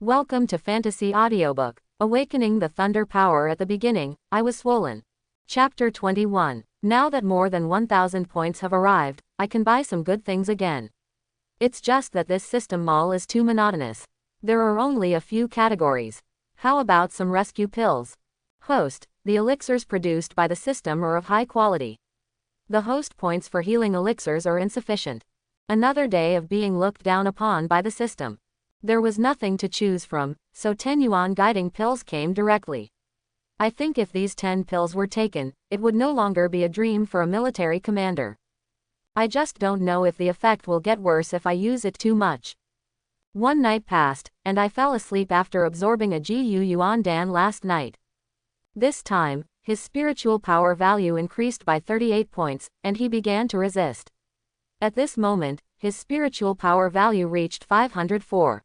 Welcome to Fantasy Audiobook. Awakening the Thunder Power. At the beginning, I was swollen. Chapter 21. Now that more than 1,000 points have arrived, I can buy some good things again. It's just that this system mall is too monotonous. There are only a few categories. How about some rescue pills? Host, the elixirs produced by the system are of high quality. The host points for healing elixirs are insufficient. Another day of being looked down upon by the system. There was nothing to choose from, so 10 yuan guiding pills came directly. I think if these 10 pills were taken, it would no longer be a dream for a military commander. I just don't know if the effect will get worse if I use it too much. One night passed, and I fell asleep after absorbing a Gu Yuan Dan last night. This time, his spiritual power value increased by 38 points, and he began to resist. At this moment, his spiritual power value reached 504.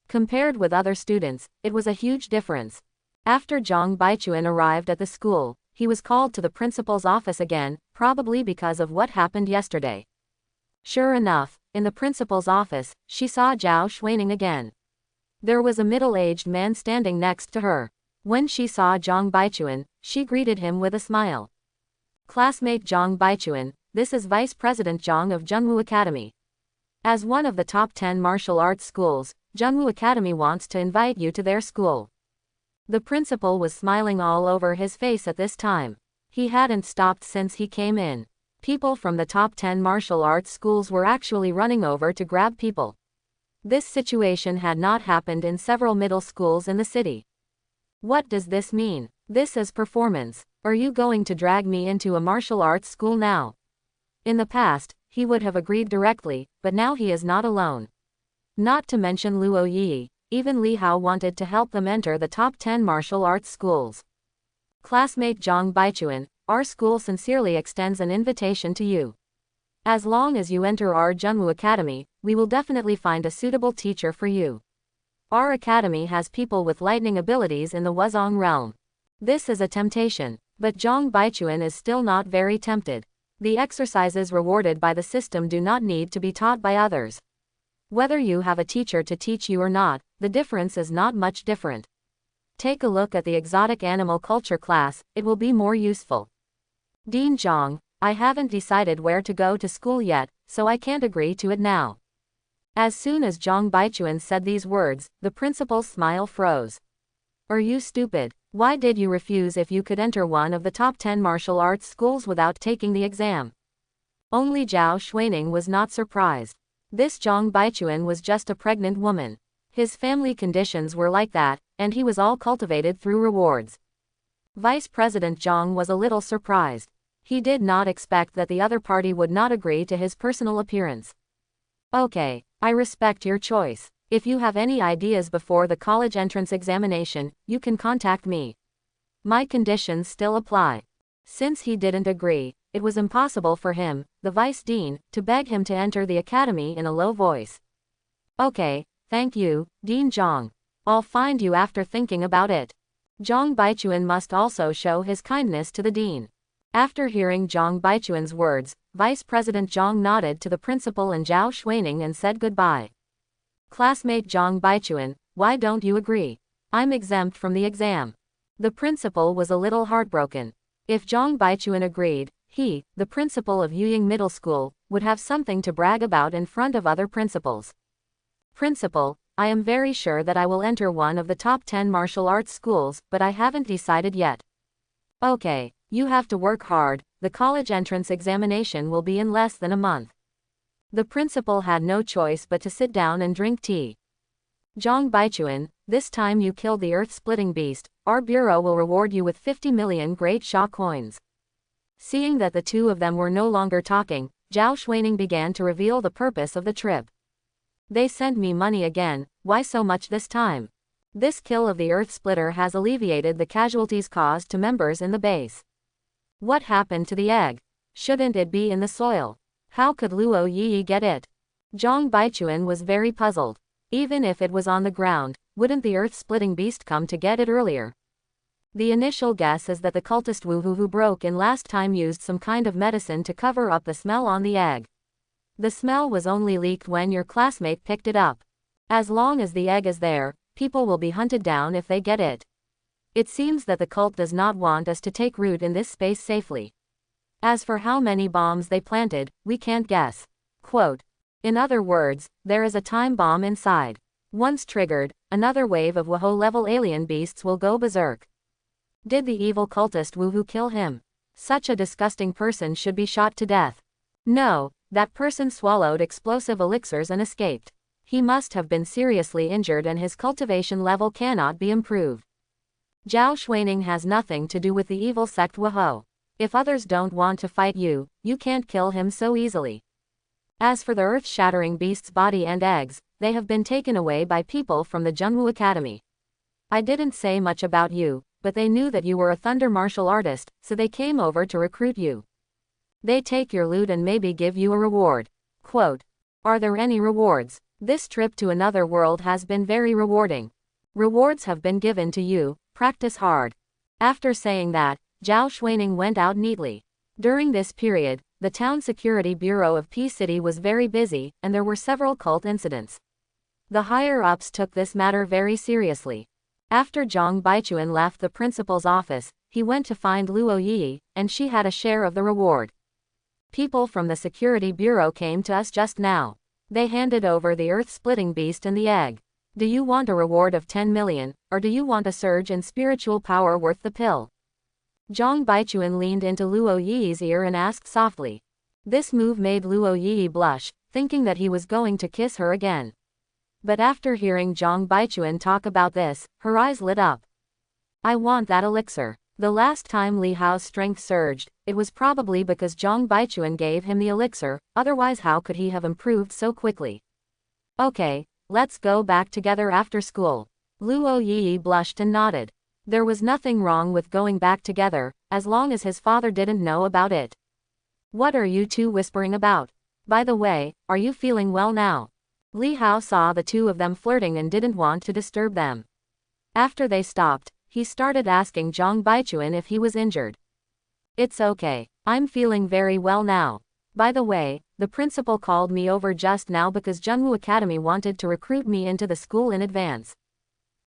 Compared with other students, it was a huge difference. After Zhang Baichuan arrived at the school, he was called to the principal's office again, probably because of what happened yesterday. Sure enough, in the principal's office, she saw Zhao Xuaning again. There was a middle-aged man standing next to her. When she saw Zhang Baichuan, she greeted him with a smile. Classmate Zhang Baichuan, this is Vice President Zhang of Zhengwu Academy. As one of the top 10 martial arts schools, Zhengwu Academy wants to invite you to their school. The principal was smiling all over his face at this time. He hadn't stopped since he came in. People from the top 10 martial arts schools were actually running over to grab people. This situation had not happened in several middle schools in the city. What does this mean? This is performance. Are you going to drag me into a martial arts school now? In the past, he would have agreed directly, but now he is not alone. Not to mention Luo Yi, even Li Hao wanted to help them enter the top 10 martial arts schools. Classmate Zhang Baichuan, our school sincerely extends an invitation to you. As long as you enter our Zhengwu Academy, we will definitely find a suitable teacher for you. Our academy has people with lightning abilities in the Wuzong realm. This is a temptation, but Zhang Baichuan is still not very tempted. The exercises rewarded by the system do not need to be taught by others. Whether you have a teacher to teach you or not, the difference is not much different. Take a look at the exotic animal culture class, it will be more useful. Dean Zhang, I haven't decided where to go to school yet, so I can't agree to it now. As soon as Zhang Baichuan said these words, the principal's smile froze. Are you stupid? Why did you refuse if you could enter one of the top 10 martial arts schools without taking the exam? Only Zhao Xuaning was not surprised. This Zhang Baichuan was just a pregnant woman. His family conditions were like that, and he was all cultivated through rewards. Vice President Zhang was a little surprised. He did not expect that the other party would not agree to his personal appearance. Okay, I respect your choice. If you have any ideas before the college entrance examination, you can contact me. My conditions still apply. Since he didn't agree, it was impossible for him, the vice dean, to beg him to enter the academy in a low voice. Okay, thank you, Dean Zhang. I'll find you after thinking about it. Zhang Baichuan must also show his kindness to the dean. After hearing Zhang Baichuan's words, Vice President Zhang nodded to the principal and Zhao Xuaning and said goodbye. Classmate Zhang Baichuan, why don't you agree? I'm exempt from the exam. The principal was a little heartbroken. If Zhang Baichuan agreed, he, the principal of Yuying Middle School, would have something to brag about in front of other principals. Principal, I am very sure that I will enter one of the top 10 martial arts schools, but I haven't decided yet. Okay, you have to work hard, the college entrance examination will be in less than a month. The principal had no choice but to sit down and drink tea. Zhang Baichuan, this time you killed the earth-splitting beast, our bureau will reward you with 50 million great Sha coins. Seeing that the two of them were no longer talking, Zhao Xuaning began to reveal the purpose of the trip. They sent me money again, why so much this time? This kill of the earth splitter has alleviated the casualties caused to members in the base. What happened to the egg? Shouldn't it be in the soil? How could Luo Yi get it? Zhang Baichuan was very puzzled. Even if it was on the ground, wouldn't the earth-splitting beast come to get it earlier? The initial guess is that the cultist Wu who broke in last time used some kind of medicine to cover up the smell on the egg. The smell was only leaked when your classmate picked it up. As long as the egg is there, People will be hunted down if they get it. It seems that the cult does not want us to take root in this space safely. As for how many bombs they planted, we can't guess. Quote. In other words, there is a time bomb inside. Once triggered, another wave of Wahoo-level alien beasts will go berserk. Did the evil cultist Woohoo kill him? Such a disgusting person should be shot to death. No, that person swallowed explosive elixirs and escaped. He must have been seriously injured and his cultivation level cannot be improved. Zhao Xuaning has nothing to do with the evil sect Wahoo. If others don't want to fight you, you can't kill him so easily. As for the earth-shattering beast's body and eggs, they have been taken away by people from the Junwu Academy. I didn't say much about you, but they knew that you were a thunder martial artist, so they came over to recruit you. They take your loot and maybe give you a reward. Quote. Are there any rewards? This trip to another world has been very rewarding. Rewards have been given to you, practice hard. After saying that, Zhao Xuaning went out neatly. During this period, the town security bureau of P City was very busy, and there were several cult incidents. The higher-ups took this matter very seriously. After Zhang Baichuan left the principal's office, he went to find Luo Yi, and she had a share of the reward. People from the security bureau came to us just now. They handed over the earth-splitting beast and the egg. Do you want a reward of 10 million, or do you want a surge in spiritual power worth the pill? Zhang Baichuan leaned into Luo Yi's ear and asked softly. This move made Luo Yi blush, thinking that he was going to kiss her again. But after hearing Zhang Baichuan talk about this, her eyes lit up. I want that elixir. The last time Li Hao's strength surged, it was probably because Zhang Baichuan gave him the elixir, otherwise how could he have improved so quickly? Okay, let's go back together after school. Luo Yi blushed and nodded. There was nothing wrong with going back together, as long as his father didn't know about it. What are you two whispering about? By the way, are you feeling well now? Li Hao saw the two of them flirting and didn't want to disturb them. After they stopped, he started asking Zhang Baichuan if he was injured. It's okay. I'm feeling very well now. By the way, the principal called me over just now because Junwu Academy wanted to recruit me into the school in advance.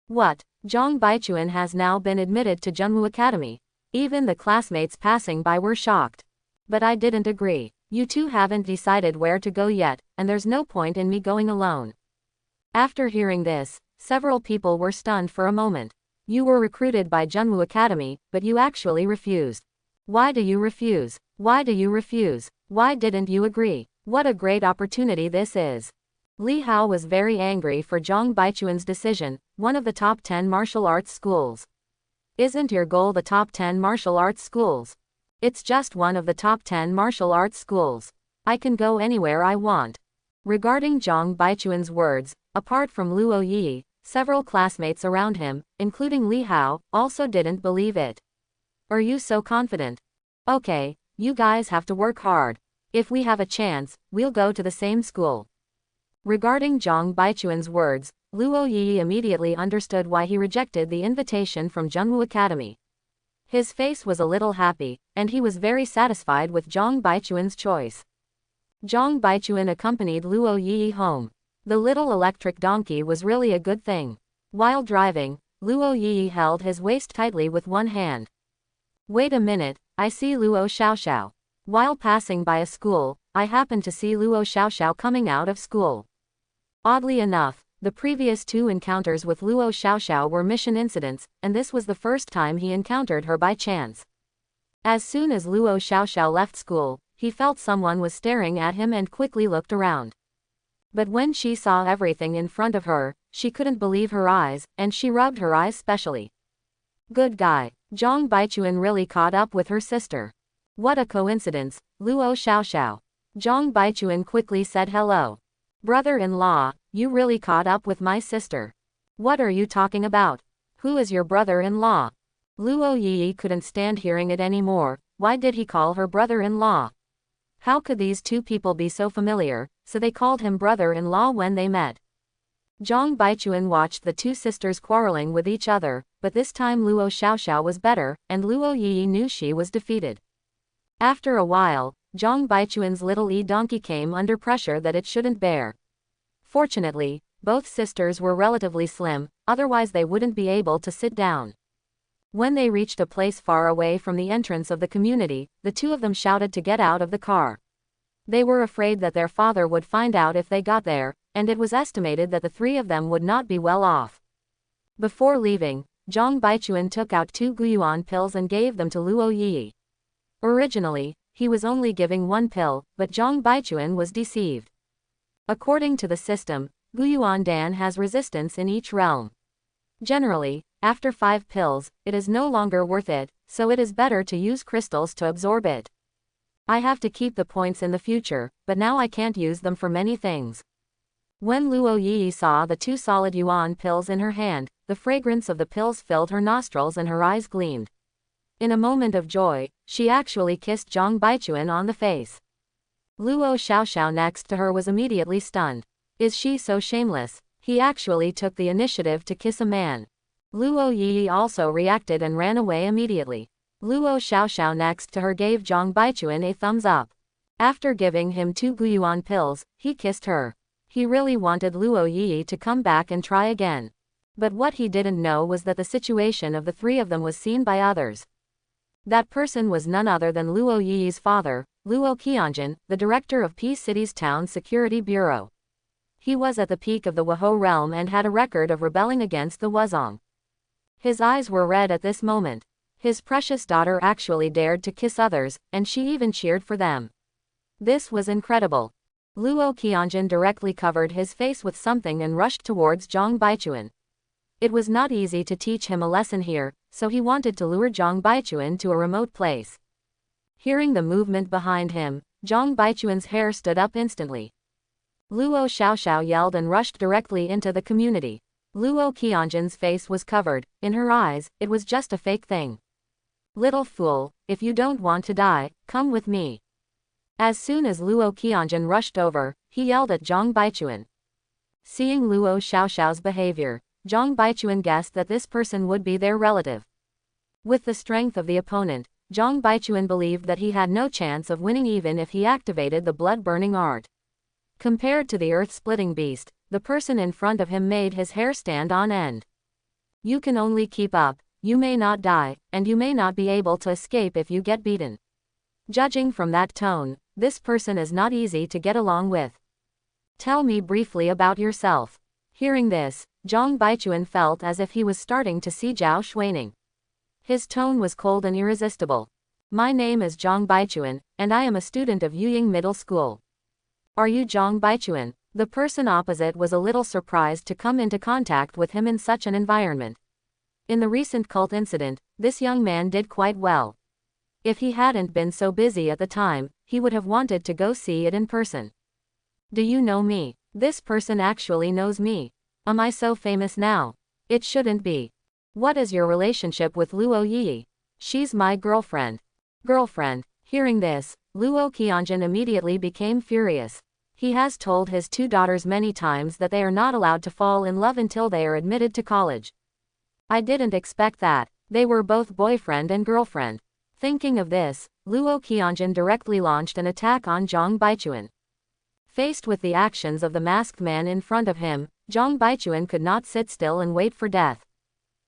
What? Zhang Baichuan has now been admitted to Junwu Academy. Even the classmates passing by were shocked. But I didn't agree. You two haven't decided where to go yet, and there's no point in me going alone. After hearing this, several people were stunned for a moment. You were recruited by Junwu Academy, but you actually refused. Why do you refuse? Why do you refuse? Why didn't you agree? What a great opportunity this is. Li Hao was very angry for Zhang Baichuan's decision, one of the top 10 martial arts schools. Isn't your goal the top 10 martial arts schools? It's just one of the top 10 martial arts schools. I can go anywhere I want. Regarding Zhang Baichuan's words, apart from Luo Yi, several classmates around him, including Li Hao, also didn't believe it. Are you so confident? Okay, you guys have to work hard. If we have a chance, we'll go to the same school. Regarding Zhang Baichuan's words, Luo Yi immediately understood why he rejected the invitation from Junwu Academy. His face was a little happy, and he was very satisfied with Zhang Baichuan's choice. Zhang Baichuan accompanied Luo Yi home. The little electric donkey was really a good thing. While driving, Luo Yi held his waist tightly with one hand. Wait a minute, I see Luo Xiaoxiao. While passing by a school, I happened to see Luo Xiaoxiao coming out of school. Oddly enough, the previous two encounters with Luo Xiaoxiao were mission incidents, and this was the first time he encountered her by chance. As soon as Luo Xiaoxiao left school, he felt someone was staring at him and quickly looked around. But when she saw everything in front of her, she couldn't believe her eyes, and she rubbed her eyes specially. Good guy. Zhang Baichuan really caught up with her sister. What a coincidence, Luo Xiaoxiao. Zhang Baichuan quickly said hello. Brother-in-law, you really caught up with my sister. What are you talking about? Who is your brother-in-law? Luo Yi couldn't stand hearing it anymore. Why did he call her brother-in-law? How could these two people be so familiar, so they called him brother-in-law when they met? Zhang Baichuan watched the two sisters quarreling with each other, but this time Luo Xiaoxiao was better, and Luo Yi knew she was defeated. After a while, Zhang Baichuan's little e-donkey came under pressure that it shouldn't bear. Fortunately, both sisters were relatively slim, otherwise they wouldn't be able to sit down. When they reached a place far away from the entrance of the community, the two of them shouted to get out of the car. They were afraid that their father would find out if they got there, and it was estimated that the three of them would not be well off. Before leaving, Zhang Baichuan took out 2 Guyuan pills and gave them to Luo Yi. Originally, he was only giving 1 pill, but Zhang Baichuan was deceived. According to the system, Guyuan Dan has resistance in each realm. Generally, after 5 pills, it is no longer worth it, so it is better to use crystals to absorb it. I have to keep the points in the future, but now I can't use them for many things. When Luo Yi saw the 2 solid yuan pills in her hand, the fragrance of the pills filled her nostrils and her eyes gleamed. In a moment of joy, she actually kissed Zhang Baichuan on the face. Luo Xiaoxiao next to her was immediately stunned. Is she so shameless? He actually took the initiative to kiss a man. Luo Yi also reacted and ran away immediately. Luo Xiaoxiao next to her gave Zhang Baichuan a thumbs up. After giving him 2 Guyuan pills, he kissed her. He really wanted Luo Yi to come back and try again. But what he didn't know was that the situation of the three of them was seen by others. That person was none other than Luo Yi's father, Luo Qianjun, the director of Peace City's Town Security Bureau. He was at the peak of the Wahou realm and had a record of rebelling against the Wuzong. His eyes were red at this moment. His precious daughter actually dared to kiss others, and she even cheered for them. This was incredible. Luo Qianjun directly covered his face with something and rushed towards Zhang Baichuan. It was not easy to teach him a lesson here, so he wanted to lure Zhang Baichuan to a remote place. Hearing the movement behind him, Zhang Baichuan's hair stood up instantly. Luo Xiaoxiao yelled and rushed directly into the community. Luo Qianjun's face was covered. In her eyes, it was just a fake thing. Little fool, if you don't want to die, come with me. As soon as Luo Qianjun rushed over, he yelled at Zhang Baichuan. Seeing Luo Xiaoxiao's behavior, Zhang Baichuan guessed that this person would be their relative. With the strength of the opponent, Zhang Baichuan believed that he had no chance of winning even if he activated the blood-burning art. Compared to the earth-splitting beast, the person in front of him made his hair stand on end. You can only keep up, you may not die, and you may not be able to escape if you get beaten. Judging from that tone, this person is not easy to get along with. Tell me briefly about yourself. Hearing this, Zhang Baichuan felt as if he was starting to see Zhao Xuaning. His tone was cold and irresistible. My name is Zhang Baichuan, and I am a student of Yuying Middle School. Are you Zhang Baichuan? The person opposite was a little surprised to come into contact with him in such an environment. In the recent cult incident, this young man did quite well. If he hadn't been so busy at the time, he would have wanted to go see it in person. Do you know me? This person actually knows me. Am I so famous now? It shouldn't be. What is your relationship with Luo Yi? She's my girlfriend. Girlfriend. Hearing this, Luo Qianjun immediately became furious. He has told his 2 daughters many times that they are not allowed to fall in love until they are admitted to college. I didn't expect that. They were both boyfriend and girlfriend. Thinking of this, Luo Qianjun directly launched an attack on Zhang Baichuan. Faced with the actions of the masked man in front of him, Zhang Baichuan could not sit still and wait for death.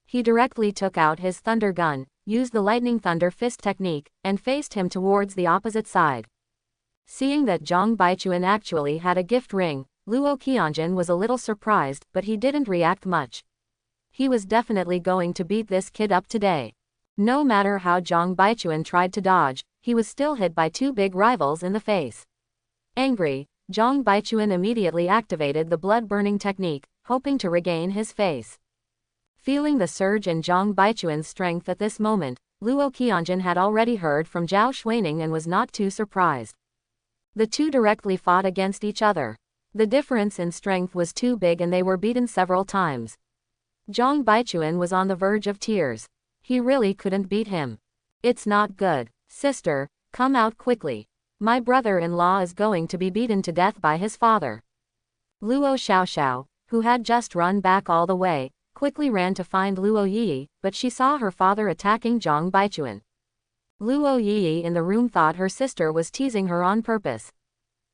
He directly took out his thunder gun, used the lightning thunder fist technique, and faced him towards the opposite side. Seeing that Zhang Baichuan actually had a gift ring, Luo Qianjun was a little surprised, but he didn't react much. He was definitely going to beat this kid up today. No matter how Zhang Baichuan tried to dodge, he was still hit by 2 big rivals in the face. Angry, Zhang Baichuan immediately activated the blood-burning technique, hoping to regain his face. Feeling the surge in Zhang Baichuan's strength at this moment, Luo Qianjun had already heard from Zhao Xuaning and was not too surprised. The two directly fought against each other. The difference in strength was too big and they were beaten several times. Zhang Baichuan was on the verge of tears. He really couldn't beat him. It's not good. Sister, come out quickly. My brother-in-law is going to be beaten to death by his father. Luo Xiaoxiao, who had just run back all the way, quickly ran to find Luo Yi, but she saw her father attacking Zhang Baichuan. Luo Yi in the room thought her sister was teasing her on purpose.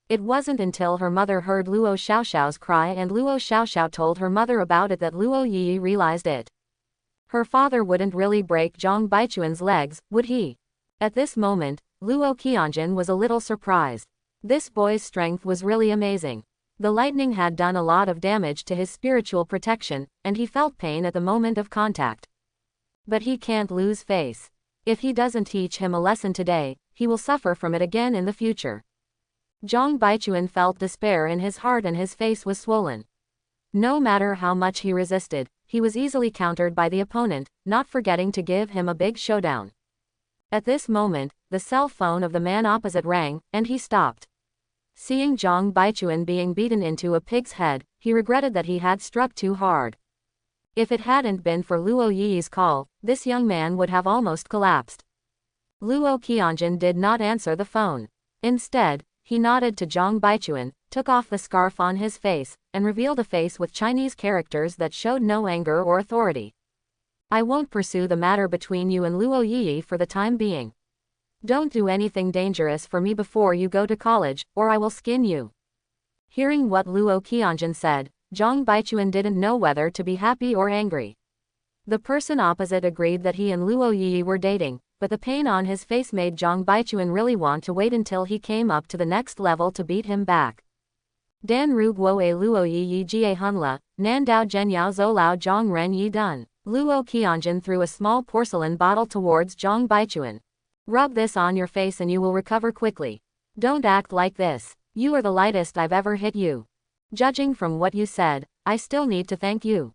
It wasn't until her mother heard Luo Xiaoxiao's cry and Luo Xiaoxiao told her mother about it that Luo Yi realized it. Her father wouldn't really break Zhang Baichuan's legs, would he? At this moment, Luo Qianjun was a little surprised. This boy's strength was really amazing. The lightning had done a lot of damage to his spiritual protection, and he felt pain at the moment of contact. But he can't lose face. If he doesn't teach him a lesson today, he will suffer from it again in the future. Zhang Baichuan felt despair in his heart and his face was swollen. No matter how much he resisted, he was easily countered by the opponent, not forgetting to give him a big showdown. At this moment, the cell phone of the man opposite rang, and he stopped. Seeing Zhang Baichuan being beaten into a pig's head, he regretted that he had struck too hard. If it hadn't been for Luo Yi's call, this young man would have almost collapsed. Luo Qianjun did not answer the phone. Instead, he nodded to Zhang Baichuan, took off the scarf on his face, and revealed a face with Chinese characters that showed no anger or authority. I won't pursue the matter between you and Luo Yi for the time being. Don't do anything dangerous for me before you go to college, or I will skin you. Hearing what Luo Qianjun said, Zhang Baichuan didn't know whether to be happy or angry. The person opposite agreed that he and Luo Yi were dating, but the pain on his face made Zhang Baichuan really want to wait until he came up to the next level to beat him back. Dan Ru Guo A Luo Yi Yi Jie Hunla, Nan Dao Zhen Yao Zhou Lao Zhang Ren Yi Dun. Luo Qianjun threw a small porcelain bottle towards Zhang Baichuan. Rub this on your face and you will recover quickly. Don't act like this. You are the lightest I've ever hit you. Judging from what you said, I still need to thank you.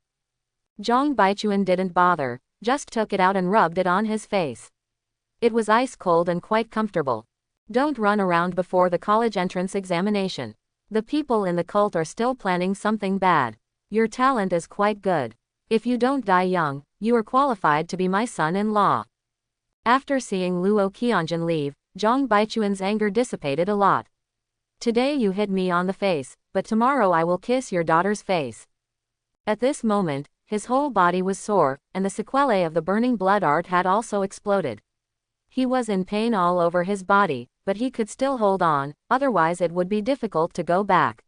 Zhang Baichuan didn't bother, just took it out and rubbed it on his face. It was ice cold and quite comfortable. Don't run around before the college entrance examination. The people in the cult are still planning something bad. Your talent is quite good. If you don't die young, you are qualified to be my son-in-law. After seeing Luo Qianjun leave, Zhang Baichuan's anger dissipated a lot. Today you hit me on the face, but tomorrow I will kiss your daughter's face. At this moment, his whole body was sore, and the sequelae of the burning blood art had also exploded. He was in pain all over his body, but he could still hold on, otherwise it would be difficult to go back.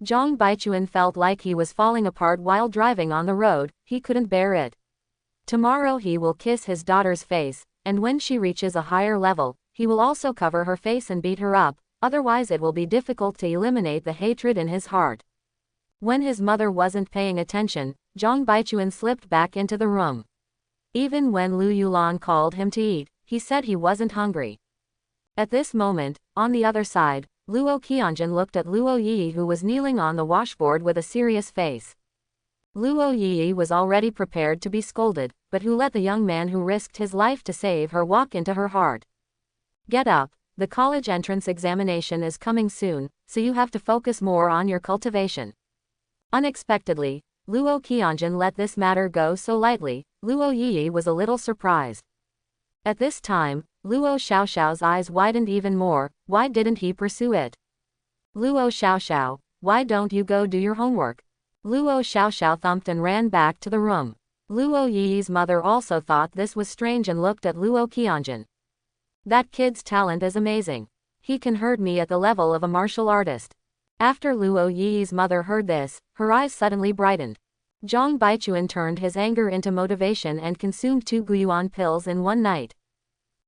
Zhang Baichuan felt like he was falling apart while driving on the road, he couldn't bear it. Tomorrow he will kiss his daughter's face, and when she reaches a higher level, he will also cover her face and beat her up, otherwise it will be difficult to eliminate the hatred in his heart. When his mother wasn't paying attention, Zhang Baichuan slipped back into the room. Even when Lu Yulan called him to eat, he said he wasn't hungry. At this moment, on the other side, Luo Qianjun looked at Luo Yi who was kneeling on the washboard with a serious face. Luo Yi was already prepared to be scolded, but who let the young man who risked his life to save her walk into her heart. Get up, the college entrance examination is coming soon, so you have to focus more on your cultivation. Unexpectedly, Luo Qianjun let this matter go so lightly. Luo Yi was a little surprised. At this time, Luo Xiaoxiao's eyes widened even more. Why didn't he pursue it? Luo Xiaoxiao, why don't you go do your homework? Luo Xiaoxiao thumped and ran back to the room. Luo Yi's mother also thought this was strange and looked at Luo Qianjun. That kid's talent is amazing. He can hurt me at the level of a martial artist. After Luo Yi's mother heard this, her eyes suddenly brightened. Zhang Baichuan turned his anger into motivation and consumed 2 Guyuan pills in one night.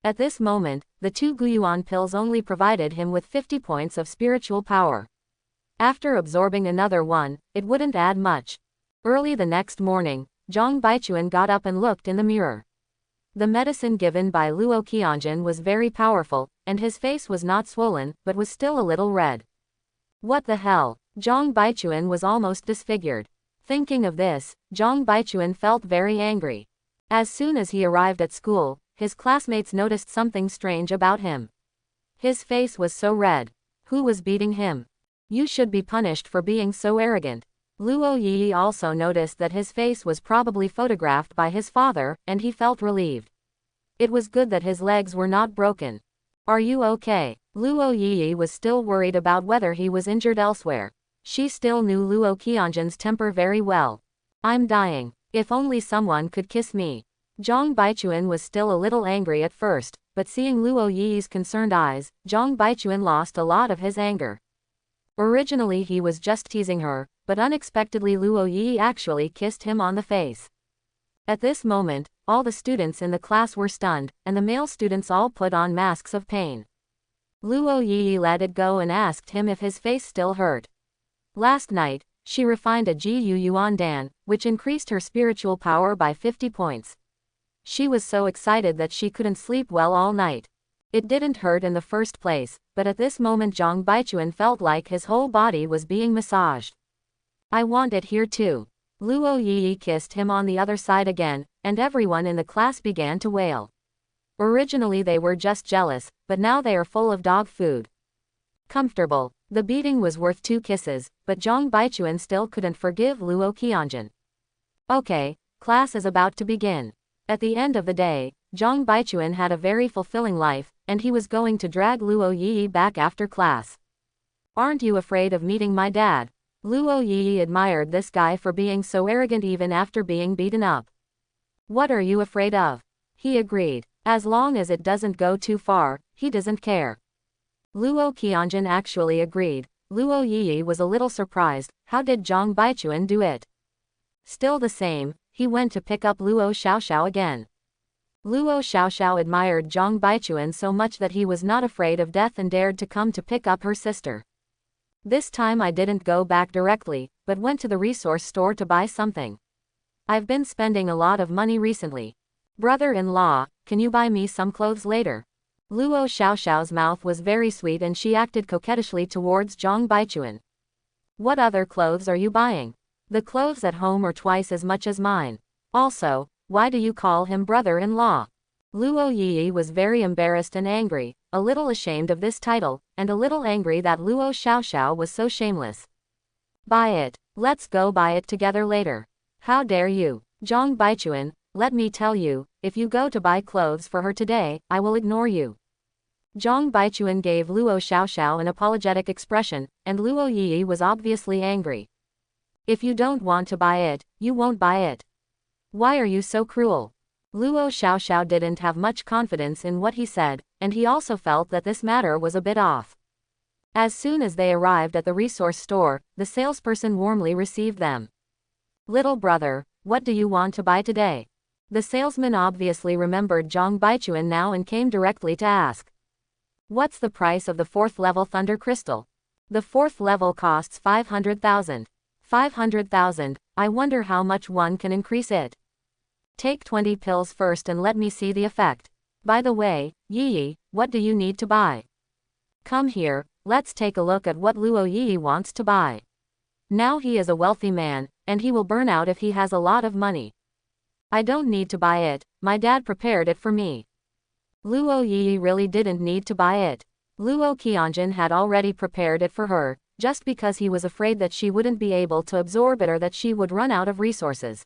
At this moment, the 2 Guyuan pills only provided him with 50 points of spiritual power. After absorbing another one, it wouldn't add much. Early the next morning, Zhang Baichuan got up and looked in the mirror. The medicine given by Luo Qianjun was very powerful, and his face was not swollen, but was still a little red. What the hell? Zhang Baichuan was almost disfigured. Thinking of this, Zhang Baichuan felt very angry. As soon as he arrived at school, his classmates noticed something strange about him. His face was so red. Who was beating him? You should be punished for being so arrogant. Luo Yi also noticed that his face was probably photographed by his father, and he felt relieved. It was good that his legs were not broken. Are you okay? Luo Yi was still worried about whether he was injured elsewhere. She still knew Luo Qianjun's temper very well. I'm dying. If only someone could kiss me. Zhang Baichuan was still a little angry at first, but seeing Luo Yi's concerned eyes, Zhang Baichuan lost a lot of his anger. Originally he was just teasing her, but unexpectedly Luo Yi actually kissed him on the face. At this moment, all the students in the class were stunned, and the male students all put on masks of pain. Luo Yi let it go and asked him if his face still hurt. Last night, she refined a Ji Yu Yuan Dan, which increased her spiritual power by 50 points. She was so excited that she couldn't sleep well all night. It didn't hurt in the first place, but at this moment Zhang Baichuan felt like his whole body was being massaged. I want it here too. Luo Yi kissed him on the other side again, and everyone in the class began to wail. Originally they were just jealous, but now they are full of dog food. Comfortable. The beating was worth 2 kisses, but Zhang Baichuan still couldn't forgive Luo Qianjun. Okay, class is about to begin. At the end of the day, Zhang Baichuan had a very fulfilling life, and he was going to drag Luo Yi back after class. Aren't you afraid of meeting my dad? Luo Yi admired this guy for being so arrogant even after being beaten up. What are you afraid of? He agreed. As long as it doesn't go too far, he doesn't care. Luo Qianjun actually agreed. Luo Yi was a little surprised. How did Zhang Baichuan do it? Still the same, he went to pick up Luo Xiaoxiao again. Luo Xiaoxiao admired Zhang Baichuan so much that he was not afraid of death and dared to come to pick up her sister. This time I didn't go back directly, but went to the resource store to buy something. I've been spending a lot of money recently. Brother-in-law, can you buy me some clothes later? Luo Xiaoxiao's mouth was very sweet and she acted coquettishly towards Zhang Baichuan. What other clothes are you buying? The clothes at home are twice as much as mine. Also, why do you call him brother-in-law? Luo Yi was very embarrassed and angry, a little ashamed of this title, and a little angry that Luo Xiaoxiao was so shameless. Buy it. Let's go buy it together later. How dare you? Zhang Baichuan, let me tell you, if you go to buy clothes for her today, I will ignore you. Zhang Baichuan gave Luo Xiaoxiao an apologetic expression, and Luo Yi was obviously angry. If you don't want to buy it, you won't buy it. Why are you so cruel? Luo Xiaoxiao didn't have much confidence in what he said, and he also felt that this matter was a bit off. As soon as they arrived at the resource store, the salesperson warmly received them. Little brother, what do you want to buy today? The salesman obviously remembered Zhang Baichuan now and came directly to ask. What's the price of the 4th level Thunder Crystal? The 4th level costs 500,000. 500,000, I wonder how much one can increase it. Take 20 pills first and let me see the effect. By the way, Yi, what do you need to buy? Come here, let's take a look at what Luo Yi wants to buy. Now he is a wealthy man, and he will burn out if he has a lot of money. I don't need to buy it, my dad prepared it for me. Luo Yi really didn't need to buy it. Luo Qianjun had already prepared it for her, just because he was afraid that she wouldn't be able to absorb it or that she would run out of resources.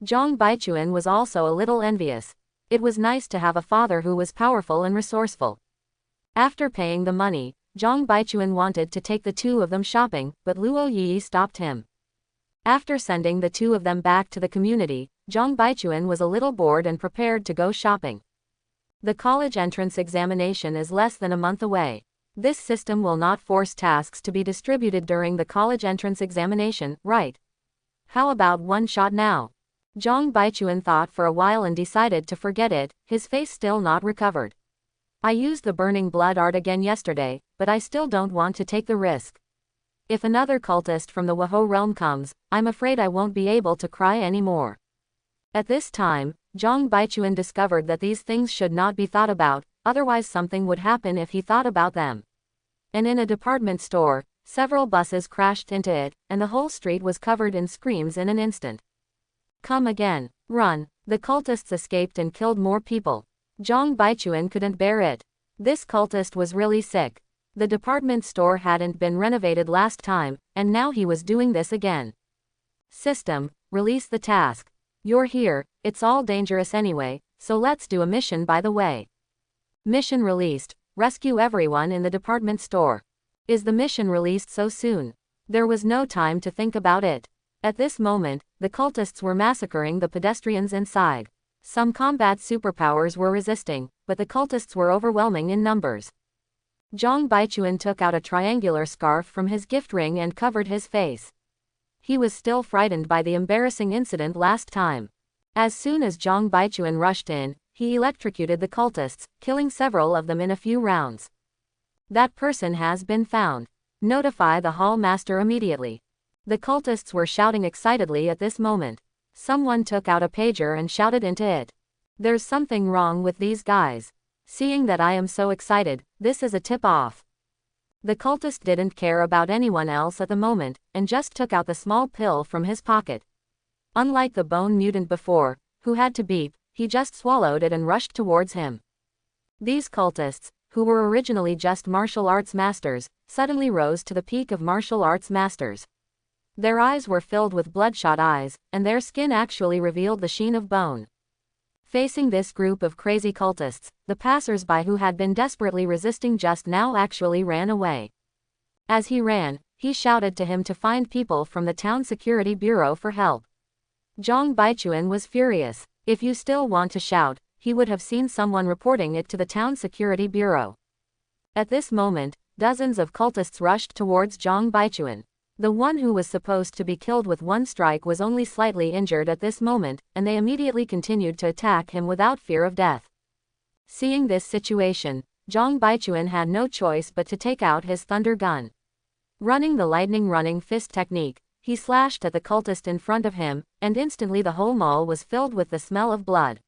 Zhang Baichuan was also a little envious. It was nice to have a father who was powerful and resourceful. After paying the money, Zhang Baichuan wanted to take the two of them shopping, but Luo Yi stopped him. After sending the two of them back to the community, Zhang Baichuan was a little bored and prepared to go shopping. The college entrance examination is less than a month away. This system will not force tasks to be distributed during the college entrance examination, right? How about one shot now? Zhang Baichuan thought for a while and decided to forget it, his face still not recovered. I used the burning blood art again yesterday, but I still don't want to take the risk. If another cultist from the Wahou realm comes, I'm afraid I won't be able to cry anymore. At this time, Zhang Baichuan discovered that these things should not be thought about, otherwise something would happen if he thought about them. And in a department store, several buses crashed into it, and the whole street was covered in screams in an instant. Come again. Run. The cultists escaped and killed more people. Zhang Baichuan couldn't bear it. This cultist was really sick. The department store hadn't been renovated last time, and now he was doing this again. System, release the task. You're here, it's all dangerous anyway, so let's do a mission by the way. Mission released. Rescue everyone in the department store. Is the mission released so soon? There was no time to think about it. At this moment, the cultists were massacring the pedestrians inside. Some combat superpowers were resisting, but the cultists were overwhelming in numbers. Zhang Baichuan took out a triangular scarf from his gift ring and covered his face. He was still frightened by the embarrassing incident last time. As soon as Zhang Baichuan rushed in, he electrocuted the cultists, killing several of them in a few rounds. That person has been found. Notify the hall master immediately. The cultists were shouting excitedly at this moment. Someone took out a pager and shouted into it. There's something wrong with these guys. Seeing that I am so excited, this is a tip-off. The cultist didn't care about anyone else at the moment, and just took out the small pill from his pocket. Unlike the bone mutant before, who had to beep, he just swallowed it and rushed towards him. These cultists, who were originally just martial arts masters, suddenly rose to the peak of martial arts masters. Their eyes were filled with bloodshot eyes, and their skin actually revealed the sheen of bone. Facing this group of crazy cultists, the passers-by who had been desperately resisting just now actually ran away. As he ran, he shouted to him to find people from the town security bureau for help. Zhang Baichuan was furious. If you still want to shout, he would have seen someone reporting it to the town security bureau. At this moment, dozens of cultists rushed towards Zhang Baichuan. The one who was supposed to be killed with one strike was only slightly injured at this moment, and they immediately continued to attack him without fear of death. Seeing this situation, Zhang Baichuan had no choice but to take out his thunder gun. Running the lightning running fist technique, he slashed at the cultist in front of him, and instantly the whole mall was filled with the smell of blood.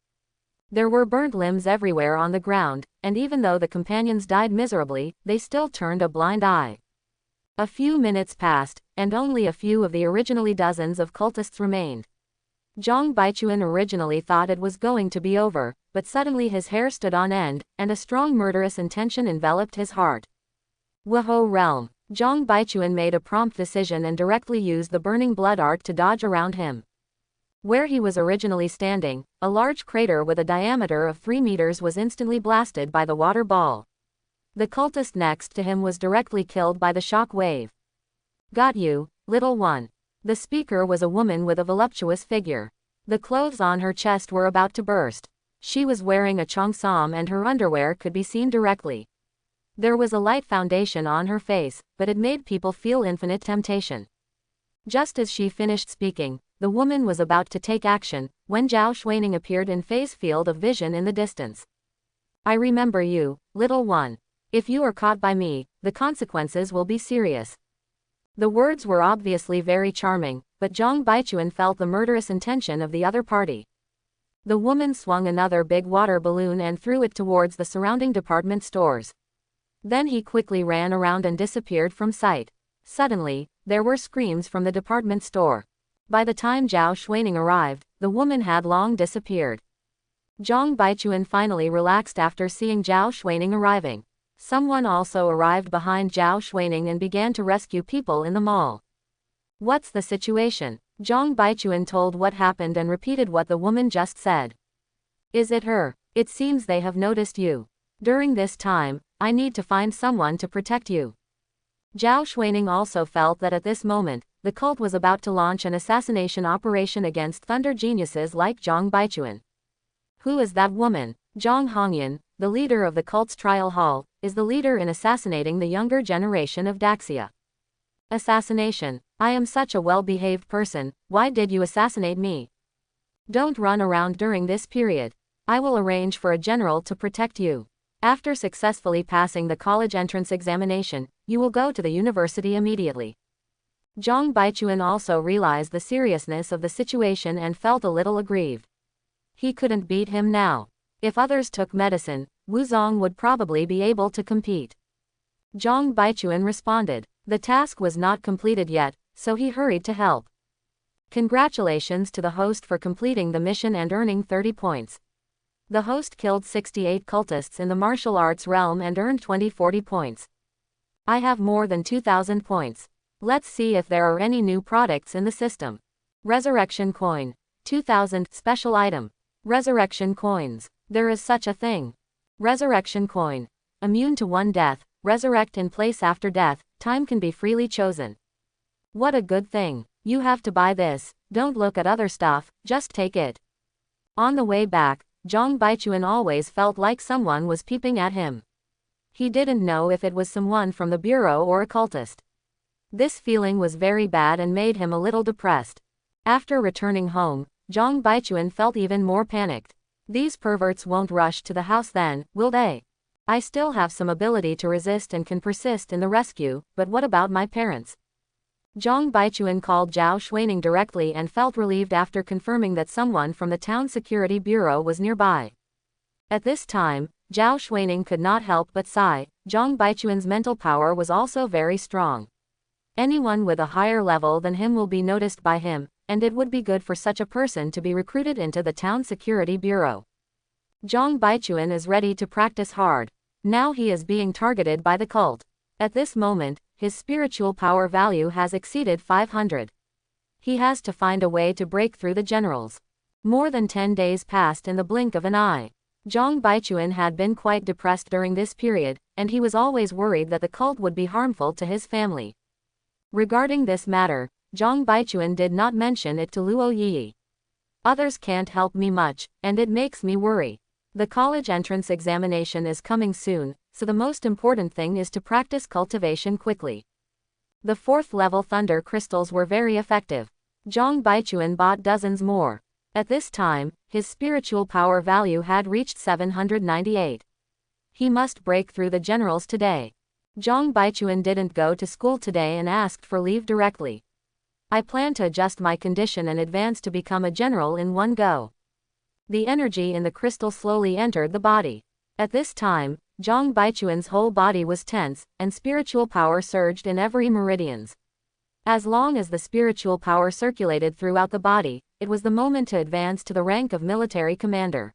There were burnt limbs everywhere on the ground, and even though the companions died miserably, they still turned a blind eye. A few minutes passed, and only a few of the originally dozens of cultists remained. Zhang Baichuan originally thought it was going to be over, but suddenly his hair stood on end, and a strong murderous intention enveloped his heart. Whoa realm! Zhang Baichuan made a prompt decision and directly used the burning blood art to dodge around him. Where he was originally standing, a large crater with a diameter of 3 meters was instantly blasted by the water ball. The cultist next to him was directly killed by the shock wave. Got you, little one. The speaker was a woman with a voluptuous figure. The clothes on her chest were about to burst. She was wearing a cheongsam and her underwear could be seen directly. There was a light foundation on her face, but it made people feel infinite temptation. Just as she finished speaking, the woman was about to take action, when Zhao Xuaning appeared in phase field of vision in the distance. I remember you, little one. If you are caught by me, the consequences will be serious. The words were obviously very charming, but Zhang Baichuan felt the murderous intention of the other party. The woman swung another big water balloon and threw it towards the surrounding department stores. Then he quickly ran around and disappeared from sight. Suddenly, there were screams from the department store. By the time Zhao Xuaning arrived, the woman had long disappeared. Zhang Baichuan finally relaxed after seeing Zhao Xuaning arriving. Someone also arrived behind Zhao Xuaning and began to rescue people in the mall. What's the situation? Zhang Baichuan told what happened and repeated what the woman just said. Is it her? It seems they have noticed you. During this time, I need to find someone to protect you. Zhao Xuaning also felt that at this moment, the cult was about to launch an assassination operation against thunder geniuses like Zhang Baichuan. Who is that woman? Zhang Hongyan, the leader of the cult's trial hall, is the leader in assassinating the younger generation of Daxia. Assassination. I am such a well-behaved person, why did you assassinate me? Don't run around during this period. I will arrange for a general to protect you. After successfully passing the college entrance examination, you will go to the university immediately. Zhang Baichuan also realized the seriousness of the situation and felt a little aggrieved. He couldn't beat him now. If others took medicine, Wu Zong would probably be able to compete. Zhang Baichuan responded. The task was not completed yet, so he hurried to help. Congratulations to the host for completing the mission and earning 30 points. The host killed 68 cultists in the martial arts realm and earned 40 points. I have more than 2,000 points. Let's see if there are any new products in the system. Resurrection coin. 2,000 special item. Resurrection coins. There is such a thing. Resurrection coin. Immune to one death, resurrect in place after death, time can be freely chosen. What a good thing. You have to buy this, don't look at other stuff, just take it. On the way back, Zhang Baichuan always felt like someone was peeping at him. He didn't know if it was someone from the bureau or a cultist. This feeling was very bad and made him a little depressed. After returning home, Zhang Baichuan felt even more panicked. These perverts won't rush to the house then, will they? I still have some ability to resist and can persist in the rescue, but what about my parents? Zhang Baichuan called Zhao Xuaning directly and felt relieved after confirming that someone from the town security bureau was nearby. At this time, Zhao Xuaning could not help but sigh. Zhang Baichuan's mental power was also very strong. Anyone with a higher level than him will be noticed by him, and it would be good for such a person to be recruited into the town security bureau. Zhang Baichuan is ready to practice hard. Now he is being targeted by the cult. At this moment, his spiritual power value has exceeded 500. He has to find a way to break through the generals. More than 10 days passed in the blink of an eye. Zhang Baichuan had been quite depressed during this period, and he was always worried that the cult would be harmful to his family. Regarding this matter, Zhang Baichuan did not mention it to Luo Yi. Others can't help me much, and it makes me worry. The college entrance examination is coming soon, so the most important thing is to practice cultivation quickly. The 4th level thunder crystals were very effective. Zhang Baichuan bought dozens more. At this time, his spiritual power value had reached 798. He must break through the generals today. Zhang Baichuan didn't go to school today and asked for leave directly. I plan to adjust my condition and advance to become a general in one go. The energy in the crystal slowly entered the body. At this time, Zhang Baichuan's whole body was tense, and spiritual power surged in every meridians. As long as the spiritual power circulated throughout the body, it was the moment to advance to the rank of military commander.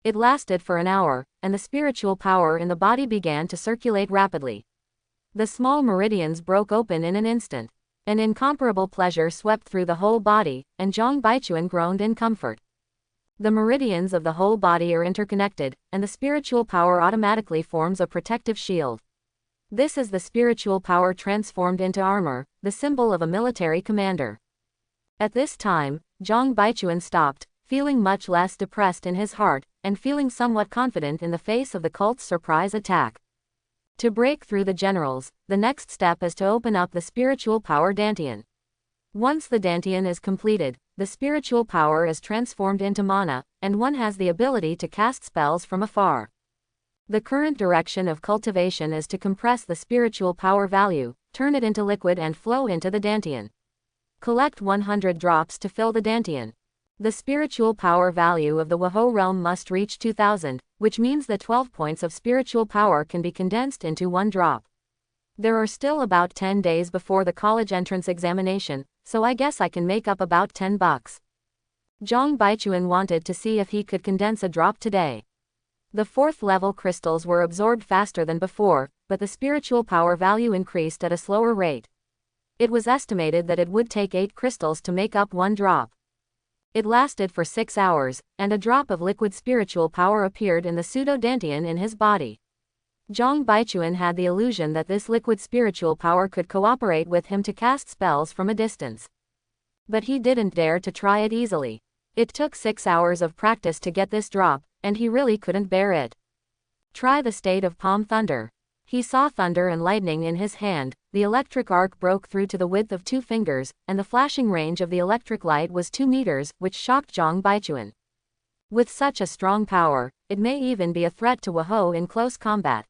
It lasted for an hour, and the spiritual power in the body began to circulate rapidly. The small meridians broke open in an instant. An incomparable pleasure swept through the whole body, and Zhang Baichuan groaned in comfort. The meridians of the whole body are interconnected, and the spiritual power automatically forms a protective shield. This is the spiritual power transformed into armor, the symbol of a military commander. At this time, Zhang Baichuan stopped, feeling much less depressed in his heart, and feeling somewhat confident in the face of the cult's surprise attack. To break through the generals, the next step is to open up the spiritual power dantian. Once the dantian is completed, the spiritual power is transformed into mana, and one has the ability to cast spells from afar. The current direction of cultivation is to compress the spiritual power value, turn it into liquid and flow into the dantian. Collect 100 drops to fill the dantian. The spiritual power value of the Wahou realm must reach 2000, which means that 12 points of spiritual power can be condensed into one drop. There are still about 10 days before the college entrance examination, so I guess I can make up about $10. Zhang Baichuan wanted to see if he could condense a drop today. The 4th level crystals were absorbed faster than before, but the spiritual power value increased at a slower rate. It was estimated that it would take 8 crystals to make up one drop. It lasted for 6 hours, and a drop of liquid spiritual power appeared in the pseudo-dantian in his body. Zhang Baichuan had the illusion that this liquid spiritual power could cooperate with him to cast spells from a distance. But he didn't dare to try it easily. It took 6 hours of practice to get this drop, and he really couldn't bear it. Try the state of palm thunder. He saw thunder and lightning in his hand, the electric arc broke through to the width of 2 fingers, and the flashing range of the electric light was 2 meters, which shocked Zhang Baichuan. With such a strong power, it may even be a threat to Wahou in close combat.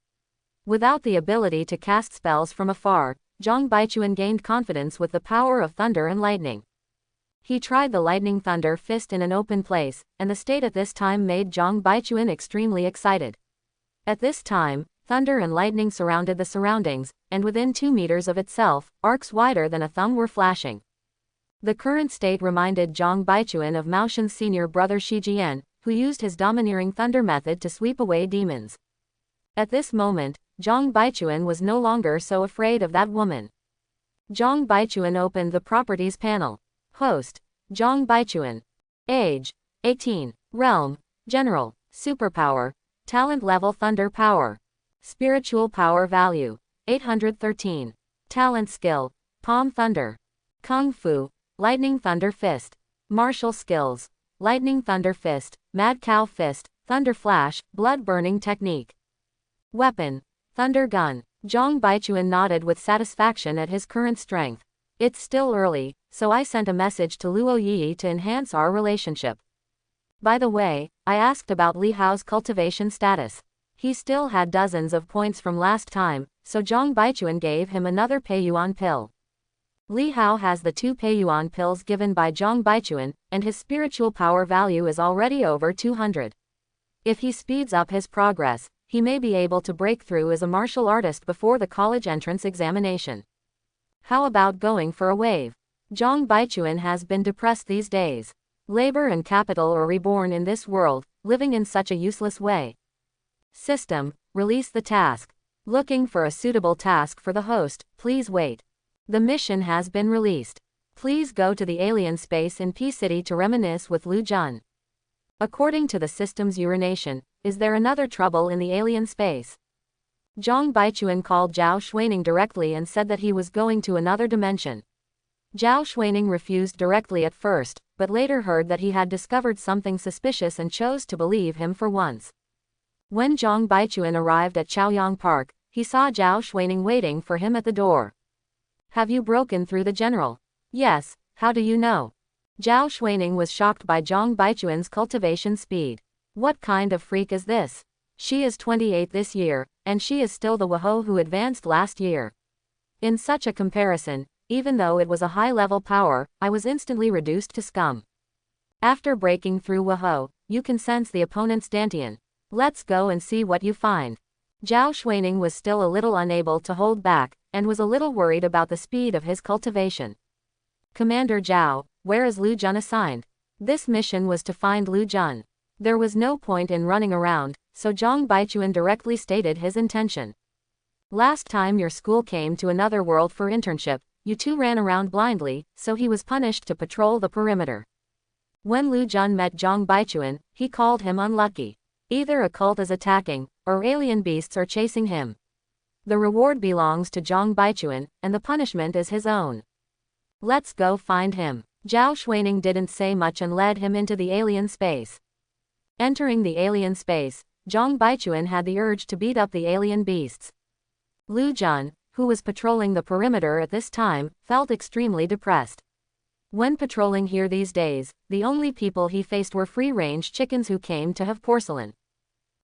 Without the ability to cast spells from afar, Zhang Baichuan gained confidence with the power of thunder and lightning. He tried the lightning thunder fist in an open place, and the state at this time made Zhang Baichuan extremely excited. At this time, thunder and lightning surrounded the surroundings, and within 2 meters of itself, arcs wider than a thumb were flashing. The current state reminded Zhang Baichuan of Mao Shen's senior brother Shi Jian, who used his domineering thunder method to sweep away demons. At this moment, Zhang Baichuan was no longer so afraid of that woman. Zhang Baichuan opened the properties panel. Host: Zhang Baichuan. Age: 18. Realm: General. Superpower: Talent level Thunder Power. Spiritual power value: 813. Talent skill: Palm Thunder. Kung Fu: Lightning Thunder Fist. Martial skills: Lightning Thunder Fist, Mad Cow Fist, Thunder Flash, Blood Burning Technique. Weapon: Thunder gun. Zhang Baichuan nodded with satisfaction at his current strength. It's still early, so I sent a message to Luo Yi to enhance our relationship. By the way, I asked about Li Hao's cultivation status. He still had dozens of points from last time, so Zhang Baichuan gave him another Peiyuan pill. Li Hao has the 2 Peiyuan pills given by Zhang Baichuan, and his spiritual power value is already over 200. If he speeds up his progress, he may be able to break through as a martial artist before the college entrance examination. How about going for a wave? Zhang Baichuan has been depressed these days. Labor and capital are reborn in this world, living in such a useless way. System, release the task. Looking for a suitable task for the host, please wait. The mission has been released. Please go to the alien space in P City to reminisce with Lu Jun. According to the system's urination, is there another trouble in the alien space? Zhang Baichuan called Zhao Xuaning directly and said that he was going to another dimension. Zhao Xuaning refused directly at first, but later heard that he had discovered something suspicious and chose to believe him for once. When Zhang Baichuan arrived at Chaoyang Park, he saw Zhao Xuaning waiting for him at the door. Have you broken through the general? Yes, how do you know? Zhao Xuaning was shocked by Zhang Baichuan's cultivation speed. What kind of freak is this? She is 28 this year, and she is still the Wahou who advanced last year. In such a comparison, even though it was a high-level power, I was instantly reduced to scum. After breaking through Wahou, you can sense the opponent's Dantian. Let's go and see what you find. Zhao Xuaning was still a little unable to hold back, and was a little worried about the speed of his cultivation. Commander Zhao, where is Lu Jun assigned? This mission was to find Lu Jun. There was no point in running around, so Zhang Baichuan directly stated his intention. Last time your school came to another world for internship, you two ran around blindly, so he was punished to patrol the perimeter. When Lu Jun met Zhang Baichuan, he called him unlucky. Either a cult is attacking, or alien beasts are chasing him. The reward belongs to Zhang Baichuan, and the punishment is his own. Let's go find him. Zhao Xuaning didn't say much and led him into the alien space. Entering the alien space, Zhang Baichuan had the urge to beat up the alien beasts. Lu Jun, who was patrolling the perimeter at this time, felt extremely depressed. When patrolling here these days, the only people he faced were free-range chickens who came to have porcelain.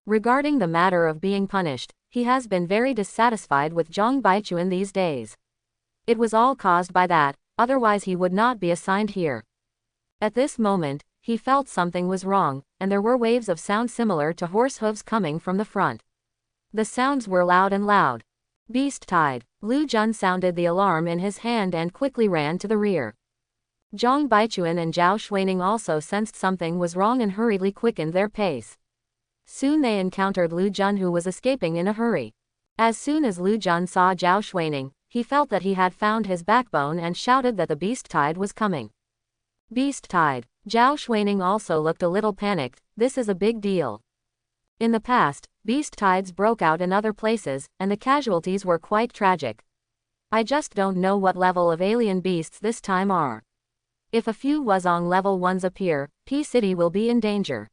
Regarding the matter of being punished, he has been very dissatisfied with Zhang Baichuan these days. It was all caused by that, otherwise he would not be assigned here. At this moment, he felt something was wrong, and there were waves of sound similar to horse hooves coming from the front. The sounds were loud and loud. Beast tide. Lu Jun sounded the alarm in his hand and quickly ran to the rear. Zhang Baichuan and Zhao Xuaning also sensed something was wrong and hurriedly quickened their pace. Soon they encountered Lu Jun, who was escaping in a hurry. As soon as Lu Jun saw Zhao Xuaning, he felt that he had found his backbone and shouted that the beast tide was coming. Beast tide. Zhao Xuaning also looked a little panicked. This is a big deal. In the past, beast tides broke out in other places, and the casualties were quite tragic. I just don't know what level of alien beasts this time are. If a few Wuzong level 1s appear, P City will be in danger.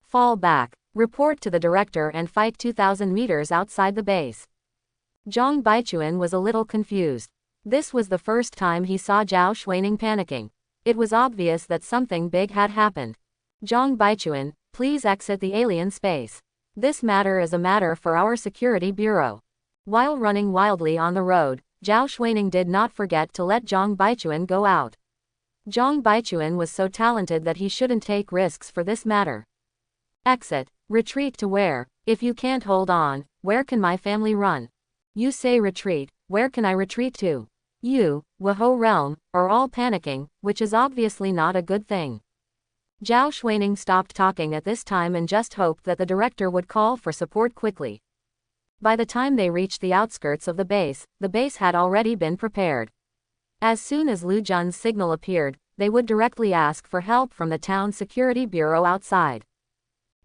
Fall back. Report to the director and fight 2,000 meters outside the base. Zhang Baichuan was a little confused. This was the first time he saw Zhao Xuaning panicking. It was obvious that something big had happened. Zhang Baichuan, please exit the alien space. This matter is a matter for our security bureau. While running wildly on the road, Zhao Xuaning did not forget to let Zhang Baichuan go out. Zhang Baichuan was so talented that he shouldn't take risks for this matter. Exit. Retreat to where? If you can't hold on, where can my family run? You say retreat, where can I retreat to? You, Wahou realm, are all panicking, which is obviously not a good thing. Zhao Xuaning stopped talking at this time and just hoped that the director would call for support quickly. By the time they reached the outskirts of the base had already been prepared. As soon as Lu Jun's signal appeared, they would directly ask for help from the town security bureau outside.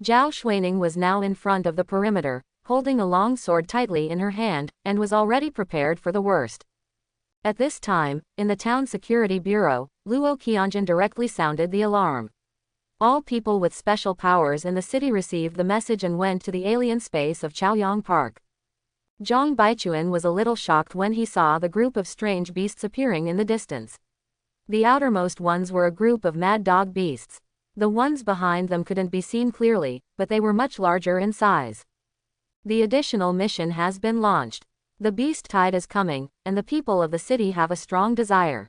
Zhao Xuaning was now in front of the perimeter, holding a long sword tightly in her hand, and was already prepared for the worst. At this time, in the town security bureau, Luo Qianjun directly sounded the alarm. All people with special powers in the city received the message and went to the alien space of Chaoyang Park. Zhang Baichuan was a little shocked when he saw the group of strange beasts appearing in the distance. The outermost ones were a group of mad dog beasts. The ones behind them couldn't be seen clearly, but they were much larger in size. The additional mission has been launched. The beast tide is coming, and the people of the city have a strong desire.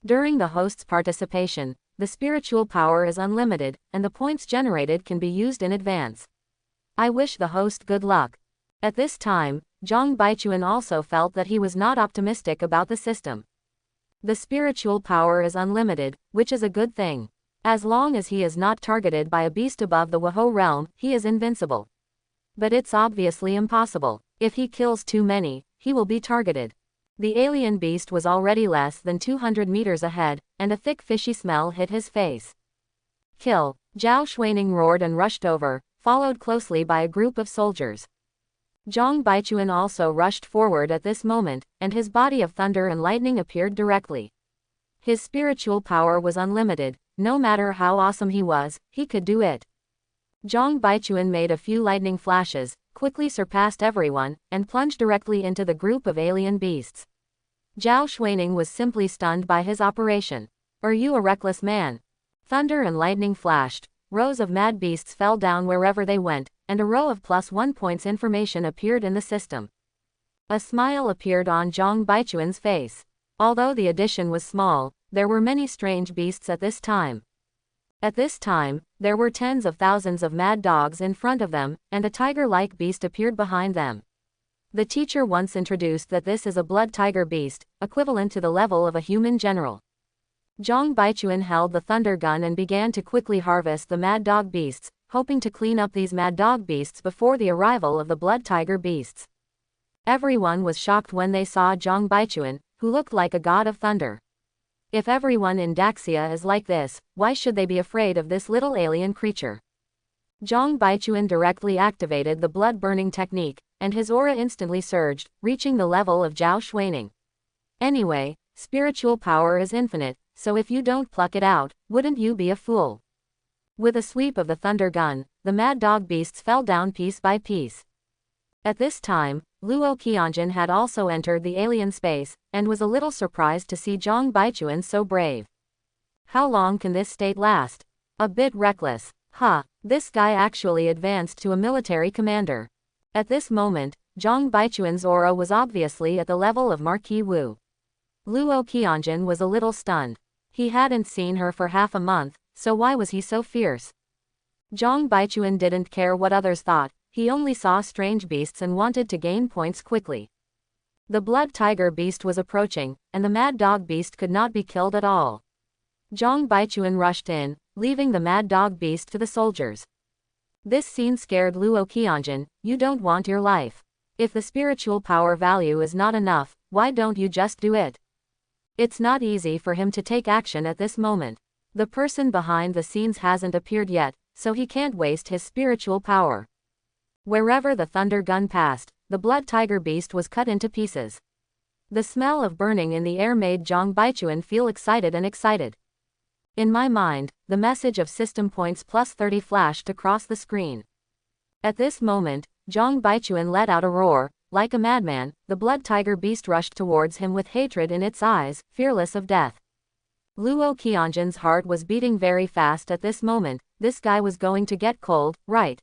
During the host's participation, the spiritual power is unlimited, and the points generated can be used in advance. I wish the host good luck. At this time, Zhang Baichuan also felt that he was not optimistic about the system. The spiritual power is unlimited, which is a good thing. As long as he is not targeted by a beast above the Wahou realm, he is invincible. But it's obviously impossible. If he kills too many, he will be targeted. The alien beast was already less than 200 meters ahead, and a thick fishy smell hit his face. Kill! Zhao Xuaning roared and rushed over, followed closely by a group of soldiers. Zhang Baichuan also rushed forward at this moment, and his body of thunder and lightning appeared directly. His spiritual power was unlimited. No matter how awesome he was, he could do it. Zhang Baichuan made a few lightning flashes, quickly surpassed everyone, and plunged directly into the group of alien beasts. Zhao Xuaning was simply stunned by his operation. Are you a reckless man? Thunder and lightning flashed, rows of mad beasts fell down wherever they went, and a row of +1 points information appeared in the system. A smile appeared on Zhang Baichuan's face. Although the addition was small, there were many strange beasts at this time. At this time, there were tens of thousands of mad dogs in front of them, and a tiger-like beast appeared behind them. The teacher once introduced that this is a blood tiger beast, equivalent to the level of a human general. Zhang Baichuan held the thunder gun and began to quickly harvest the mad dog beasts, hoping to clean up these mad dog beasts before the arrival of the blood tiger beasts. Everyone was shocked when they saw Zhang Baichuan, who looked like a god of thunder. If everyone in Daxia is like this, why should they be afraid of this little alien creature? Zhang Baichuan directly activated the blood-burning technique, and his aura instantly surged, reaching the level of Zhao Xuaning. Anyway, spiritual power is infinite, so if you don't pluck it out, wouldn't you be a fool? With a sweep of the thunder gun, the mad dog beasts fell down piece by piece. At this time, Luo Qianjun had also entered the alien space, and was a little surprised to see Zhang Baichuan so brave. How long can this state last? A bit reckless. This guy actually advanced to a military commander. At this moment, Zhang Baichuan's aura was obviously at the level of Marquis Wu. Luo Qianjun was a little stunned. He hadn't seen her for half a month, so why was he so fierce? Zhang Baichuan didn't care what others thought. He only saw strange beasts and wanted to gain points quickly. The blood tiger beast was approaching, and the mad dog beast could not be killed at all. Zhang Baichuan rushed in, leaving the mad dog beast to the soldiers. This scene scared Luo Qianjun. You don't want your life. If the spiritual power value is not enough, why don't you just do it? It's not easy for him to take action at this moment. The person behind the scenes hasn't appeared yet, so he can't waste his spiritual power. Wherever the thunder gun passed, the blood tiger beast was cut into pieces. The smell of burning in the air made Zhang Baichuan feel excited. In my mind, the message of system points +30 flashed across the screen. At this moment, Zhang Baichuan let out a roar. Like a madman, the blood tiger beast rushed towards him with hatred in its eyes, fearless of death. Luo Qianjun's heart was beating very fast at this moment. This guy was going to get cold, right?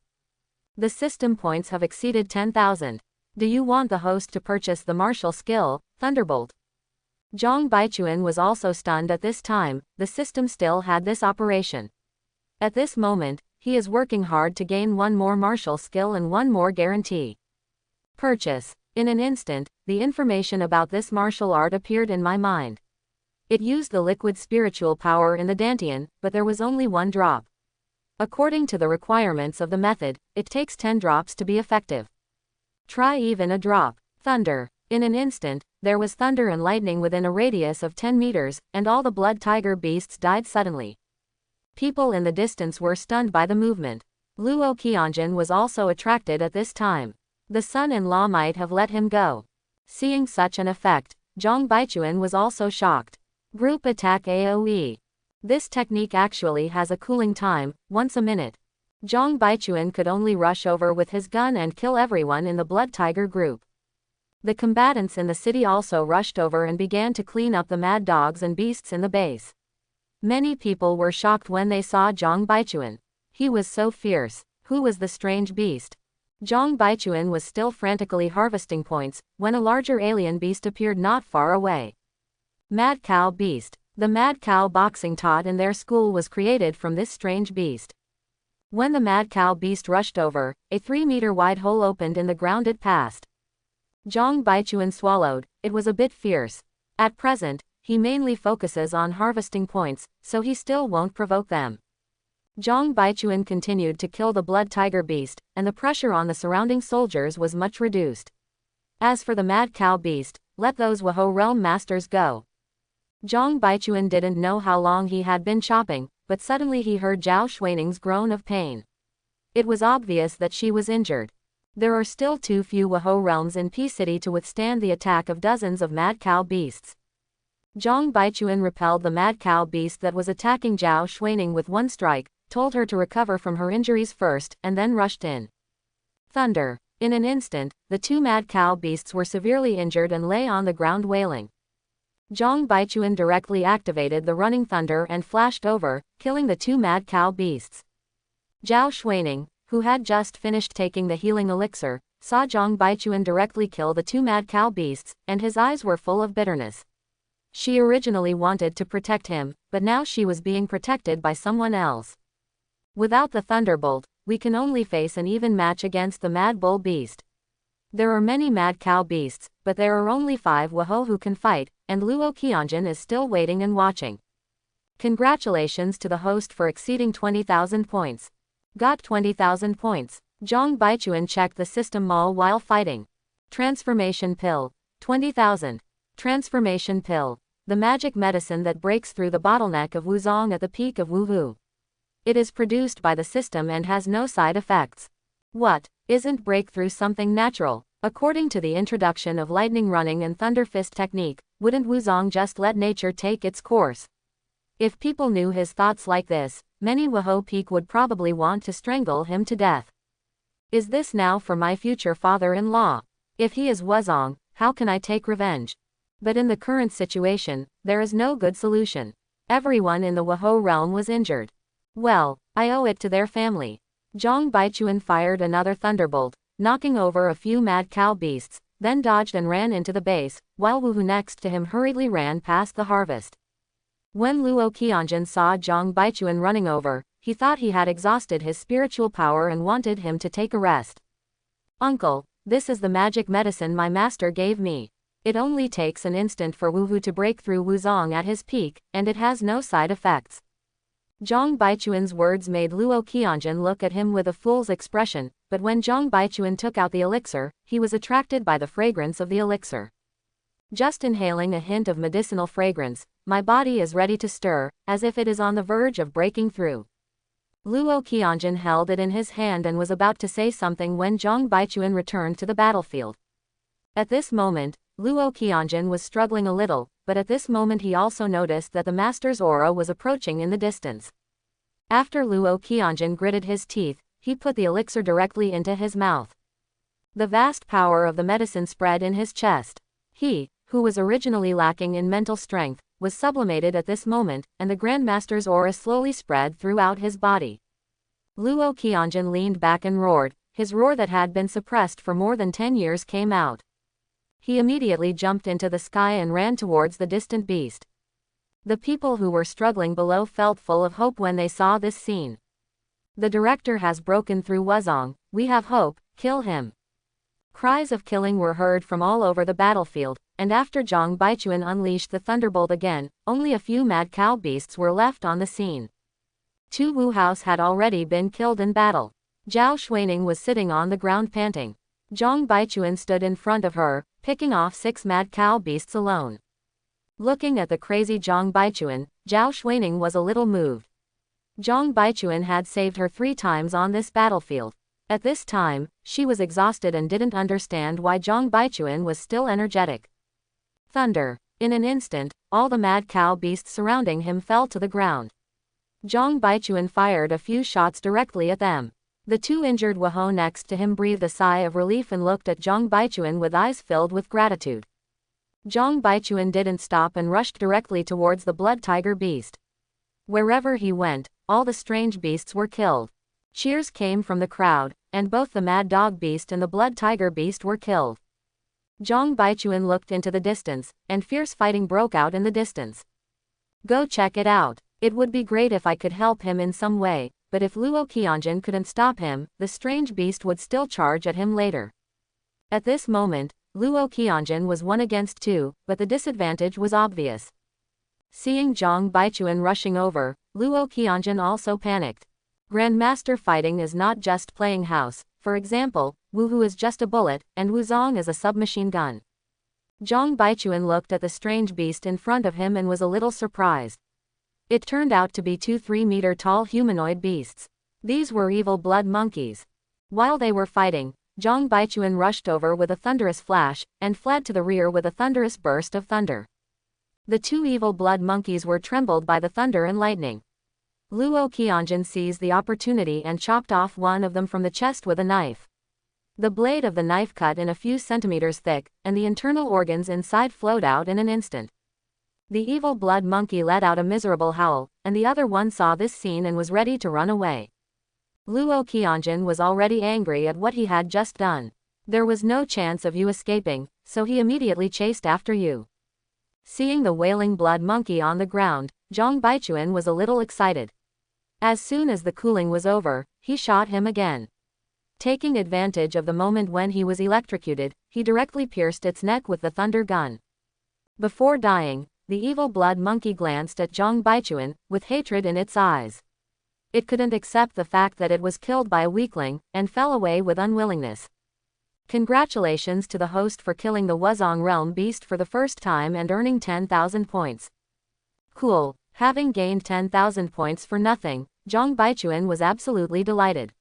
The system points have exceeded 10,000. Do you want the host to purchase the martial skill, Thunderbolt? Zhang Baichuan was also stunned at this time. The system still had this operation. At this moment, he is working hard to gain one more martial skill and one more guarantee. Purchase. In an instant, the information about this martial art appeared in my mind. It used the liquid spiritual power in the Dantian, but there was only one drop. According to the requirements of the method, it takes 10 drops to be effective. Try even a drop. Thunder. In an instant, there was thunder and lightning within a radius of 10 meters, and all the blood tiger beasts died suddenly. People in the distance were stunned by the movement. Luo Qianjun was also attracted at this time. The son-in-law might have let him go. Seeing such an effect, Zhang Baichuan was also shocked. Group attack AoE. This technique actually has a cooling time, once a minute. Zhang Baichuan could only rush over with his gun and kill everyone in the blood tiger group. The combatants in the city also rushed over and began to clean up the mad dogs and beasts in the base. Many people were shocked when they saw Zhang Baichuan. He was so fierce. Who was the strange beast? Zhang Baichuan was still frantically harvesting points when a larger alien beast appeared not far away. Mad Cow Beast. The Mad Cow boxing taught in their school was created from this strange beast. When the Mad Cow Beast rushed over, a 3-meter wide hole opened in the ground it passed. Zhang Baichuan swallowed. It was a bit fierce. At present, he mainly focuses on harvesting points, so he still won't provoke them. Zhang Baichuan continued to kill the blood tiger beast, and the pressure on the surrounding soldiers was much reduced. As for the Mad Cow Beast, let those Wuhou realm masters go. Zhang Baichuan didn't know how long he had been chopping, but suddenly he heard Zhao Xuaning's groan of pain. It was obvious that she was injured. There are still too few Wuhou realms in P City to withstand the attack of dozens of Mad Cow Beasts. Zhang Baichuan repelled the Mad Cow Beast that was attacking Zhao Xuaning with one strike, told her to recover from her injuries first, and then rushed in. Thunder. In an instant, the 2 Mad Cow Beasts were severely injured and lay on the ground wailing. Zhang Baichuan directly activated the running thunder and flashed over, killing the 2 Mad Cow Beasts. Zhao Xuaning, who had just finished taking the healing elixir, saw Zhang Baichuan directly kill the 2 Mad Cow Beasts, and his eyes were full of bitterness. She originally wanted to protect him, but now she was being protected by someone else. Without the Thunderbolt, we can only face an even match against the Mad Bull Beast. There are many Mad Cow Beasts, but there are only 5 Wuhou who can fight, and Luo Qianjun is still waiting and watching. Congratulations to the host for exceeding 20,000 points. Got 20,000 points. Zhang Baichuan checked the system mall while fighting. Transformation Pill. 20,000. Transformation Pill. The magic medicine that breaks through the bottleneck of Wuzong at the peak of Wuhu. It is produced by the system and has no side effects. What? Isn't breakthrough something natural? According to the introduction of lightning running and thunder fist technique, wouldn't Wuzong just let nature take its course? If people knew his thoughts like this, many Wuhou Peak would probably want to strangle him to death. Is this now for my future father-in-law? If he is Wuzong, how can I take revenge? But in the current situation, there is no good solution. Everyone in the Wuhou realm was injured. Well, I owe it to their family. Zhang Baichuan fired another thunderbolt, knocking over a few Mad Cow Beasts, then dodged and ran into the base, while Wuhu next to him hurriedly ran past the harvest. When Luo Qianjun saw Zhang Baichuan running over, he thought he had exhausted his spiritual power and wanted him to take a rest. Uncle, this is the magic medicine my master gave me. It only takes an instant for Wuhu to break through Wuzong at his peak, and it has no side effects. Zhang Baichuan's words made Luo Qianjun look at him with a fool's expression, but when Zhang Baichuan took out the elixir, he was attracted by the fragrance of the elixir. Just inhaling a hint of medicinal fragrance, my body is ready to stir, as if it is on the verge of breaking through. Luo Qianjun held it in his hand and was about to say something when Zhang Baichuan returned to the battlefield. At this moment, Luo Qianjun was struggling a little, but at this moment he also noticed that the master's aura was approaching in the distance. After Luo Qianjun gritted his teeth, he put the elixir directly into his mouth. The vast power of the medicine spread in his chest. He, who was originally lacking in mental strength, was sublimated at this moment, and the Grandmaster's aura slowly spread throughout his body. Luo Qianjun leaned back and roared. His roar that had been suppressed for more than 10 years came out. He immediately jumped into the sky and ran towards the distant beast. The people who were struggling below felt full of hope when they saw this scene. The director has broken through Wuzong. We have hope, kill him. Cries of killing were heard from all over the battlefield, and after Zhang Baichuan unleashed the thunderbolt again, only a few Mad Cow Beasts were left on the scene. 2 Wu House had already been killed in battle. Zhao Xuaning was sitting on the ground panting. Zhang Baichuan stood in front of her, picking off 6 Mad Cow Beasts alone. Looking at the crazy Zhang Baichuan, Zhao Xuaning was a little moved. Zhang Baichuan had saved her 3 times on this battlefield. At this time, she was exhausted and didn't understand why Zhang Baichuan was still energetic. Thunder. In an instant, all the Mad Cow Beasts surrounding him fell to the ground. Zhang Baichuan fired a few shots directly at them. The two injured Wahou next to him breathed a sigh of relief and looked at Zhang Baichuan with eyes filled with gratitude. Zhang Baichuan didn't stop and rushed directly towards the blood tiger beast. Wherever he went, all the strange beasts were killed. Cheers came from the crowd, and both the mad dog beast and the blood tiger beast were killed. Zhang Baichuan looked into the distance, and fierce fighting broke out in the distance. Go check it out. It would be great if I could help him in some way, but if Luo Qianjun couldn't stop him, the strange beast would still charge at him later. At this moment, Luo Qianjun was 1 against 2, but the disadvantage was obvious. Seeing Zhang Baichuan rushing over, Luo Qianjun also panicked. Grandmaster fighting is not just playing house. For example, Wu Hu is just a bullet, and Wu Zong is a submachine gun. Zhang Baichuan looked at the strange beast in front of him and was a little surprised. It turned out to be 2 3-meter-tall humanoid beasts. These were evil blood monkeys. While they were fighting, Zhang Baichuan rushed over with a thunderous flash, and fled to the rear with a thunderous burst of thunder. The 2 evil blood monkeys were trembled by the thunder and lightning. Luo Qianjun seized the opportunity and chopped off one of them from the chest with a knife. The blade of the knife cut in a few centimeters thick, and the internal organs inside flowed out in an instant. The evil blood monkey let out a miserable howl, and the other one saw this scene and was ready to run away. Luo Qianjun was already angry at what he had just done. There was no chance of you escaping, so he immediately chased after you. Seeing the wailing blood monkey on the ground, Zhang Baichuan was a little excited. As soon as the cooling was over, he shot him again. Taking advantage of the moment when he was electrocuted, he directly pierced its neck with the thunder gun. Before dying, the evil blood monkey glanced at Zhang Baichuan, with hatred in its eyes. It couldn't accept the fact that it was killed by a weakling, and fell away with unwillingness. Congratulations to the host for killing the Wuzong realm beast for the first time and earning 10,000 points. Cool. Having gained 10,000 points for nothing, Zhang Baichuan was absolutely delighted.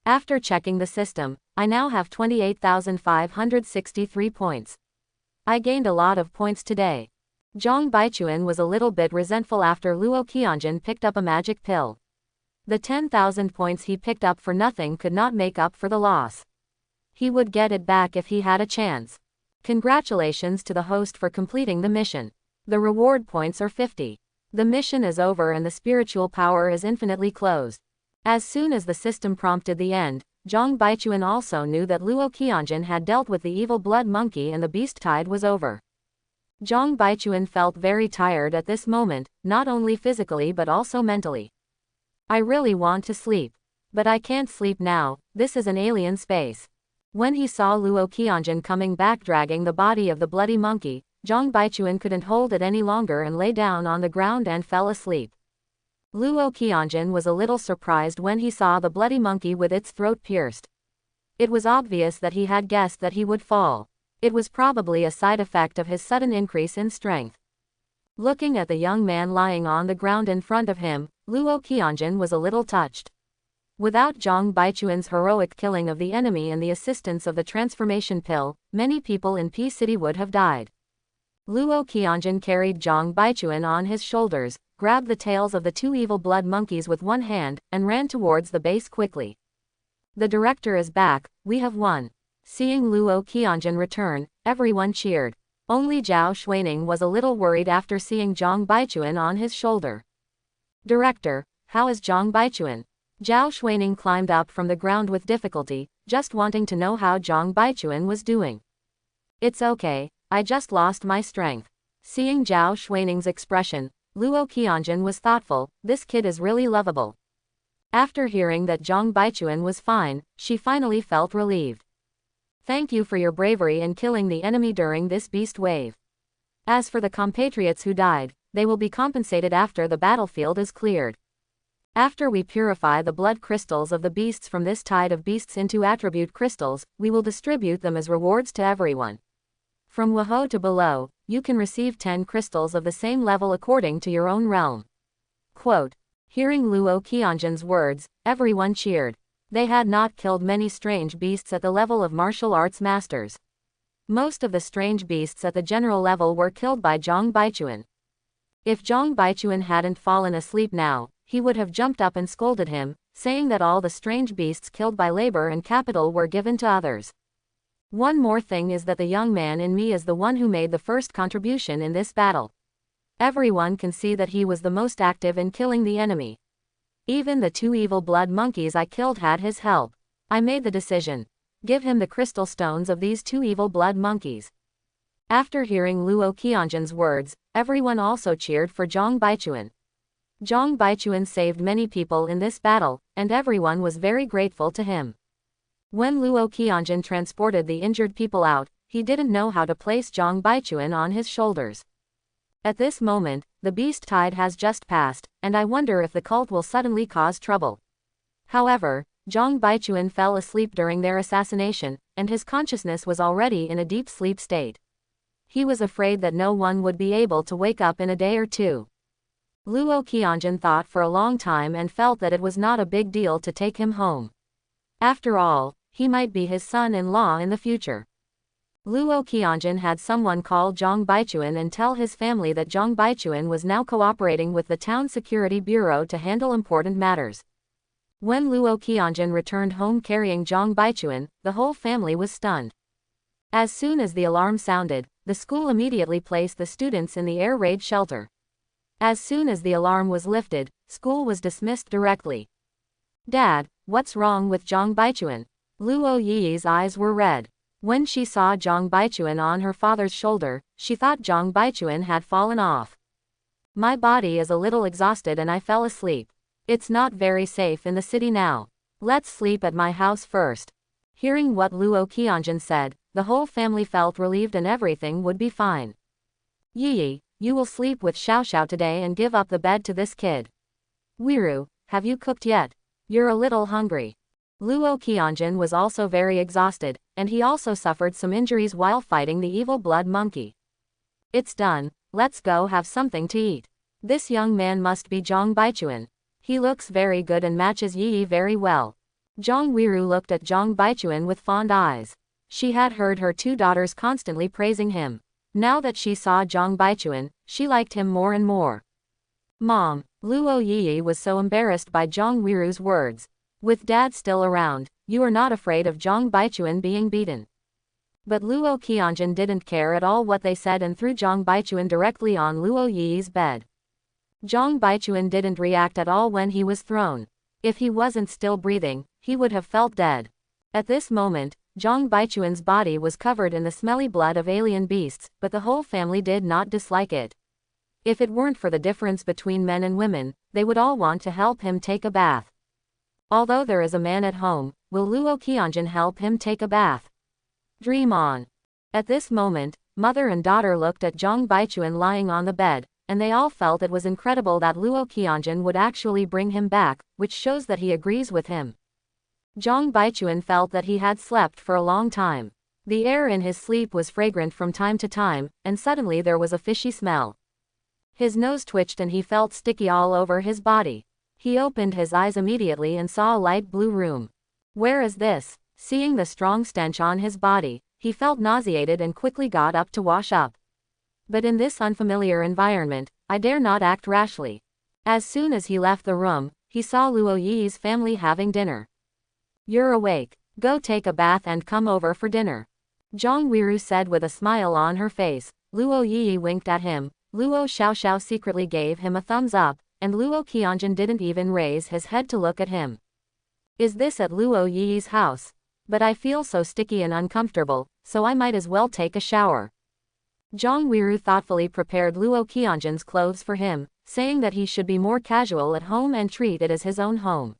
After checking the system, I now have 28,563 points. I gained a lot of points today. Zhang Baichuan was a little bit resentful after Luo Qianjun picked up a magic pill. The 10,000 points he picked up for nothing could not make up for the loss. He would get it back if he had a chance. Congratulations to the host for completing the mission. The reward points are 50. The mission is over and the spiritual power is infinitely closed. As soon as the system prompted the end, Zhang Baichuan also knew that Luo Qianjun had dealt with the evil blood monkey and the beast tide was over. Zhang Baichuan felt very tired at this moment, not only physically but also mentally. I really want to sleep. But I can't sleep now, this is an alien space. When he saw Luo Qianjun coming back dragging the body of the bloody monkey, Zhang Baichuan couldn't hold it any longer and lay down on the ground and fell asleep. Luo Qianjun was a little surprised when he saw the bloody monkey with its throat pierced. It was obvious that he had guessed that he would fall. It was probably a side effect of his sudden increase in strength. Looking at the young man lying on the ground in front of him, Luo Qianjun was a little touched. Without Zhang Baichuan's heroic killing of the enemy and the assistance of the transformation pill, many people in P City would have died. Luo Qianjun carried Zhang Baichuan on his shoulders, grabbed the tails of the 2 evil blood monkeys with one hand, and ran towards the base quickly. The director is back, we have won. Seeing Luo Qianjun return, everyone cheered. Only Zhao Xuaning was a little worried after seeing Zhang Baichuan on his shoulder. Director, how is Zhang Baichuan? Zhao Xuaning climbed up from the ground with difficulty, just wanting to know how Zhang Baichuan was doing. It's okay, I just lost my strength. Seeing Zhao Xuaning's expression, Luo Qianjun was thoughtful, this kid is really lovable. After hearing that Zhang Baichuan was fine, she finally felt relieved. Thank you for your bravery in killing the enemy during this beast wave. As for the compatriots who died, they will be compensated after the battlefield is cleared. After we purify the blood crystals of the beasts from this tide of beasts into attribute crystals, we will distribute them as rewards to everyone. From Wahou to below, you can receive 10 crystals of the same level according to your own realm. Quote. Hearing Luo Qianjun's words, everyone cheered. They had not killed many strange beasts at the level of martial arts masters. Most of the strange beasts at the general level were killed by Zhang Baichuan. If Zhang Baichuan hadn't fallen asleep now, he would have jumped up and scolded him, saying that all the strange beasts killed by labor and capital were given to others. One more thing is that the young man in me is the one who made the first contribution in this battle. Everyone can see that he was the most active in killing the enemy. Even the 2 evil blood monkeys I killed had his help. I made the decision. Give him the crystal stones of these 2 evil blood monkeys. After hearing Luo Qianjun's words, everyone also cheered for Zhang Baichuan. Zhang Baichuan saved many people in this battle, and everyone was very grateful to him. When Luo Qianjun transported the injured people out, he didn't know how to place Zhang Baichuan on his shoulders. At this moment, the beast tide has just passed, and I wonder if the cult will suddenly cause trouble. However, Zhang Baichuan fell asleep during their assassination, and his consciousness was already in a deep sleep state. He was afraid that no one would be able to wake up in a day or two. Luo Qianjun thought for a long time and felt that it was not a big deal to take him home. After all, he might be his son-in-law in the future. Luo Qianjun had someone call Zhang Baichuan and tell his family that Zhang Baichuan was now cooperating with the town security bureau to handle important matters. When Luo Qianjun returned home carrying Zhang Baichuan, the whole family was stunned. As soon as the alarm sounded, the school immediately placed the students in the air raid shelter. As soon as the alarm was lifted, school was dismissed directly. Dad, what's wrong with Zhang Baichuan? Luo Yi's eyes were red. When she saw Zhang Baichuan on her father's shoulder, she thought Zhang Baichuan had fallen off. My body is a little exhausted and I fell asleep. It's not very safe in the city now. Let's sleep at my house first. Hearing what Luo Qianjun said, the whole family felt relieved and everything would be fine. Yi, you will sleep with Xiao Xiao today and give up the bed to this kid. Wiru, have you cooked yet? You're a little hungry. Luo Qianjun was also very exhausted, and he also suffered some injuries while fighting the evil blood monkey. It's done, let's go have something to eat. This young man must be Zhang Baichuan. He looks very good and matches Yi very well. Zhang Wiru looked at Zhang Baichuan with fond eyes. She had heard her 2 daughters constantly praising him. Now that she saw Zhang Baichuan, she liked him more and more. Mom, Luo Yi was so embarrassed by Zhang Wiru's words. With Dad still around, you are not afraid of Zhang Baichuan being beaten. But Luo Qianjun didn't care at all what they said and threw Zhang Baichuan directly on Luo Yi's bed. Zhang Baichuan didn't react at all when he was thrown. If he wasn't still breathing, he would have felt dead. At this moment, Zhang Baichuan's body was covered in the smelly blood of alien beasts, but the whole family did not dislike it. If it weren't for the difference between men and women, they would all want to help him take a bath. Although there is a man at home, will Luo Qianjun help him take a bath? Dream on. At this moment, mother and daughter looked at Zhang Baichuan lying on the bed, and they all felt it was incredible that Luo Qianjun would actually bring him back, which shows that he agrees with him. Zhang Baichuan felt that he had slept for a long time. The air in his sleep was fragrant from time to time, and suddenly there was a fishy smell. His nose twitched and he felt sticky all over his body. He opened his eyes immediately and saw a light blue room. Where is this? Seeing the strong stench on his body, he felt nauseated and quickly got up to wash up. But in this unfamiliar environment, I dare not act rashly. As soon as he left the room, he saw Luo Yi's family having dinner. You're awake. Go take a bath and come over for dinner. Zhang Wiru said with a smile on her face. Luo Yi winked at him. Luo Xiaoxiao secretly gave him a thumbs up, and Luo Qianjun didn't even raise his head to look at him. Is this at Luo Yi's house? But I feel so sticky and uncomfortable, so I might as well take a shower. Zhang Wiru thoughtfully prepared Luo Qianjun's clothes for him, saying that he should be more casual at home and treat it as his own home.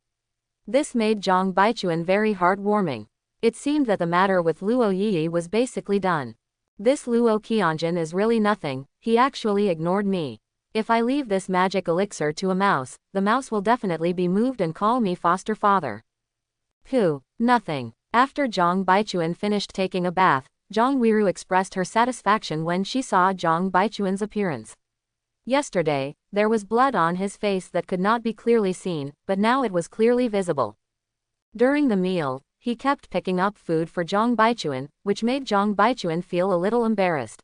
This made Zhang Baichuan very heartwarming. It seemed that the matter with Luo Yi was basically done. This Luo Qianjun is really nothing, he actually ignored me. If I leave this magic elixir to a mouse, the mouse will definitely be moved and call me foster father. Pooh, nothing. After Zhang Baichuan finished taking a bath, Zhang Wiru expressed her satisfaction when she saw Zhang Baichuan's appearance. Yesterday, there was blood on his face that could not be clearly seen, but now it was clearly visible. During the meal, he kept picking up food for Zhang Baichuan, which made Zhang Baichuan feel a little embarrassed.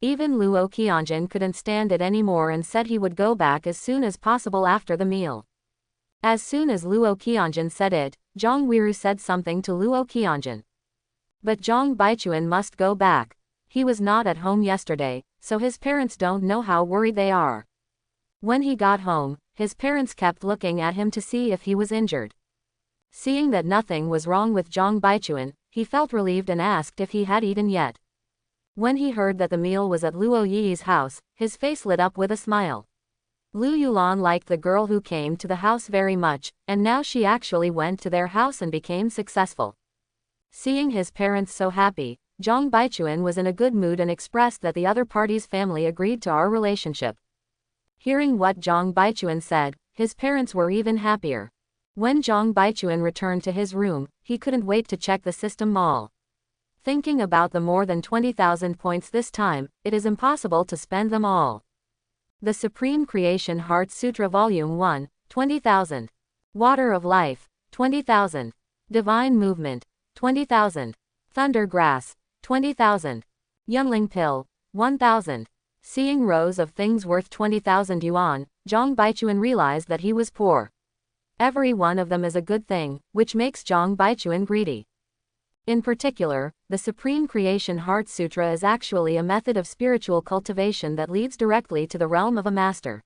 Even Luo Qianjun couldn't stand it anymore and said he would go back as soon as possible after the meal. As soon as Luo Qianjun said it, Zhang Weiru said something to Luo Qianjun. But Zhang Baichuan must go back. He was not at home yesterday, so his parents don't know how worried they are. When he got home, his parents kept looking at him to see if he was injured. Seeing that nothing was wrong with Zhang Baichuan, he felt relieved and asked if he had eaten yet. When he heard that the meal was at Luo Yi's house, his face lit up with a smile. Lu Yulan liked the girl who came to the house very much, and now she actually went to their house and became successful. Seeing his parents so happy, Zhang Baichuan was in a good mood and expressed that the other party's family agreed to our relationship. Hearing what Zhang Baichuan said, his parents were even happier. When Zhang Baichuan returned to his room, he couldn't wait to check the system mall. Thinking about the more than 20,000 points this time, it is impossible to spend them all. The Supreme Creation Heart Sutra Volume 1, 20,000. Water of Life, 20,000. Divine Movement, 20,000. Thunder Grass, 20,000. Yunling Pill, 1,000. Seeing rows of things worth 20,000 yuan, Zhang Baichuan realized that he was poor. Every one of them is a good thing, which makes Zhang Baichuan greedy. In particular, the Supreme Creation Heart Sutra is actually a method of spiritual cultivation that leads directly to the realm of a master.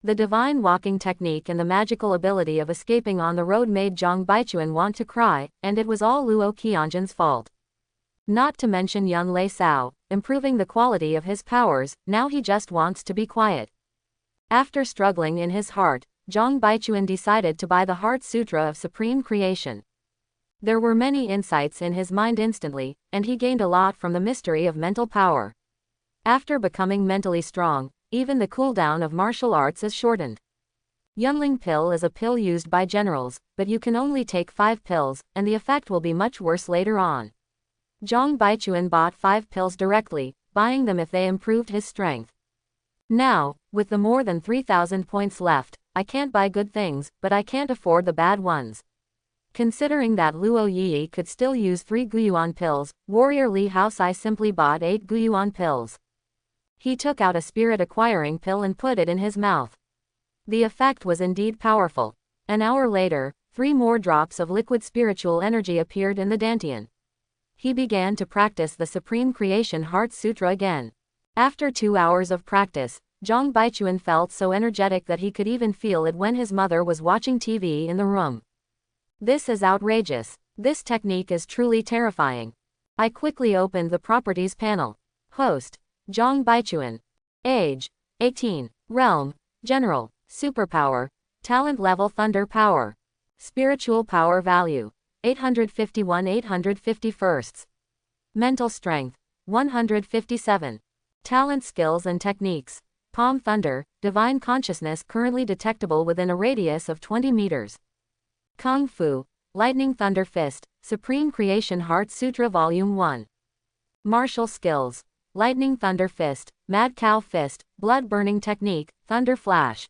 The divine walking technique and the magical ability of escaping on the road made Zhang Baichuan want to cry, and it was all Luo Qianjun's fault. Not to mention Yun Lei Sao, improving the quality of his powers, now he just wants to be quiet. After struggling in his heart, Zhang Baichuan decided to buy the Heart Sutra of Supreme Creation. There were many insights in his mind instantly, and he gained a lot from the mystery of mental power. After becoming mentally strong, even the cooldown of martial arts is shortened. Yunling Pill is a pill used by generals, but you can only take 5 pills, and the effect will be much worse later on. Zhang Baichuan bought 5 pills directly, buying them if they improved his strength. Now, with the more than 3,000 points left, I can't buy good things, but I can't afford the bad ones. Considering that Luo Yi could still use 3 Guyuan pills, warrior Li Haosai simply bought 8 Guyuan pills. He took out a spirit acquiring pill and put it in his mouth. The effect was indeed powerful. An hour later, 3 more drops of liquid spiritual energy appeared in the dantian. He began to practice the Supreme Creation Heart Sutra again. After 2 hours of practice, Zhang Baichuan felt so energetic that he could even feel it when his mother was watching TV in the room. This is outrageous. This technique is truly terrifying. I quickly opened the properties panel. Host, Zhang Baichuan. Age, 18. Realm, General. Superpower, Talent Level Thunder Power. Spiritual Power Value, 851 851st. Mental Strength, 157. Talent Skills and Techniques. Palm Thunder, Divine Consciousness currently detectable within a radius of 20 meters. Kung Fu, Lightning Thunder Fist, Supreme Creation Heart Sutra Volume 1. Martial Skills, Lightning Thunder Fist, Mad Cow Fist, Blood Burning Technique, Thunder Flash.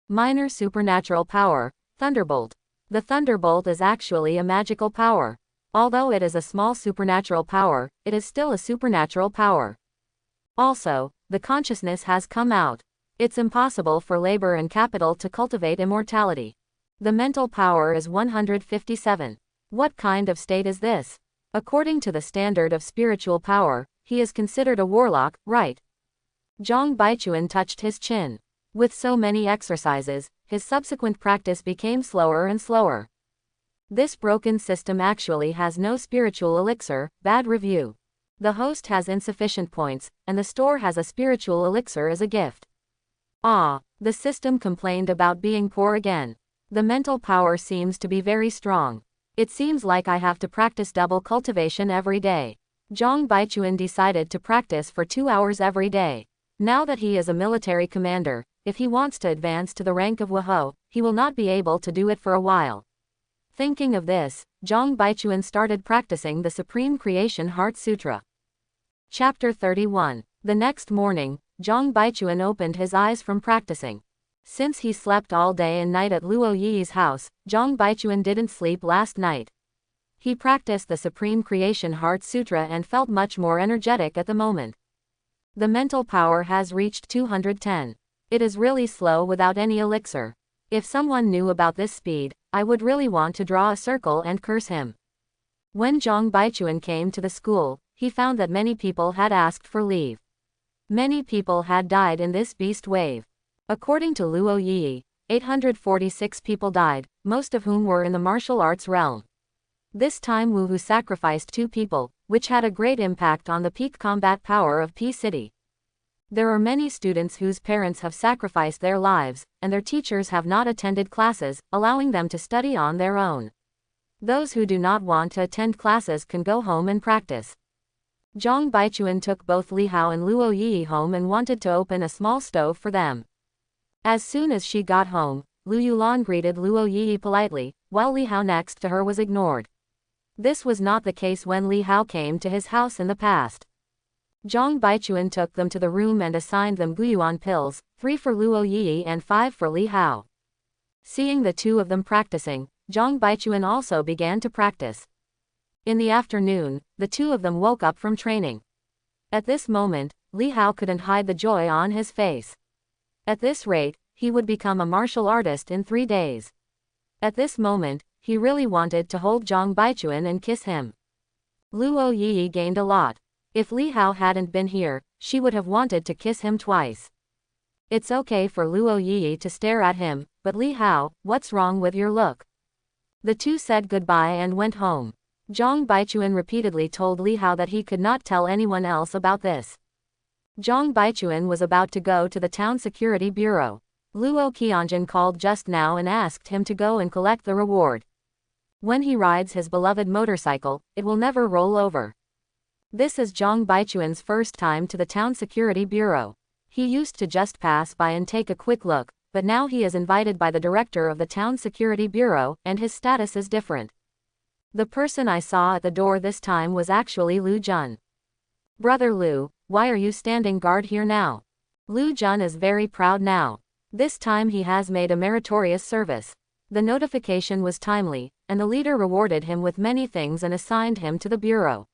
Minor Supernatural Power, Thunderbolt. The Thunderbolt is actually a magical power. Although it is a small supernatural power, it is still a supernatural power. Also, the consciousness has come out. It's impossible for labor and capital to cultivate immortality. The mental power is 157. What kind of state is this? According to the standard of spiritual power, he is considered a warlock, right? Zhang Baichuan touched his chin. With so many exercises, his subsequent practice became slower and slower. This broken system actually has no spiritual elixir, bad review. The host has insufficient points, and the store has a spiritual elixir as a gift. The system complained about being poor again. The mental power seems to be very strong. It seems like I have to practice double cultivation every day. Zhang Baichuan decided to practice for 2 hours every day. Now that he is a military commander, if he wants to advance to the rank of Wahou, he will not be able to do it for a while. Thinking of this, Zhang Baichuan started practicing the Supreme Creation Heart Sutra. Chapter 31. The next morning, Zhang Baichuan opened his eyes from practicing. Since he slept all day and night at Luo Yi's house, Zhang Baichuan didn't sleep last night. He practiced the Supreme Creation Heart Sutra and felt much more energetic at the moment. The mental power has reached 210. It is really slow without any elixir. If someone knew about this speed, I would really want to draw a circle and curse him. When Zhang Baichuan came to the school, he found that many people had asked for leave. Many people had died in this beast wave. According to Luo Yi, 846 people died, most of whom were in the martial arts realm. This time Wu Hu sacrificed 2 people, which had a great impact on the peak combat power of P City. There are many students whose parents have sacrificed their lives, and their teachers have not attended classes, allowing them to study on their own. Those who do not want to attend classes can go home and practice. Zhang Baichuan took both Li Hao and Luo Yi home and wanted to open a small stove for them. As soon as she got home, Lu Yulan greeted Luo Yi politely, while Li Hao next to her was ignored. This was not the case when Li Hao came to his house in the past. Zhang Baichuan took them to the room and assigned them Guyuan pills, 3 for Luo Yi and 5 for Li Hao. Seeing the 2 of them practicing, Zhang Baichuan also began to practice. In the afternoon, the 2 of them woke up from training. At this moment, Li Hao couldn't hide the joy on his face. At this rate, he would become a martial artist in 3 days. At this moment, he really wanted to hold Zhang Baichuan and kiss him. Luo Yi gained a lot. If Li Hao hadn't been here, she would have wanted to kiss him twice. It's okay for Luo Yi to stare at him, but Li Hao, what's wrong with your look? The 2 said goodbye and went home. Zhang Baichuan repeatedly told Li Hao that he could not tell anyone else about this. Zhang Baichuan was about to go to the town security bureau. Luo Qianjun called just now and asked him to go and collect the reward. When he rides his beloved motorcycle, it will never roll over. This is Zhang Baichuan's first time to the town security bureau. He used to just pass by and take a quick look, but now he is invited by the director of the town security bureau, and his status is different. The person I saw at the door this time was actually Lu Jun. Brother Lu, why are you standing guard here now? Lu Jun is very proud now. This time he has made a meritorious service. The notification was timely, and the leader rewarded him with many things and assigned him to the bureau.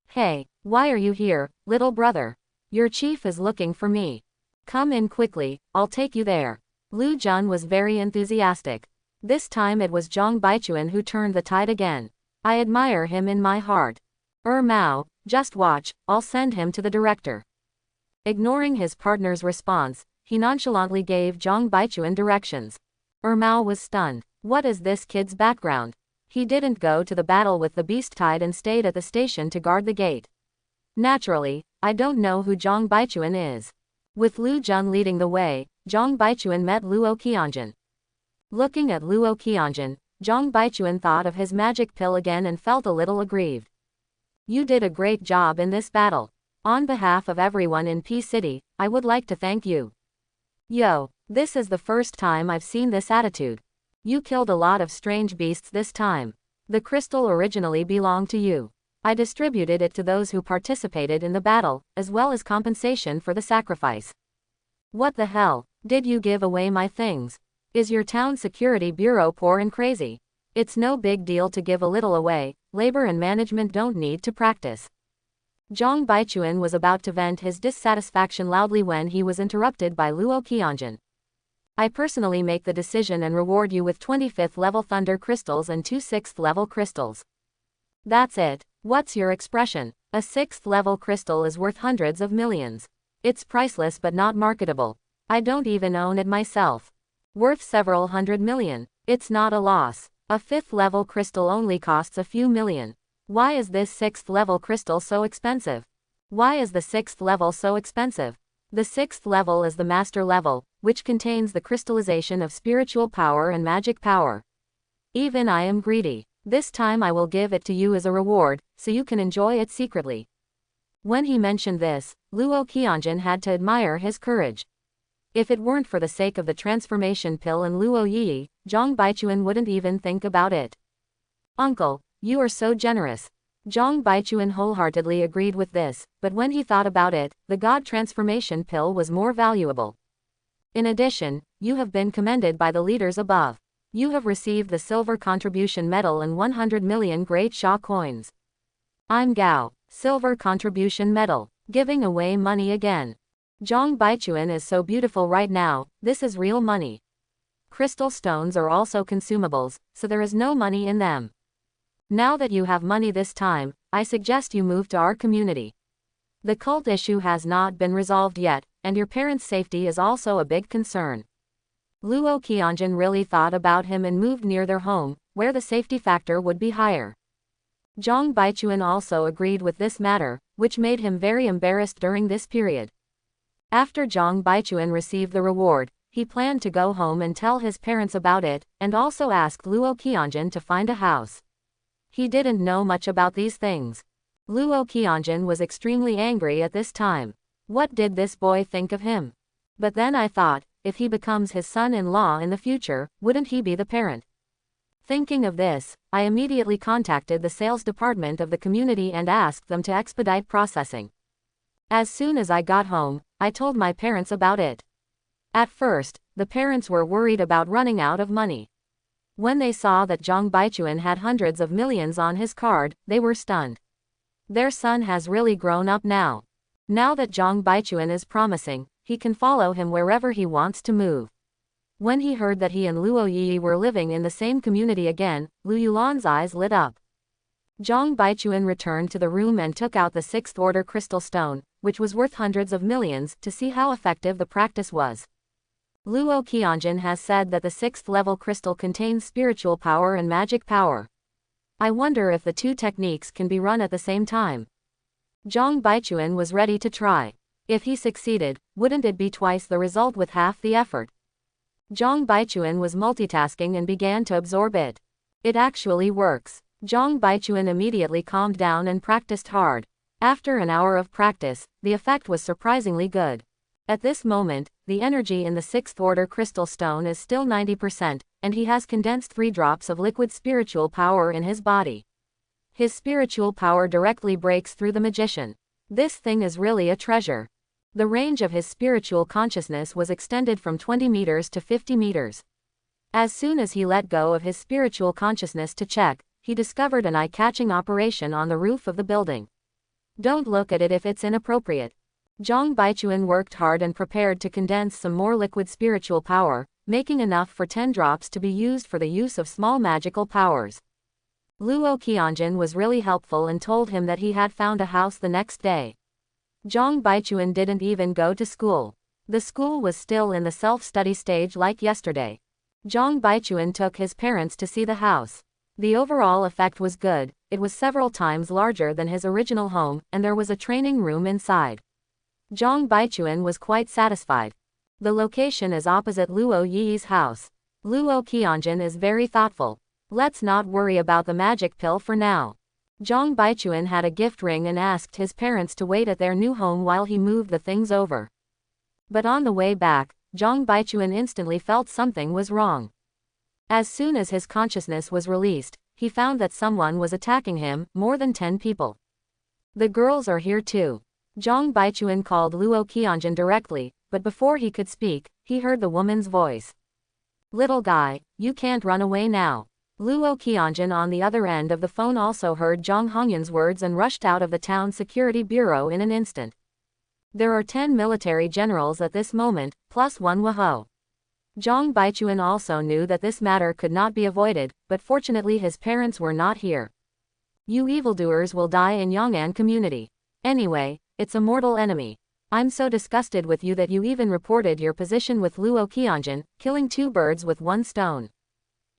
Hey, why are you here, little brother? Your chief is looking for me. Come in quickly, I'll take you there. Lu Jun was very enthusiastic. This time it was Zhang Baichuan who turned the tide again. I admire him in my heart. Mao, just watch, I'll send him to the director. Ignoring his partner's response, he nonchalantly gave Zhang Baichuan directions. Mao was stunned. What is this kid's background? He didn't go to the battle with the beast tide and stayed at the station to guard the gate. Naturally, I don't know who Zhang Baichuan is. With Lu Jun leading the way, Zhang Baichuan met Luo Qianjun. Looking at Luo Qianjun, Zhang Baichuan thought of his magic pill again and felt a little aggrieved. You did a great job in this battle. On behalf of everyone in P City, I would like to thank you. Yo, this is the first time I've seen this attitude. You killed a lot of strange beasts this time. The crystal originally belonged to you. I distributed it to those who participated in the battle, as well as compensation for the sacrifice. What the hell, did you give away my things? Is your town security bureau poor and crazy? It's no big deal to give a little away, labor and management don't need to practice. Zhang Baichuan was about to vent his dissatisfaction loudly when he was interrupted by Luo Qianjun. I personally make the decision and reward you with 25th level thunder crystals and 2 6th level crystals. That's it. What's your expression? A 6th level crystal is worth hundreds of millions. It's priceless but not marketable. I don't even own it myself. Worth several hundred million. It's not a loss. A 5th level crystal only costs a few million. Why is this 6th level crystal so expensive? Why is the 6th level so expensive? The 6th level is the master level, which contains the crystallization of spiritual power and magic power. Even I am greedy. This time I will give it to you as a reward, so you can enjoy it secretly. When he mentioned this, Luo Qianjun had to admire his courage. If it weren't for the sake of the transformation pill and Luo Yi, Zhang Baichuan wouldn't even think about it. Uncle, you are so generous. Zhang Baichuan wholeheartedly agreed with this, but when he thought about it, the God transformation pill was more valuable. In addition, you have been commended by the leaders above. You have received the silver contribution medal and 100 million great Sha coins. I'm Gao, silver contribution medal, giving away money again. Zhang Baichuan is so beautiful right now, this is real money. Crystal stones are also consumables, so there is no money in them. Now that you have money this time, I suggest you move to our community. The cult issue has not been resolved yet, and your parents' safety is also a big concern. Luo Qianjun really thought about him and moved near their home, where the safety factor would be higher. Zhang Baichuan also agreed with this matter, which made him very embarrassed during this period. After Zhang Baichuan received the reward, he planned to go home and tell his parents about it, and also ask Luo Qianjun to find a house. He didn't know much about these things. Luo Qianjun was extremely angry at this time. What did this boy think of him? But then I thought, if he becomes his son-in-law in the future, wouldn't he be the parent? Thinking of this, I immediately contacted the sales department of the community and asked them to expedite processing. As soon as I got home, I told my parents about it. At first, the parents were worried about running out of money. When they saw that Zhang Baichuan had hundreds of millions on his card, they were stunned. Their son has really grown up now. Now that Zhang Baichuan is promising, he can follow him wherever he wants to move. When he heard that he and Luo Yi were living in the same community again, Lu Yulan's eyes lit up. Zhang Baichuan returned to the room and took out the 6th order crystal stone, which was worth hundreds of millions, to see how effective the practice was. Luo Qianjun has said that the 6th level crystal contains spiritual power and magic power. I wonder if the two techniques can be run at the same time. Zhang Baichuan was ready to try. If he succeeded, wouldn't it be twice the result with half the effort? Zhang Baichuan was multitasking and began to absorb it. It actually works. Zhang Baichuan immediately calmed down and practiced hard. After an hour of practice, the effect was surprisingly good. At this moment, the energy in the 6th order crystal stone is still 90%, and he has condensed 3 drops of liquid spiritual power in his body. His spiritual power directly breaks through the magician. This thing is really a treasure. The range of his spiritual consciousness was extended from 20 meters to 50 meters. As soon as he let go of his spiritual consciousness to check, he discovered an eye-catching operation on the roof of the building. Don't look at it if it's inappropriate. Zhang Baichuan worked hard and prepared to condense some more liquid spiritual power, making enough for 10 drops to be used for the use of small magical powers. Luo Qianjun was really helpful and told him that he had found a house the next day. Zhang Baichuan didn't even go to school. The school was still in the self-study stage like yesterday. Zhang Baichuan took his parents to see the house. The overall effect was good. It was several times larger than his original home, and there was a training room inside. Zhang Baichuan was quite satisfied. The location is opposite Luo Yi's house. Luo Qianjun is very thoughtful. Let's not worry about the magic pill for now. Zhang Baichuan had a gift ring and asked his parents to wait at their new home while he moved the things over. But on the way back, Zhang Baichuan instantly felt something was wrong. As soon as his consciousness was released, he found that someone was attacking him, more than 10 people. The girls are here too. Zhang Baichuan called Luo Qianjun directly, but before he could speak, he heard the woman's voice. Little guy, you can't run away now. Luo Qianjun on the other end of the phone also heard Zhang Hongyun's words and rushed out of the town security bureau in an instant. There are 10 military generals at this moment, plus 1 Waho. Zhang Baichuan also knew that this matter could not be avoided, but fortunately his parents were not here. You evildoers will die in Yong'an community. Anyway, it's a mortal enemy. I'm so disgusted with you that you even reported your position with Luo Qianjun, killing 2 birds with 1 stone.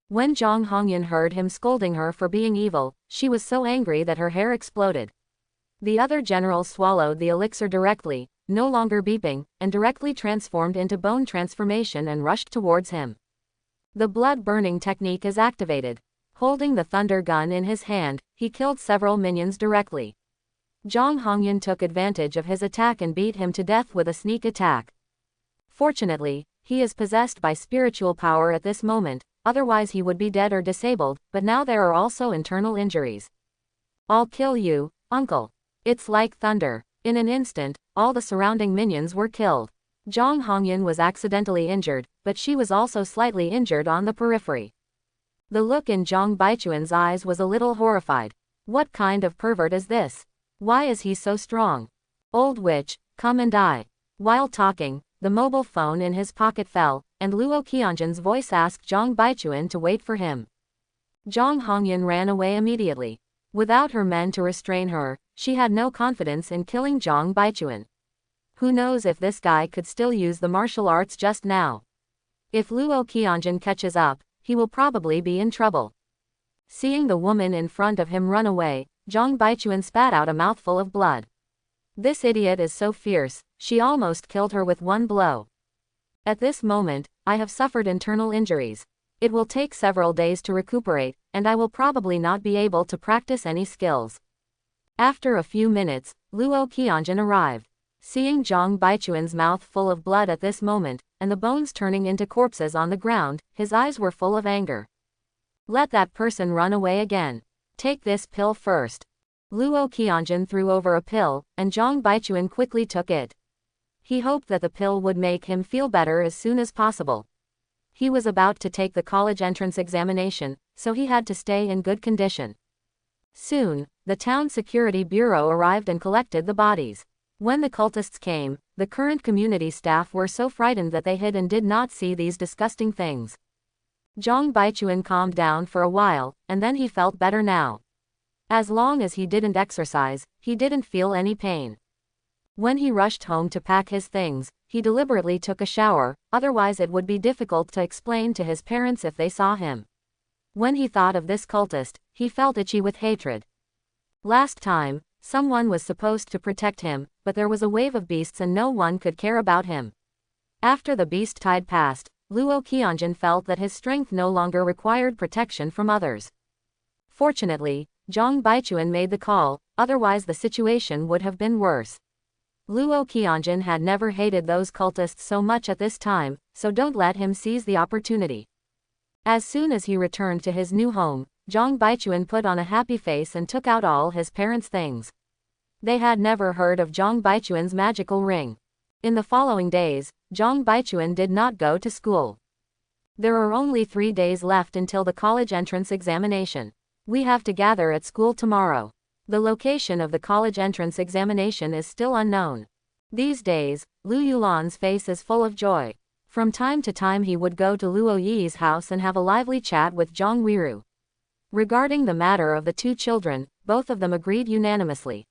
When Zhang Hongyun heard him scolding her for being evil, she was so angry that her hair exploded. The other generals swallowed the elixir directly, no longer beeping, and directly transformed into bone transformation and rushed towards him. The blood-burning technique is activated. Holding the thunder gun in his hand, he killed several minions directly. Zhang Hongyun took advantage of his attack and beat him to death with a sneak attack. Fortunately, he is possessed by spiritual power at this moment, otherwise he would be dead or disabled, but now there are also internal injuries. I'll kill you, uncle. It's like thunder. In an instant, all the surrounding minions were killed. Zhang Hongyun was accidentally injured, but she was also slightly injured on the periphery. The look in Zhang Baichuan's eyes was a little horrified. What kind of pervert is this? Why is he so strong? Old witch, come and die. While talking, the mobile phone in his pocket fell, and Luo Qianjun's voice asked Zhang Baichuan to wait for him. Zhang Hongyan ran away immediately. Without her men to restrain her, she had no confidence in killing Zhang Baichuan. Who knows if this guy could still use the martial arts just now. If Luo Qianjun catches up, he will probably be in trouble. Seeing the woman in front of him run away, Zhang Baichuan spat out a mouthful of blood. This idiot is so fierce, she almost killed her with one blow. At this moment, I have suffered internal injuries. It will take several days to recuperate, and I will probably not be able to practice any skills. After a few minutes, Luo Qianjun arrived. Seeing Zhang Baichuan's mouth full of blood at this moment, and the bones turning into corpses on the ground, his eyes were full of anger. Let that person run away again. Take this pill first. Luo Qianjun threw over a pill, and Zhang Baichuan quickly took it. He hoped that the pill would make him feel better as soon as possible. He was about to take the college entrance examination, so he had to stay in good condition. Soon, the town security bureau arrived and collected the bodies. When the cultists came, the current community staff were so frightened that they hid and did not see these disgusting things. Zhang Baichuan calmed down for a while, and then he felt better now. As long as he didn't exercise, he didn't feel any pain. When he rushed home to pack his things, he deliberately took a shower, otherwise it would be difficult to explain to his parents if they saw him. When he thought of this cultist, he felt itchy with hatred. Last time, someone was supposed to protect him, but there was a wave of beasts and no one could care about him. After the beast tide passed, Luo Qianjun felt that his strength no longer required protection from others. Fortunately, Zhang Baichuan made the call, otherwise the situation would have been worse. Luo Qianjun had never hated those cultists so much at this time, so don't let him seize the opportunity. As soon as he returned to his new home, Zhang Baichuan put on a happy face and took out all his parents' things. They had never heard of Zhang Baichuan's magical ring. In the following days, Zhang Baichuan did not go to school. There are only 3 days left until the college entrance examination. We have to gather at school tomorrow. The location of the college entrance examination is still unknown. These days, Lu Yulan's face is full of joy. From time to time he would go to Luo Yi's house and have a lively chat with Zhang Weiru. Regarding the matter of the 2 children, both of them agreed unanimously.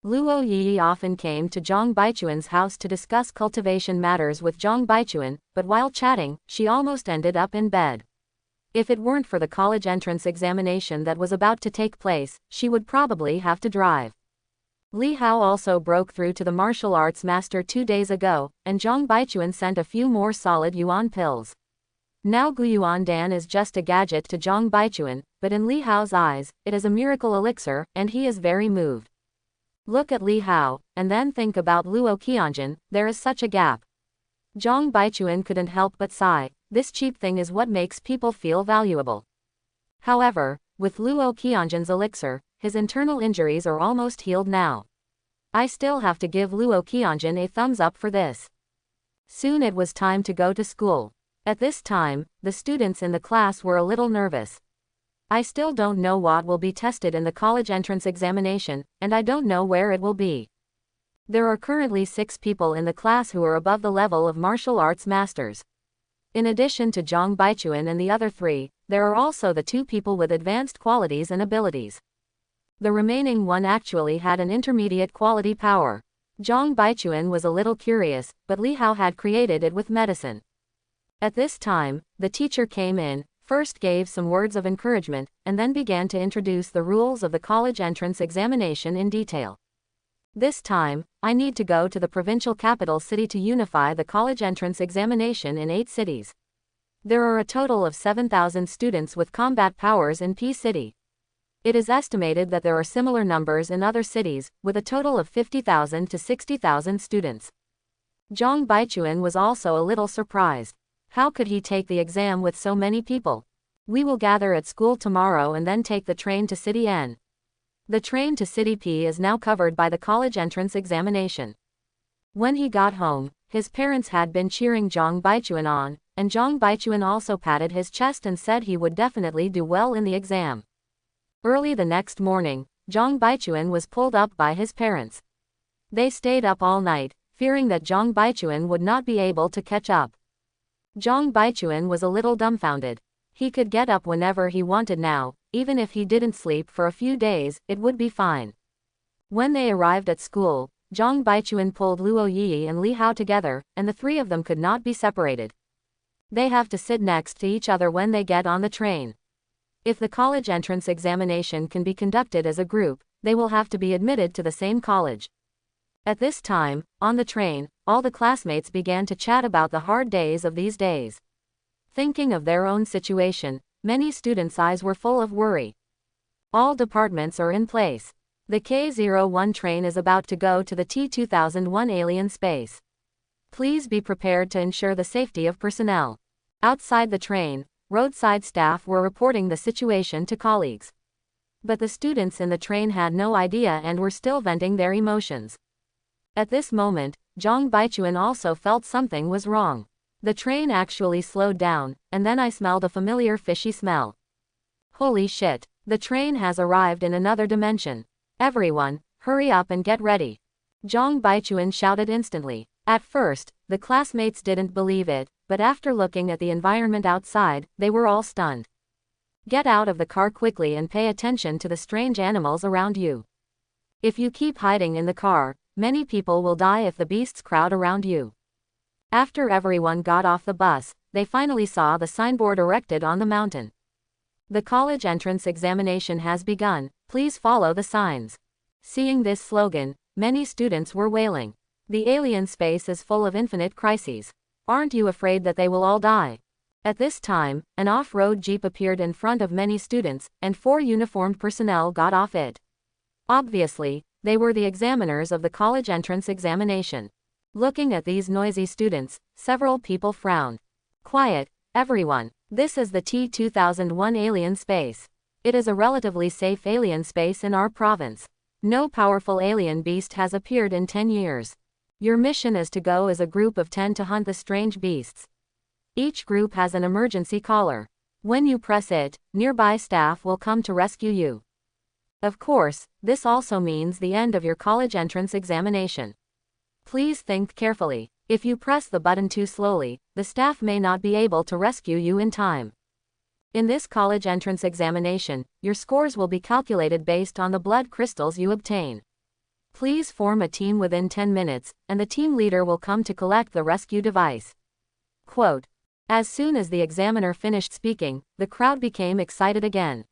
Luo Yi often came to Zhang Baichuan's house to discuss cultivation matters with Zhang Baichuan, but while chatting, she almost ended up in bed. If it weren't for the college entrance examination that was about to take place, she would probably have to drive. Li Hao also broke through to the martial arts master 2 days ago, and Zhang Baichuan sent a few more solid yuan pills. Now Guyuan Dan is just a gadget to Zhang Baichuan, but in Li Hao's eyes, it is a miracle elixir, and he is very moved. Look at Li Hao, and then think about Luo Qianjun, there is such a gap. Zhang Baichuan couldn't help but sigh. This cheap thing is what makes people feel valuable. However, with Luo Qianjun's elixir, his internal injuries are almost healed now. I still have to give Luo Qianjun a thumbs up for this. Soon it was time to go to school. At this time, the students in the class were a little nervous. I still don't know what will be tested in the college entrance examination, and I don't know where it will be. There are currently 6 people in the class who are above the level of martial arts masters. In addition to Zhang Baichuan and the other 3, there are also the 2 people with advanced qualities and abilities. The remaining one actually had an intermediate quality power. Zhang Baichuan was a little curious, but Li Hao had created it with medicine. At this time, the teacher came in, first gave some words of encouragement, and then began to introduce the rules of the college entrance examination in detail. This time, I need to go to the provincial capital city to unify the college entrance examination in 8 cities. There are a total of 7,000 students with combat powers in P City. It is estimated that there are similar numbers in other cities, with a total of 50,000 to 60,000 students. Zhang Baichuan was also a little surprised. How could he take the exam with so many people? We will gather at school tomorrow and then take the train to City N. The train to City P is now covered by the college entrance examination. When he got home, his parents had been cheering Zhang Baichuan on, and Zhang Baichuan also patted his chest and said he would definitely do well in the exam. Early the next morning, Zhang Baichuan was pulled up by his parents. They stayed up all night, fearing that Zhang Baichuan would not be able to catch up. Zhang Baichuan was a little dumbfounded. He could get up whenever he wanted now, even if he didn't sleep for a few days, it would be fine. When they arrived at school, Zhang Baichuan pulled Luo Yi and Li Hao together, and the three of them could not be separated. They have to sit next to each other when they get on the train. If the college entrance examination can be conducted as a group, they will have to be admitted to the same college. At this time, on the train, all the classmates began to chat about the hard days of these days. Thinking of their own situation, many students' eyes were full of worry. All departments are in place. The K01 train is about to go to the T-2001 alien space. Please be prepared to ensure the safety of personnel. Outside the train, roadside staff were reporting the situation to colleagues. But the students in the train had no idea and were still venting their emotions. At this moment, Zhang Baichuan also felt something was wrong. The train actually slowed down, and then I smelled a familiar fishy smell. Holy shit, the train has arrived in another dimension. Everyone, hurry up and get ready. Zhang Baichuan shouted instantly. At first, the classmates didn't believe it, but after looking at the environment outside, they were all stunned. Get out of the car quickly and pay attention to the strange animals around you. If you keep hiding in the car, many people will die if the beasts crowd around you. After everyone got off the bus, they finally saw the signboard erected on the mountain. The college entrance examination has begun, please follow the signs. Seeing this slogan, many students were wailing. The alien space is full of infinite crises. Aren't you afraid that they will all die? At this time, an off-road jeep appeared in front of many students, and 4 uniformed personnel got off it. Obviously, they were the examiners of the college entrance examination. Looking at these noisy students, several people frowned. Quiet, everyone. This is the T-2001 alien space. It is a relatively safe alien space in our province. No powerful alien beast has appeared in 10 years. Your mission is to go as a group of 10 to hunt the strange beasts. Each group has an emergency caller. When you press it, nearby staff will come to rescue you. Of course, this also means the end of your college entrance examination. Please think carefully. If you press the button too slowly, the staff may not be able to rescue you in time. In this college entrance examination, your scores will be calculated based on the blood crystals you obtain. Please form a team within 10 minutes, and the team leader will come to collect the rescue device. Quote. As soon as the examiner finished speaking, the crowd became excited again.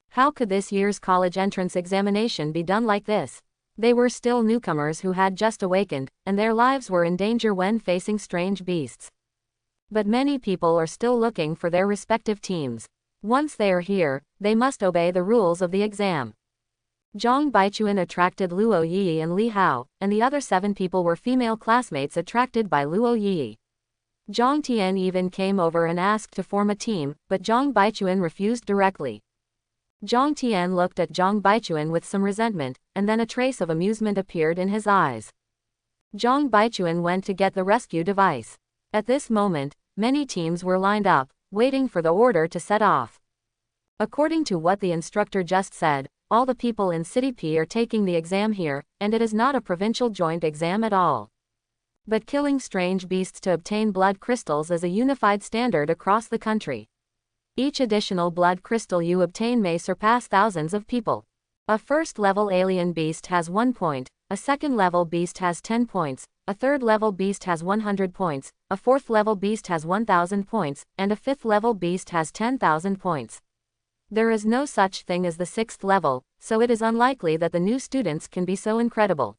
How could this year's college entrance examination be done like this? They were still newcomers who had just awakened, and their lives were in danger when facing strange beasts. But many people are still looking for their respective teams. Once they are here, they must obey the rules of the exam. Zhang Baichuan attracted Luo Yi and Li Hao, and the other 7 people were female classmates attracted by Luo Yi. Zhang Tian even came over and asked to form a team, but Zhang Baichuan refused directly. Zhang Tian looked at Zhang Baichuan with some resentment, and then a trace of amusement appeared in his eyes. Zhang Baichuan went to get the rescue device. At this moment, many teams were lined up, waiting for the order to set off. According to what the instructor just said, all the people in City P are taking the exam here, and it is not a provincial joint exam at all. But killing strange beasts to obtain blood crystals is a unified standard across the country. Each additional blood crystal you obtain may surpass thousands of people. A first-level alien beast has 1 point, a second-level beast has 10 points, a third-level beast has 100 points, a fourth-level beast has 1,000 points, and a fifth-level beast has 10,000 points. There is no such thing as the 6th level, so it is unlikely that the new students can be so incredible.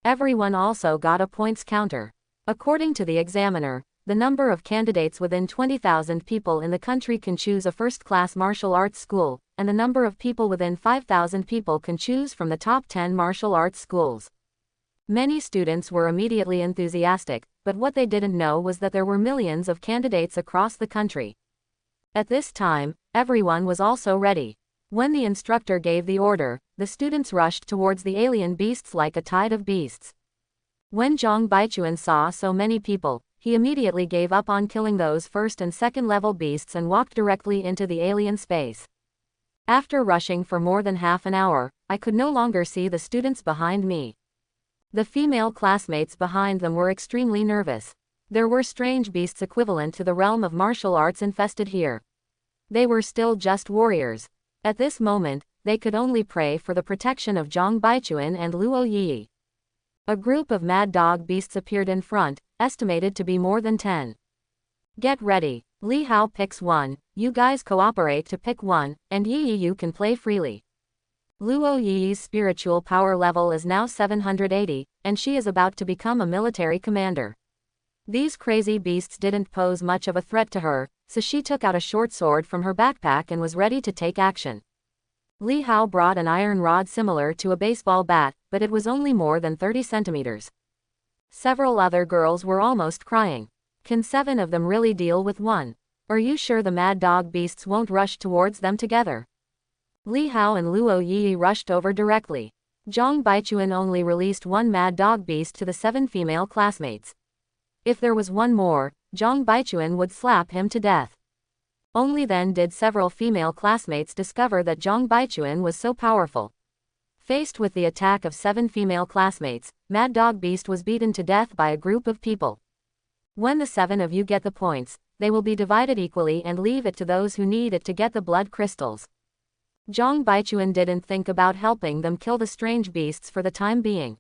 Everyone also got a points counter. According to the examiner, the number of candidates within 20,000 people in the country can choose a first-class martial arts school, and the number of people within 5,000 people can choose from the top 10 martial arts schools. Many students were immediately enthusiastic, but what they didn't know was that there were millions of candidates across the country. At this time, everyone was also ready. When the instructor gave the order, the students rushed towards the alien beasts like a tide of beasts. When Zhang Baichuan saw so many people, he immediately gave up on killing those first and second level beasts and walked directly into the alien space. After rushing for more than half an hour, I could no longer see the students behind me. The female classmates behind them were extremely nervous. There were strange beasts equivalent to the realm of martial arts infested here. They were still just warriors. At this moment, they could only pray for the protection of Zhang Baichuan and Luo Yi. A group of mad dog beasts appeared in front, estimated to be more than 10. Get ready. Li Hao picks one, you guys cooperate to pick one, and Yi you can play freely. Luo Yi's spiritual power level is now 780, and she is about to become a military commander. These crazy beasts didn't pose much of a threat to her, so she took out a short sword from her backpack and was ready to take action. Li Hao brought an iron rod similar to a baseball bat, but it was only more than 30 centimeters. Several other girls were almost crying. Can 7 of them really deal with one? Are you sure the mad dog beasts won't rush towards them together? Li Hao and Luo Yi rushed over directly. Zhang Baichuan only released one mad dog beast to the 7 female classmates. If there was one more, Zhang Baichuan would slap him to death. Only then did several female classmates discover that Zhang Baichuan was so powerful. Faced with the attack of 7 female classmates, Mad Dog Beast was beaten to death by a group of people. When the 7 of you get the points, they will be divided equally and leave it to those who need it to get the blood crystals. Zhang Baichuan didn't think about helping them kill the strange beasts for the time being.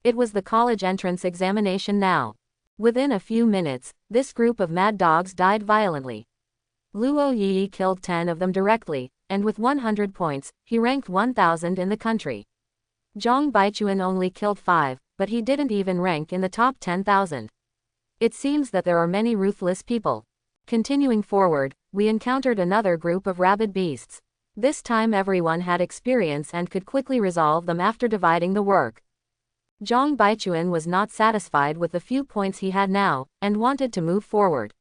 It was the college entrance examination now. Within a few minutes, this group of mad dogs died violently. Luo Yi killed 10 of them directly, and with 100 points, he ranked 1000 in the country. Zhang Baichuan only killed 5, but he didn't even rank in the top 10,000. It seems that there are many ruthless people. Continuing forward, we encountered another group of rabid beasts. This time everyone had experience and could quickly resolve them after dividing the work. Zhang Baichuan was not satisfied with the few points he had now, and wanted to move forward.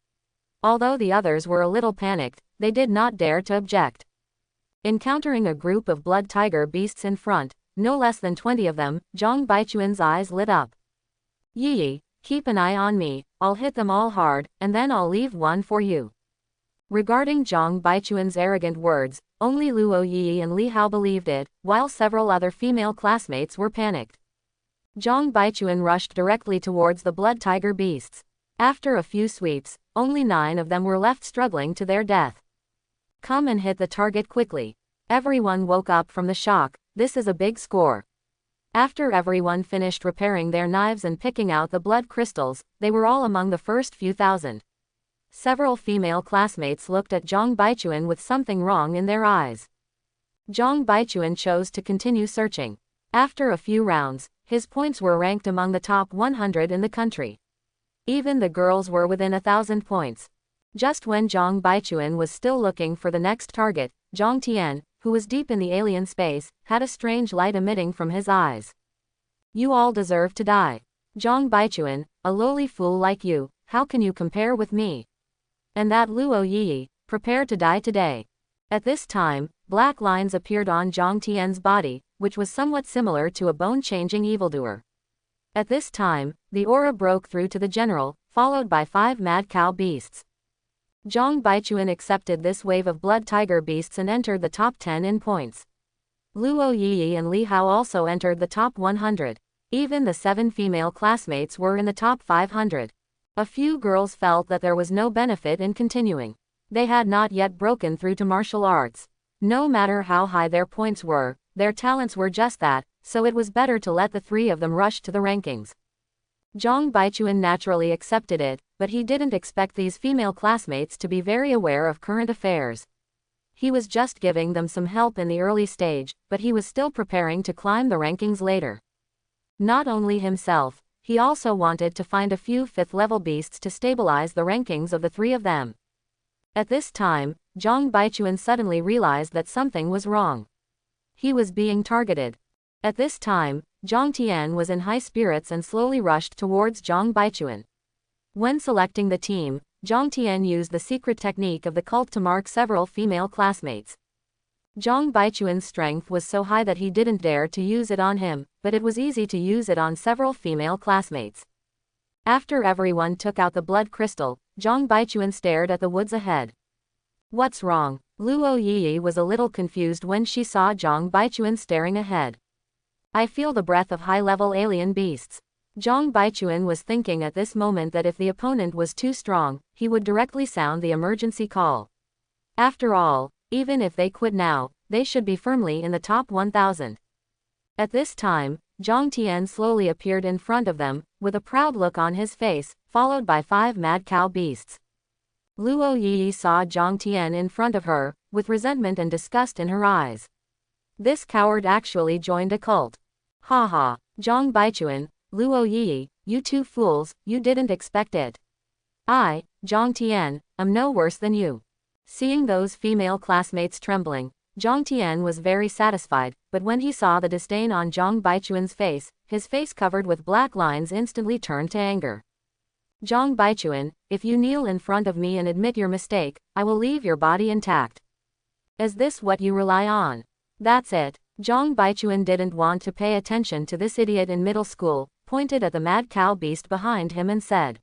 Although the others were a little panicked, they did not dare to object. Encountering a group of blood tiger beasts in front, no less than 20 of them, Zhang Baichuan's eyes lit up. Yi, keep an eye on me, I'll hit them all hard, and then I'll leave one for you. Regarding Zhang Baichuan's arrogant words, only Luo Yi and Li Hao believed it, while several other female classmates were panicked. Zhang Baichuan rushed directly towards the blood tiger beasts. After a few sweeps, only 9 of them were left struggling to their death. Come and hit the target quickly. Everyone woke up from the shock. This is a big score. After everyone finished repairing their knives and picking out the blood crystals, they were all among the first few thousand. Several female classmates looked at Zhang Baichuan with something wrong in their eyes. Zhang Baichuan chose to continue searching. After a few rounds, his points were ranked among the top 100 in the country. Even the girls were within 1,000 points. Just when Zhang Baichuan was still looking for the next target, Zhang Tian, who was deep in the alien space, had a strange light emitting from his eyes. You all deserve to die. Zhang Baichuan, a lowly fool like you, how can you compare with me? And that Luo Yi, prepare to die today. At this time, black lines appeared on Zhang Tian's body, which was somewhat similar to a bone-changing evildoer. At this time, the aura broke through to the general, followed by 5 mad cow beasts. Zhang Baichuan accepted this wave of blood tiger beasts and entered the top 10 in points. Luo Yi and Li Hao also entered the top 100. Even the 7 female classmates were in the top 500. A few girls felt that there was no benefit in continuing. They had not yet broken through to martial arts. No matter how high their points were, their talents were just that, so it was better to let the 3 of them rush to the rankings. Zhang Baichuan naturally accepted it, but he didn't expect these female classmates to be very aware of current affairs. He was just giving them some help in the early stage, but he was still preparing to climb the rankings later. Not only himself, he also wanted to find a few 5th-level beasts to stabilize the rankings of the 3 of them. At this time, Zhang Baichuan suddenly realized that something was wrong. He was being targeted. At this time, Zhang Tian was in high spirits and slowly rushed towards Zhang Baichuan. When selecting the team, Zhang Tian used the secret technique of the cult to mark several female classmates. Zhang Baichuan's strength was so high that he didn't dare to use it on him, but it was easy to use it on several female classmates. After everyone took out the blood crystal, Zhang Baichuan stared at the woods ahead. What's wrong? Luo Yi was a little confused when she saw Zhang Baichuan staring ahead. I feel the breath of high-level alien beasts. Zhang Baichuan was thinking at this moment that if the opponent was too strong, he would directly sound the emergency call. After all, even if they quit now, they should be firmly in the top 1,000. At this time, Zhang Tian slowly appeared in front of them, with a proud look on his face, followed by 5 mad cow beasts. Luo Yi saw Zhang Tian in front of her, with resentment and disgust in her eyes. This coward actually joined a cult. Ha ha, Zhang Baichuan, Luo Yi, you two fools, you didn't expect it. I, Zhang Tian, am no worse than you. Seeing those female classmates trembling, Zhang Tian was very satisfied, but when he saw the disdain on Zhang Baichuan's face, his face covered with black lines instantly turned to anger. Zhang Baichuan, if you kneel in front of me and admit your mistake, I will leave your body intact. Is this what you rely on? That's it. Zhang Baichuan didn't want to pay attention to this idiot in middle school, pointed at the mad cow beast behind him and said,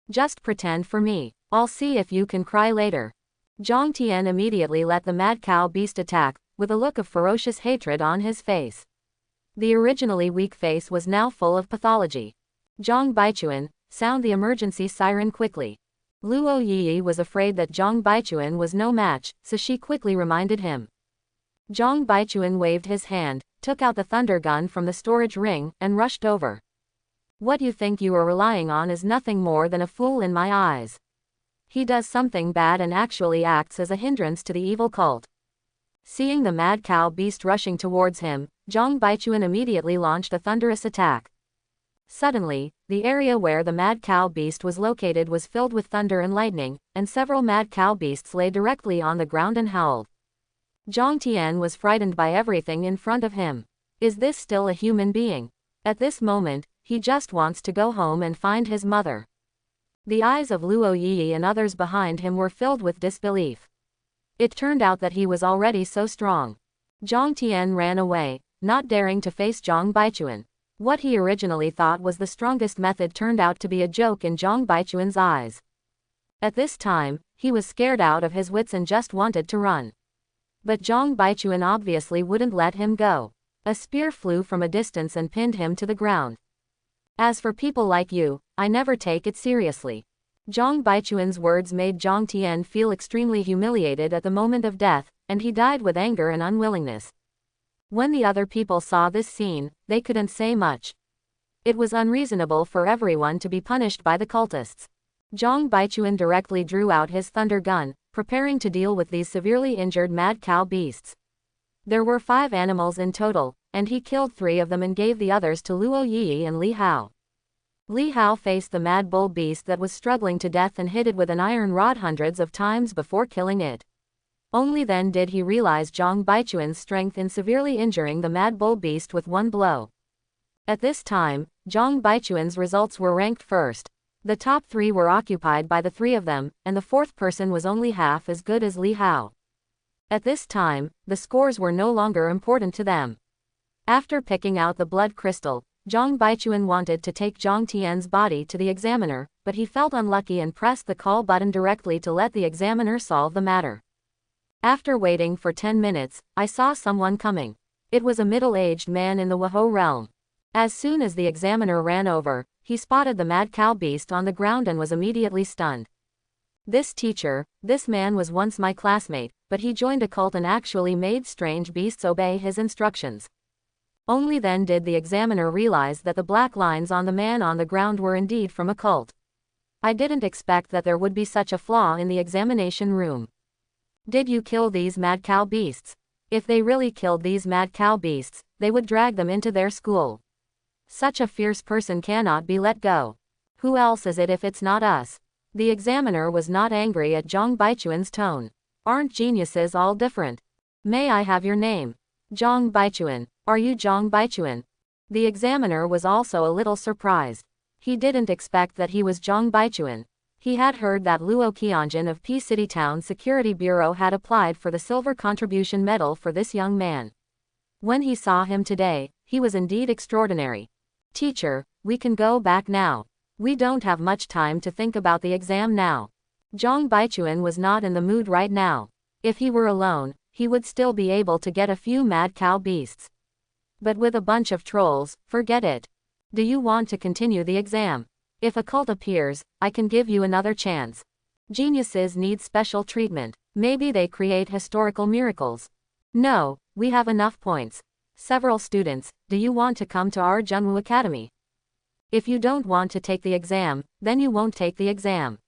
"Just pretend for me. I'll see if you can cry later." Zhang Tian immediately let the mad cow beast attack, with a look of ferocious hatred on his face. The originally weak face was now full of pathology. Zhang Baichuan, sound the emergency siren quickly. Luo Yi was afraid that Zhang Baichuan was no match, so she quickly reminded him. Zhang Baichuan waved his hand, took out the thunder gun from the storage ring, and rushed over. What you think you are relying on is nothing more than a fool in my eyes. He does something bad and actually acts as a hindrance to the evil cult. Seeing the mad cow beast rushing towards him, Zhang Baichuan immediately launched a thunderous attack. Suddenly, the area where the mad cow beast was located was filled with thunder and lightning, and several mad cow beasts lay directly on the ground and howled. Zhang Tian was frightened by everything in front of him. Is this still a human being? At this moment, he just wants to go home and find his mother. The eyes of Luo Yi and others behind him were filled with disbelief. It turned out that he was already so strong. Zhang Tian ran away, not daring to face Zhang Baichuan. What he originally thought was the strongest method turned out to be a joke in Zhang Baichuan's eyes. At this time, he was scared out of his wits and just wanted to run. But Zhang Baichuan obviously wouldn't let him go. A spear flew from a distance and pinned him to the ground. As for people like you, I never take it seriously. Zhang Baichuan's words made Zhang Tian feel extremely humiliated at the moment of death, and he died with anger and unwillingness. When the other people saw this scene, they couldn't say much. It was unreasonable for everyone to be punished by the cultists. Zhang Baichuan directly drew out his thunder gun, preparing to deal with these severely injured mad cow beasts. There were 5 animals in total, and he killed 3 of them and gave the others to Luo Yi and Li Hao. Li Hao faced the mad bull beast that was struggling to death and hit it with an iron rod hundreds of times before killing it. Only then did he realize Zhang Baichuan's strength in severely injuring the mad bull beast with one blow. At this time, Zhang Baichuan's results were ranked first. The top 3 were occupied by the 3 of them, and the 4th person was only half as good as Li Hao. At this time, the scores were no longer important to them. After picking out the blood crystal, Zhang Baichuan wanted to take Zhang Tian's body to the examiner, but he felt unlucky and pressed the call button directly to let the examiner solve the matter. After waiting for 10 minutes, I saw someone coming. It was a middle-aged man in the Wahou realm. As soon as the examiner ran over, he spotted the mad cow beast on the ground and was immediately stunned. This man was once my classmate, but he joined a cult and actually made strange beasts obey his instructions. Only then did the examiner realize that the black lines on the man on the ground were indeed from a cult. I didn't expect that there would be such a flaw in the examination room. Did you kill these mad cow beasts? If they really killed these mad cow beasts, they would drag them into their school. Such a fierce person cannot be let go. Who else is it if it's not us? The examiner was not angry at Zhang Baichuan's tone. Aren't geniuses all different? May I have your name? Zhang Baichuan. Are you Zhang Baichuan? The examiner was also a little surprised. He didn't expect that he was Zhang Baichuan. He had heard that Luo Qianjin of P City Town Security Bureau had applied for the Silver Contribution Medal for this young man. When he saw him today, he was indeed extraordinary. Teacher, we can go back now. We don't have much time to think about the exam now. Zhang Baichuan was not in the mood right now. If he were alone, he would still be able to get a few mad cow beasts. But with a bunch of trolls, forget it. Do you want to continue the exam? If a cult appears, I can give you another chance. Geniuses need special treatment. Maybe they create historical miracles. No, we have enough points. Several students, do you want to come to our Junwoo Academy? If you don't want to take the exam, then you won't take the exam.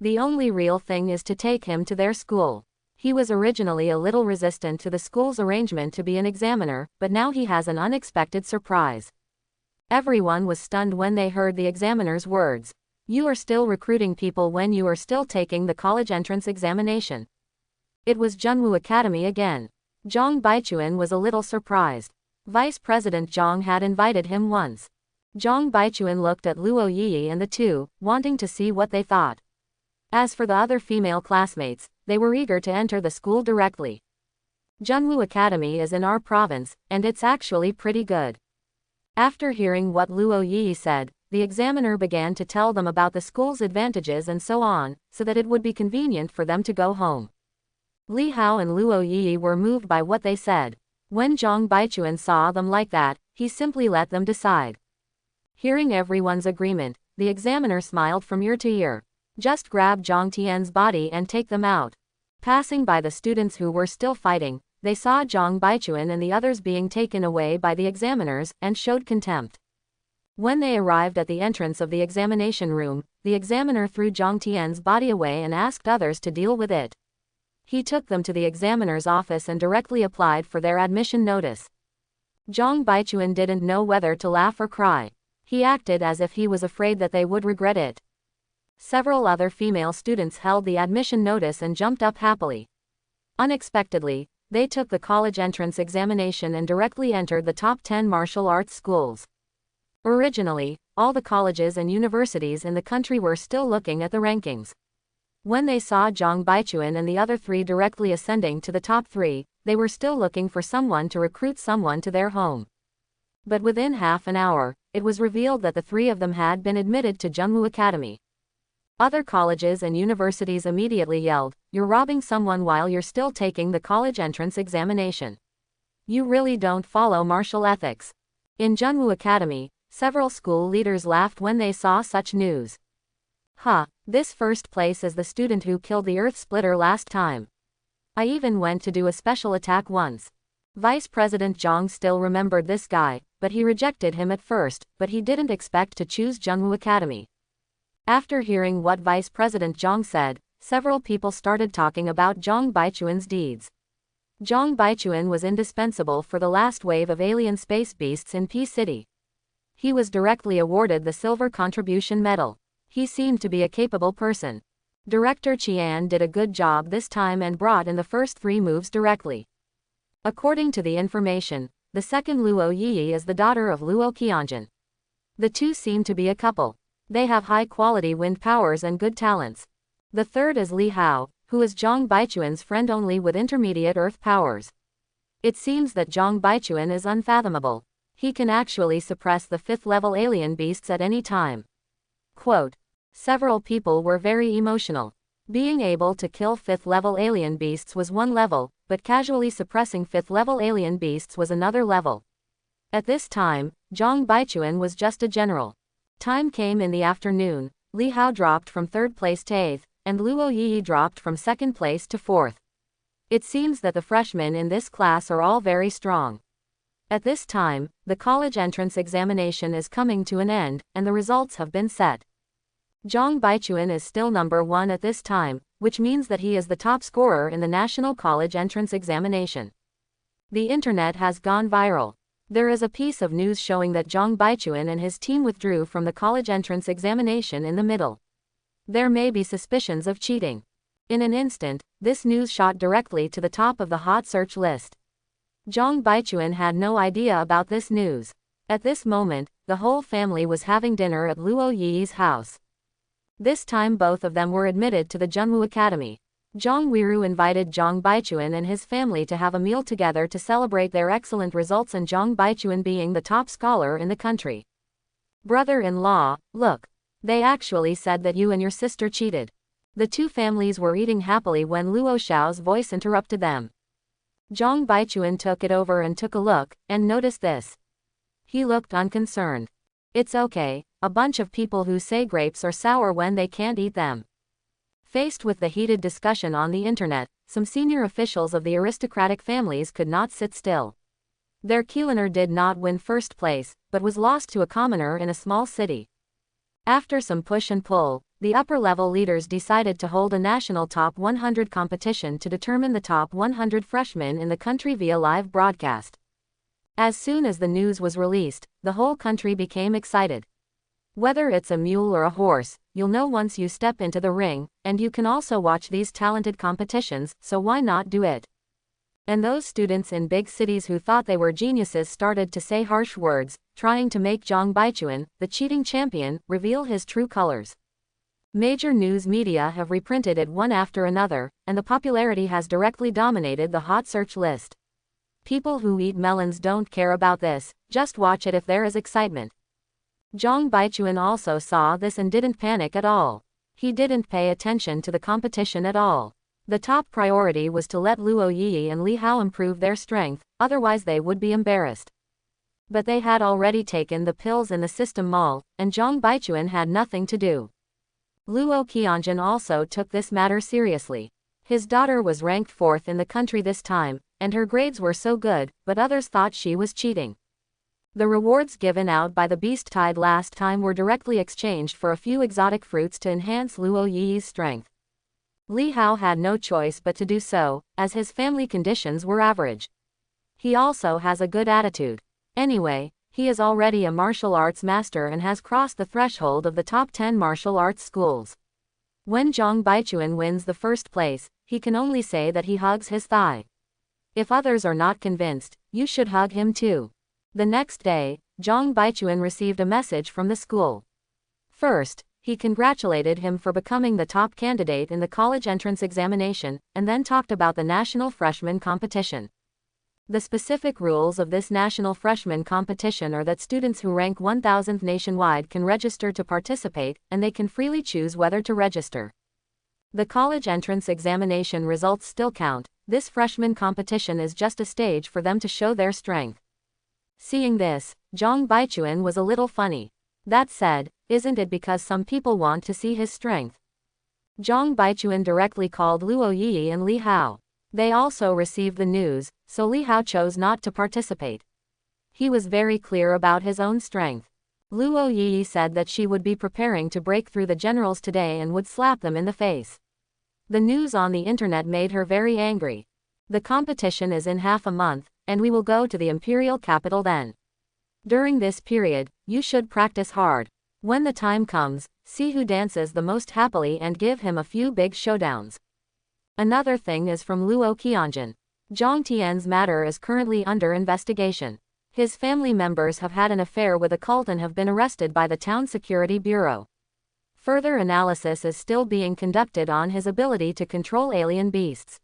The only real thing is to take him to their school. He was originally a little resistant to the school's arrangement to be an examiner, but now he has an unexpected surprise. Everyone was stunned when they heard the examiner's words. You are still recruiting people when you are still taking the college entrance examination. It was Junwoo Academy again. Jong Baichuan was a little surprised. Vice President Jong had invited him once. Jong Baichuan looked at Luo Yi and the two, wanting to see what they thought. As for the other female classmates, they were eager to enter the school directly. Junwoo Academy is in our province, and it's actually pretty good. After hearing what Luo Yi said, the examiner began to tell them about the school's advantages and so on, so that it would be convenient for them to go home. Li Hao and Luo Yi were moved by what they said. When Jong Baichuan saw them like that, he simply let them decide. Hearing everyone's agreement, the examiner smiled from ear to ear. Just grab Zhang Tian's body and take them out. Passing by the students who were still fighting, they saw Zhang Baichuan and the others being taken away by the examiners, and showed contempt. When they arrived at the entrance of the examination room, the examiner threw Zhang Tian's body away and asked others to deal with it. He took them to the examiner's office and directly applied for their admission notice. Zhang Baichuan didn't know whether to laugh or cry. He acted as if he was afraid that they would regret it. Several other female students held the admission notice and jumped up happily. Unexpectedly, they took the college entrance examination and directly entered the top 10 martial arts schools. Originally, all the colleges and universities in the country were still looking at the rankings. When they saw Zhang Baichuan and the other three directly ascending to the top 3, they were still looking for someone to recruit someone to their home. But within half an hour, it was revealed that the three of them had been admitted to Junwoo Academy. Other colleges and universities immediately yelled, "You're robbing someone while you're still taking the college entrance examination. You really don't follow martial ethics." In Junwoo Academy, several school leaders laughed when they saw such news. This first place is the student who killed the Earth Splitter last time. I even went to do a special attack once. Vice President Zhang still remembered this guy, but he rejected him at first, but he didn't expect to choose Junwoo Academy. After hearing what Vice President Zhang said, several people started talking about Zhang Baichuan's deeds. Zhang Baichuan was indispensable for the last wave of alien space beasts in P City. He was directly awarded the Silver Contribution Medal. He seemed to be a capable person. Director Qian did a good job this time and brought in the first 3 moves directly. According to the information, the second Luo Yi is the daughter of Luo Qianjun. The two seem to be a couple. They have high-quality wind powers and good talents. The third is Li Hao, who is Zhang Baichuan's friend only with intermediate earth powers. It seems that Zhang Baichuan is unfathomable. He can actually suppress the 5th-level alien beasts at any time. Quote. Several people were very emotional. Being able to kill 5th-level alien beasts was one level, but casually suppressing 5th-level alien beasts was another level. At this time, Zhang Baichuan was just a general. Time came in the afternoon. Li Hao dropped from 3rd place to 8th, and Luo Yi dropped from 2nd place to 4th. It seems that the freshmen in this class are all very strong. At this time, the college entrance examination is coming to an end, and the results have been set. Zhang Baichuan is still number 1 at this time, which means that he is the top scorer in the national college entrance examination. The internet has gone viral. There is a piece of news showing that Zhang Baichuan and his team withdrew from the college entrance examination in the middle. There may be suspicions of cheating. In an instant, this news shot directly to the top of the hot search list. Zhang Baichuan had no idea about this news. At this moment, the whole family was having dinner at Luo Yi's house. This time both of them were admitted to the Junwoo Academy. Zhang Weiru invited Zhang Baichuan and his family to have a meal together to celebrate their excellent results and Zhang Baichuan being the top scholar in the country. Brother-in-law, look. They actually said that you and your sister cheated. The two families were eating happily when Luo Xiao's voice interrupted them. Zhang Baichuan took it over and took a look, and noticed this. He looked unconcerned. It's okay, a bunch of people who say grapes are sour when they can't eat them. Faced with the heated discussion on the internet, some senior officials of the aristocratic families could not sit still. Their Keelaner did not win first place, but was lost to a commoner in a small city. After some push and pull, the upper-level leaders decided to hold a national Top 100 competition to determine the top 100 freshmen in the country via live broadcast. As soon as the news was released, the whole country became excited. Whether it's a mule or a horse, you'll know once you step into the ring, and you can also watch these talented competitions, so why not do it? And those students in big cities who thought they were geniuses started to say harsh words, trying to make Zhang Baichuan, the cheating champion, reveal his true colors. Major news media have reprinted it one after another, and the popularity has directly dominated the hot search list. People who eat melons don't care about this, just watch it if there is excitement. Zhang Baichuan also saw this and didn't panic at all. He didn't pay attention to the competition at all. The top priority was to let Luo Yi and Li Hao improve their strength, otherwise they would be embarrassed. But they had already taken the pills in the system mall, and Zhang Baichuan had nothing to do. Luo Qianjun also took this matter seriously. His daughter was ranked 4th in the country this time, and her grades were so good, but others thought she was cheating. The rewards given out by the Beast Tide last time were directly exchanged for a few exotic fruits to enhance Luo Yi's strength. Li Hao had no choice but to do so, as his family conditions were average. He also has a good attitude. Anyway, he is already a martial arts master and has crossed the threshold of the top 10 martial arts schools. When Zhang Baichuan wins the first place, he can only say that he hugs his thigh. If others are not convinced, you should hug him too. The next day, Zhang Baichuan received a message from the school. First, he congratulated him for becoming the top candidate in the college entrance examination, and then talked about the national freshman competition. The specific rules of this national freshman competition are that students who rank 1000th nationwide can register to participate, and they can freely choose whether to register. The college entrance examination results still count. This freshman competition is just a stage for them to show their strength. Seeing this, Zhang Baichuan was a little funny. That said, isn't it because some people want to see his strength? Zhang Baichuan directly called Luo Yi and Li Hao. They also received the news, so Li Hao chose not to participate. He was very clear about his own strength. Luo Yi said that she would be preparing to break through the generals today and would slap them in the face. The news on the internet made her very angry. The competition is in half a month, and we will go to the imperial capital then. During this period, you should practice hard. When the time comes, see who dances the most happily and give him a few big showdowns. Another thing is from Luo Qianjun. Zhang Tian's matter is currently under investigation. His family members have had an affair with a cult and have been arrested by the town security bureau. Further analysis is still being conducted on his ability to control alien beasts.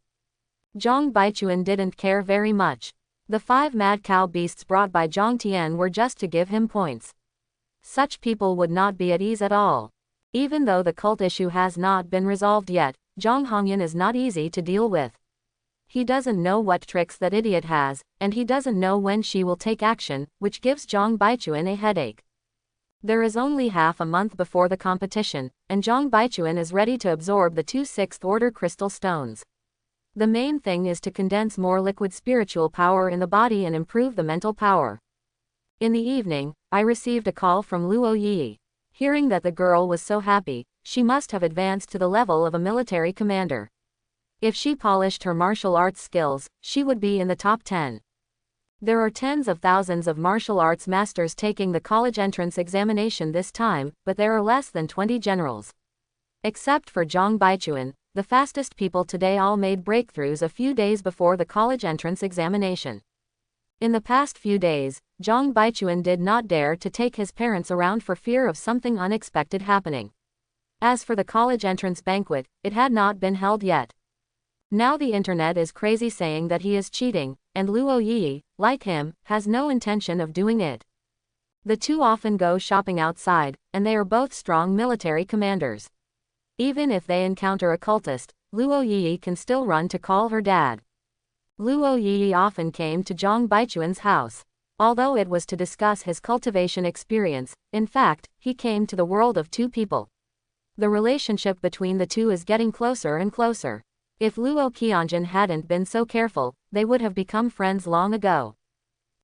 Zhang Baichuan didn't care very much. The 5 mad cow beasts brought by Zhang Tian were just to give him points. Such people would not be at ease at all. Even though the cult issue has not been resolved yet, Zhang Hongyan is not easy to deal with. He doesn't know what tricks that idiot has, and he doesn't know when she will take action, which gives Zhang Baichuan a headache. There is only half a month before the competition, and Zhang Baichuan is ready to absorb the 2 6th order crystal stones. The main thing is to condense more liquid spiritual power in the body and improve the mental power. In the evening, I received a call from Luo Yi. Hearing that the girl was so happy, she must have advanced to the level of a military commander. If she polished her martial arts skills, she would be in the top 10. There are tens of thousands of martial arts masters taking the college entrance examination this time, but there are less than 20 generals. Except for Zhang Baichuan, the fastest people today all made breakthroughs a few days before the college entrance examination. In the past few days, Zhang Baichuan did not dare to take his parents around for fear of something unexpected happening. As for the college entrance banquet, it had not been held yet. Now the internet is crazy saying that he is cheating, and Luo Yi, like him, has no intention of doing it. The two often go shopping outside, and they are both strong military commanders. Even if they encounter a cultist, Luo Yi can still run to call her dad. Luo Yi often came to Zhang Baichuan's house. Although it was to discuss his cultivation experience, in fact, he came to the world of two people. The relationship between the two is getting closer and closer. If Luo Qianjun hadn't been so careful, they would have become friends long ago.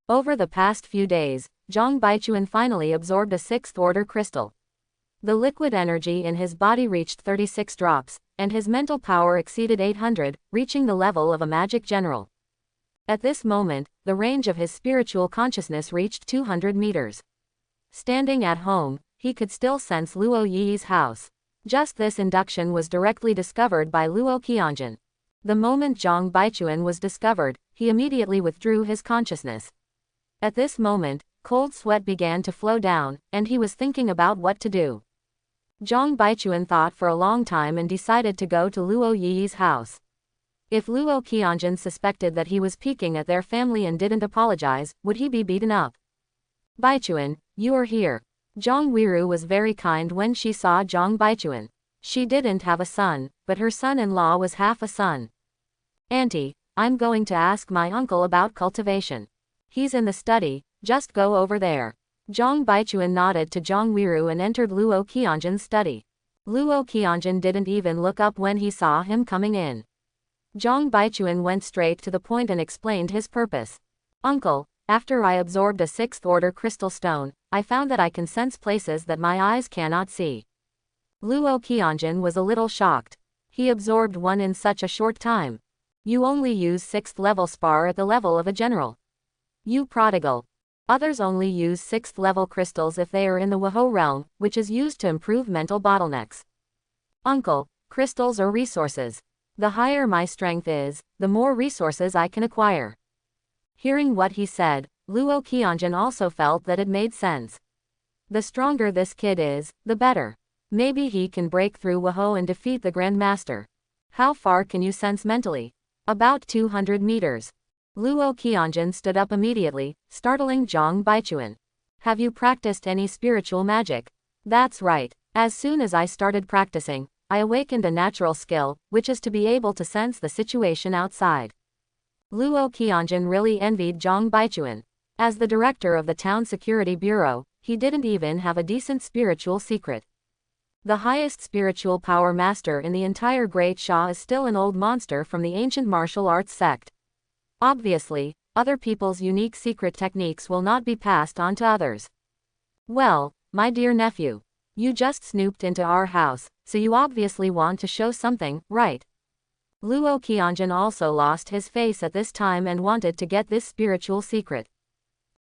Over the past few days, Zhang Baichuan finally absorbed a 6th order crystal. The liquid energy in his body reached 36 drops, and his mental power exceeded 800, reaching the level of a magic general. At this moment, the range of his spiritual consciousness reached 200 meters. Standing at home, he could still sense Luo Yi's house. Just this induction was directly discovered by Luo Qianjun. The moment Zhang Baichuan was discovered, he immediately withdrew his consciousness. At this moment, cold sweat began to flow down, and he was thinking about what to do. Zhang Baichuan thought for a long time and decided to go to Luo Yi's house. If Luo Qianjun suspected that he was peeking at their family and didn't apologize, would he be beaten up? Baichuan, you are here. Zhang Weiru was very kind when she saw Zhang Baichuan. She didn't have a son, but her son-in-law was half a son. Auntie, I'm going to ask my uncle about cultivation. He's in the study, just go over there. Zhang Baichuan nodded to Zhang Weiru and entered Luo Qianjun's study. Luo Qianjun didn't even look up when he saw him coming in. Zhang Baichuan went straight to the point and explained his purpose. Uncle, after I absorbed a 6th order crystal stone, I found that I can sense places that my eyes cannot see. Luo Qianjun was a little shocked. He absorbed one in such a short time. You only use 6th level spar at the level of a general. You prodigal. Others only use 6th level crystals if they are in the Wahou realm, which is used to improve mental bottlenecks. Uncle, crystals are resources. The higher my strength is, the more resources I can acquire. Hearing what he said, Luo Qianjun also felt that it made sense. The stronger this kid is, the better. Maybe he can break through Wahou and defeat the Grand Master. How far can you sense mentally? About 200 meters. Luo Qianjun stood up immediately, startling Zhang Baichuan. Have you practiced any spiritual magic? That's right. As soon as I started practicing, I awakened a natural skill, which is to be able to sense the situation outside. Luo Qianjun really envied Zhang Baichuan. As the director of the town security bureau, he didn't even have a decent spiritual secret. The highest spiritual power master in the entire Great Shah is still an old monster from the ancient martial arts sect. Obviously, other people's unique secret techniques will not be passed on to others. Well, my dear nephew, you just snooped into our house, so you obviously want to show something, right? Luo Qianjun also lost his face at this time and wanted to get this spiritual secret.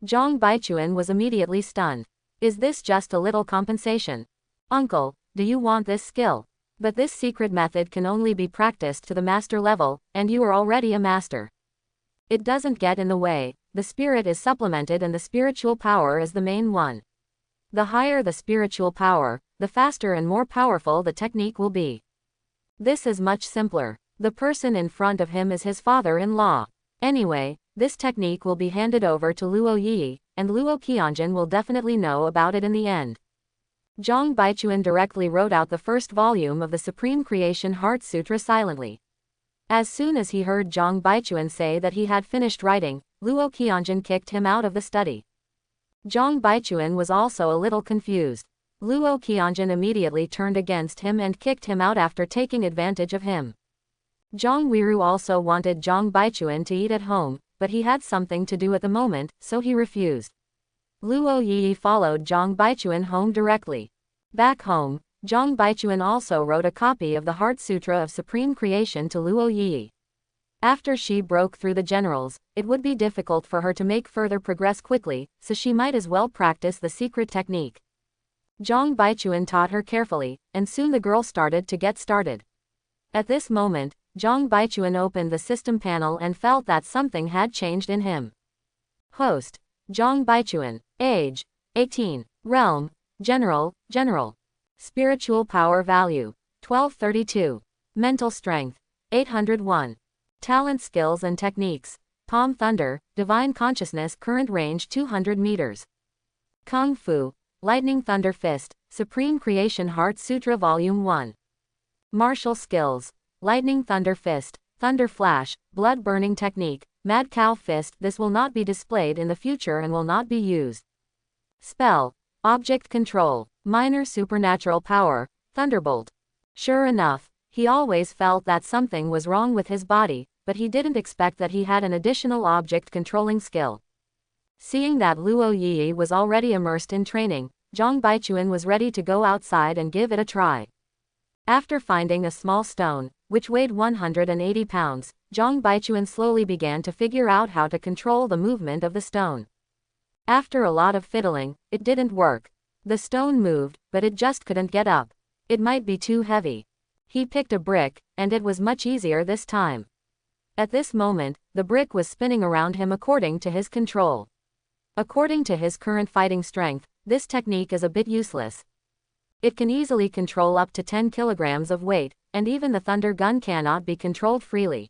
Zhang Baichuan was immediately stunned. Is this just a little compensation? Uncle, do you want this skill? But this secret method can only be practiced to the master level, and you are already a master. It doesn't get in the way, the spirit is supplemented and the spiritual power is the main one. The higher the spiritual power, the faster and more powerful the technique will be. This is much simpler. The person in front of him is his father-in-law. Anyway, this technique will be handed over to Luo Yi, and Luo Qianjun will definitely know about it in the end. Zhang Baichuan directly wrote out the first volume of the Supreme Creation Heart Sutra silently. As soon as he heard Zhang Baichuan say that he had finished writing, Luo Qianjun kicked him out of the study. Zhang Baichuan was also a little confused. Luo Qianjun immediately turned against him and kicked him out after taking advantage of him. Zhang Weiru also wanted Zhang Baichuan to eat at home, but he had something to do at the moment, so he refused. Luo Yi followed Zhang Baichuan home directly. Back home, Zhang Baichuan also wrote a copy of the Heart Sutra of Supreme Creation to Luo Yi. After she broke through the generals, it would be difficult for her to make further progress quickly, so she might as well practice the secret technique. Zhang Baichuan taught her carefully, and soon the girl started to get started. At this moment, Zhang Baichuan opened the system panel and felt that something had changed in him. Host: Zhang Baichuan. Age: 18. Realm: General, General. Spiritual power value: 1232. Mental strength: 801. Talent, skills and techniques: Palm Thunder, Divine Consciousness, current range 200 meters. Kung Fu, Lightning Thunder Fist, Supreme Creation Heart Sutra Volume 1. Martial skills: Lightning Thunder Fist, Thunder Flash, Blood Burning Technique, Mad Cow Fist. This will not be displayed in the future and will not be used. Spell. Object Control. Minor Supernatural Power. Thunderbolt. Sure enough, he always felt that something was wrong with his body, but he didn't expect that he had an additional object controlling skill. Seeing that Luo Yi was already immersed in training, Zhang Baichuan was ready to go outside and give it a try. After finding a small stone, which weighed 180 pounds, Zhang Baichuan slowly began to figure out how to control the movement of the stone. After a lot of fiddling, it didn't work. The stone moved, but it just couldn't get up. It might be too heavy. He picked a brick, and it was much easier this time. At this moment, the brick was spinning around him according to his control. According to his current fighting strength, this technique is a bit useless. It can easily control up to 10 kilograms of weight, and even the thunder gun cannot be controlled freely.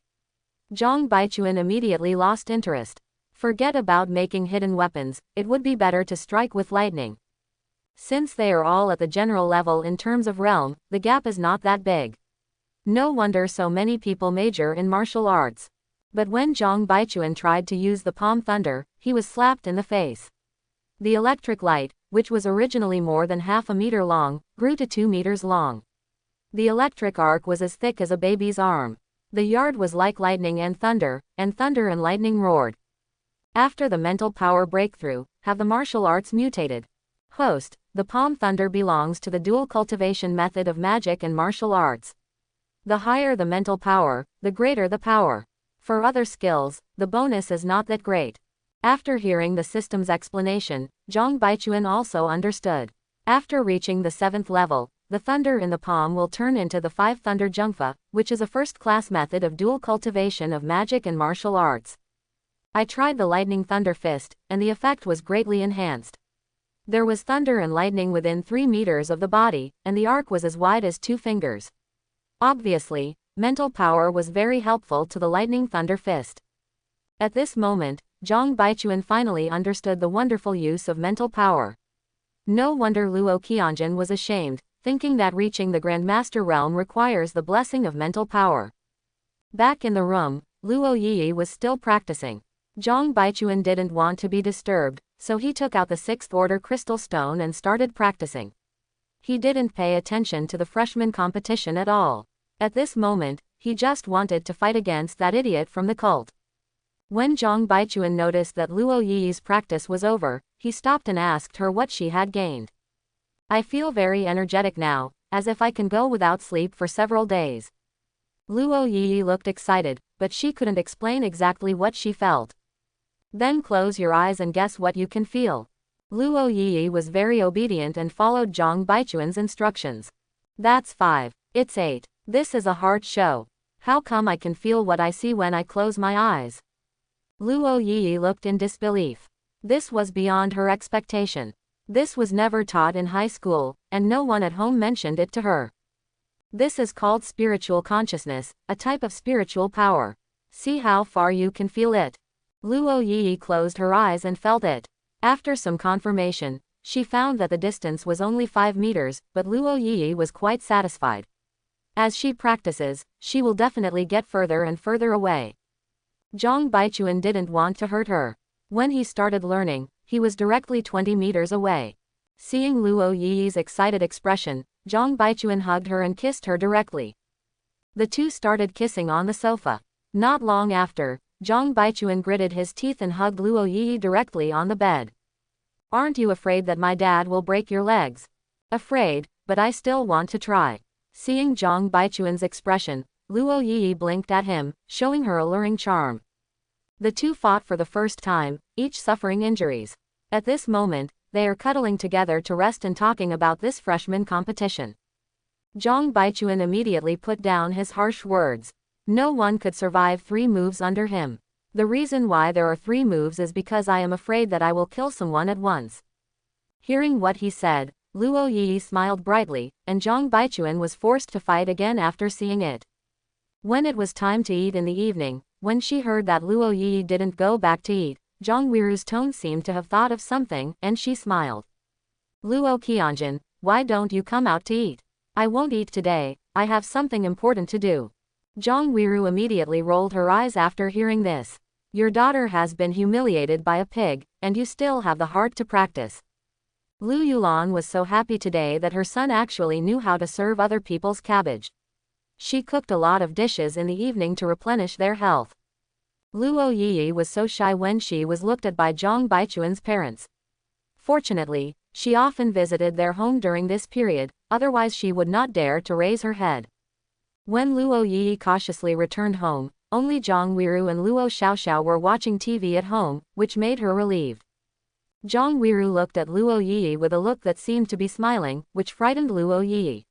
Zhang Baichuan immediately lost interest. Forget about making hidden weapons, it would be better to strike with lightning. Since they are all at the general level in terms of realm, the gap is not that big. No wonder so many people major in martial arts. But when Zhang Baichuan tried to use the palm thunder, he was slapped in the face. The electric light, which was originally more than half a meter long, grew to 2 meters long. The electric arc was as thick as a baby's arm. The yard was like lightning and thunder and lightning roared. After the mental power breakthrough, have the martial arts mutated? Host, the palm thunder belongs to the dual cultivation method of magic and martial arts. The higher the mental power, the greater the power. For other skills, the bonus is not that great. After hearing the system's explanation, Zhang Baichuan also understood. After reaching the 7th level, the thunder in the palm will turn into the 5 thunder jungfa, which is a first-class method of dual cultivation of magic and martial arts. I tried the lightning thunder fist, and the effect was greatly enhanced. There was thunder and lightning within 3 meters of the body, and the arc was as wide as 2 fingers. Obviously, mental power was very helpful to the lightning thunder fist. At this moment, Zhang Baichuan finally understood the wonderful use of mental power. No wonder Luo Qianjun was ashamed, thinking that reaching the Grandmaster realm requires the blessing of mental power. Back in the room, Luo Yi was still practicing. Zhang Baichuan didn't want to be disturbed, so he took out the 6th order crystal stone and started practicing. He didn't pay attention to the freshman competition at all. At this moment, he just wanted to fight against that idiot from the cult. When Zhang Baichuan noticed that Luo Yi's practice was over, he stopped and asked her what she had gained. I feel very energetic now, as if I can go without sleep for several days. Luo Yi looked excited, but she couldn't explain exactly what she felt. Then close your eyes and guess what you can feel. Luo Yi was very obedient and followed Zhang Baichuan's instructions. That's 5. It's 8. This is a hard show. How come I can feel what I see when I close my eyes? Luo Yi looked in disbelief. This was beyond her expectation. This was never taught in high school, and no one at home mentioned it to her. This is called spiritual consciousness, a type of spiritual power. See how far you can feel it. Luo Yi closed her eyes and felt it. After some confirmation, she found that the distance was only 5 meters, but Luo Yi was quite satisfied. As she practices, she will definitely get further and further away. Zhang Baichuan didn't want to hurt her. When he started learning, he was directly 20 meters away. Seeing Luo Yi's excited expression, Zhang Baichuan hugged her and kissed her directly. The two started kissing on the sofa. Not long after, Zhang Baichuan gritted his teeth and hugged Luo Yi directly on the bed. Aren't you afraid that my dad will break your legs? Afraid, but I still want to try. Seeing Zhang Baichuan's expression, Luo Yi blinked at him, showing her alluring charm. The two fought for the first time, each suffering injuries. At this moment, they are cuddling together to rest and talking about this freshman competition. Zhang Baichuan immediately put down his harsh words. No one could survive 3 moves under him. The reason why there are 3 moves is because I am afraid that I will kill someone at once. Hearing what he said, Luo Yi smiled brightly, and Zhang Baichuan was forced to fight again after seeing it. When it was time to eat in the evening, when she heard that Luo Yi didn't go back to eat, Zhang Wiru's tone seemed to have thought of something, and she smiled. Luo Qianjun, why don't you come out to eat? I won't eat today, I have something important to do. Zhang Wiru immediately rolled her eyes after hearing this. Your daughter has been humiliated by a pig, and you still have the heart to practice. Lu Yulan was so happy today that her son actually knew how to serve other people's cabbage. She cooked a lot of dishes in the evening to replenish their health. Luo Yi was so shy when she was looked at by Zhang Baichuan's parents. Fortunately, she often visited their home during this period, otherwise she would not dare to raise her head. When Luo Yi cautiously returned home, only Zhang Weiru and Luo Xiaoxiao were watching TV at home, which made her relieved. Zhang Weiru looked at Luo Yi with a look that seemed to be smiling, which frightened Luo Yi.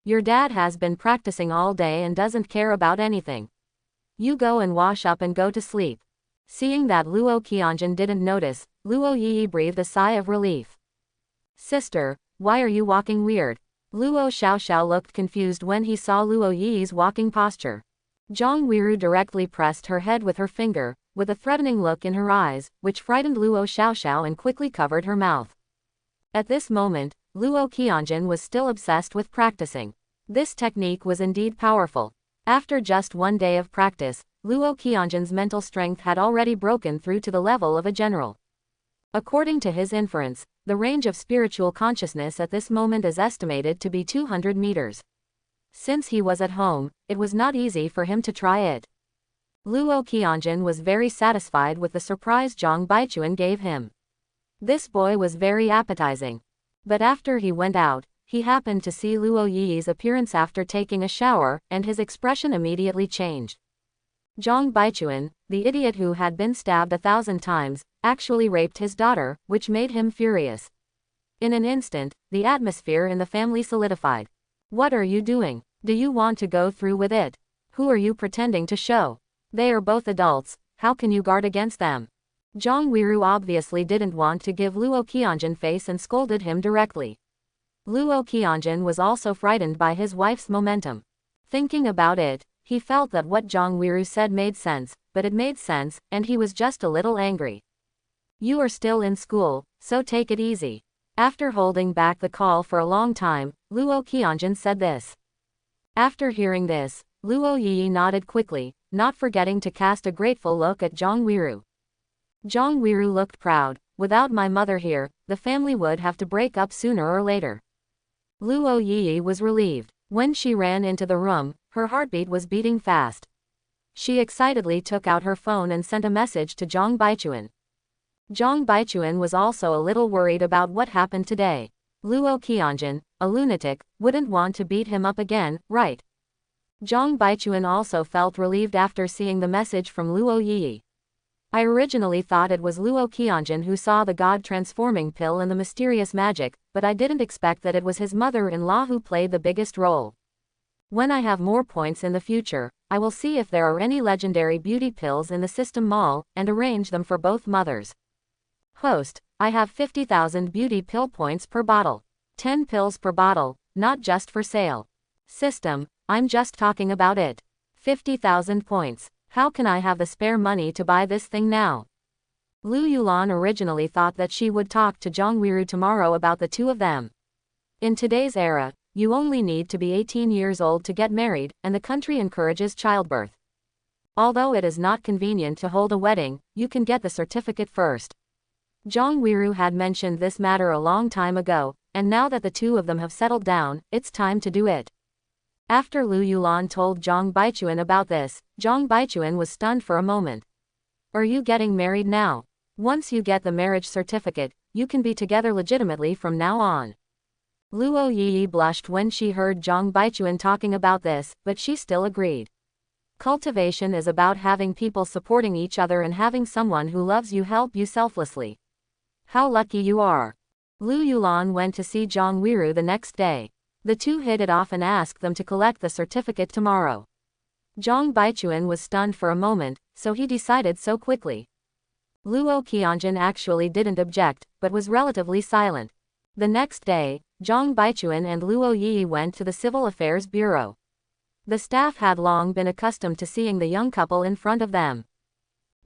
Your dad has been practicing all day and doesn't care about anything. You go and wash up and go to sleep. Seeing that Luo Qianjun didn't notice, Luo Yi breathed a sigh of relief. Sister, why are you walking weird? Luo Xiaoxiao looked confused when he saw Luo Yi's walking posture. Zhang Weiru directly pressed her head with her finger, with a threatening look in her eyes, which frightened Luo Xiaoxiao and quickly covered her mouth. At this moment, Luo Qianjun was still obsessed with practicing. This technique was indeed powerful. After just one day of practice, Luo Qianjun's mental strength had already broken through to the level of a general. According to his inference, the range of spiritual consciousness at this moment is estimated to be 200 meters. Since he was at home, it was not easy for him to try it. Luo Qianjun was very satisfied with the surprise Zhang Baichuan gave him. This boy was very appetizing. But after he went out, he happened to see Luo Yi's appearance after taking a shower, and his expression immediately changed. Zhang Baichuan, the idiot who had been stabbed 1,000 times, actually raped his daughter, which made him furious. In an instant, the atmosphere in the family solidified. What are you doing? Do you want to go through with it? Who are you pretending to show? They are both adults, how can you guard against them? Zhang Weiru obviously didn't want to give Luo Qianjun face and scolded him directly. Luo Qianjun was also frightened by his wife's momentum. Thinking about it, he felt that what Zhang Weiru said made sense, but it made sense, and he was just a little angry. You are still in school, so take it easy. After holding back the call for a long time, Luo Qianjun said this. After hearing this, Luo Yi nodded quickly, not forgetting to cast a grateful look at Zhang Weiru. Zhang Weiru looked proud. Without my mother here, the family would have to break up sooner or later. Luo Yi was relieved. When she ran into the room, her heartbeat was beating fast. She excitedly took out her phone and sent a message to Zhang Baichuan. Zhang Baichuan was also a little worried about what happened today. Luo Qianjun, a lunatic, wouldn't want to beat him up again, right? Zhang Baichuan also felt relieved after seeing the message from Luo Yi. I originally thought it was Luo Qianjun who saw the God-transforming pill and the mysterious magic, but I didn't expect that it was his mother-in-law who played the biggest role. When I have more points in the future, I will see if there are any legendary beauty pills in the system mall, and arrange them for both mothers. Host, I have 50,000 beauty pill points per bottle. 10 pills per bottle, not just for sale. System, I'm just talking about it. 50,000 points. How can I have the spare money to buy this thing now? Lu Yulan originally thought that she would talk to Zhang Weiru tomorrow about the two of them. In today's era, you only need to be 18 years old to get married, and the country encourages childbirth. Although it is not convenient to hold a wedding, you can get the certificate first. Zhang Weiru had mentioned this matter a long time ago, and now that the two of them have settled down, it's time to do it. After Lu Yulan told Zhang Baichuan about this, Zhang Baichuan was stunned for a moment. Are you getting married now? Once you get the marriage certificate, you can be together legitimately from now on. Luo Yi blushed when she heard Zhang Baichuan talking about this, but she still agreed. Cultivation is about having people supporting each other and having someone who loves you help you selflessly. How lucky you are. Lu Yulan went to see Zhang Weiru the next day. The two hit it off and asked them to collect the certificate tomorrow. Zhang Baichuan was stunned for a moment, so he decided so quickly. Luo Qianjun actually didn't object, but was relatively silent. The next day, Zhang Baichuan and Luo Yi went to the Civil Affairs Bureau. The staff had long been accustomed to seeing the young couple in front of them.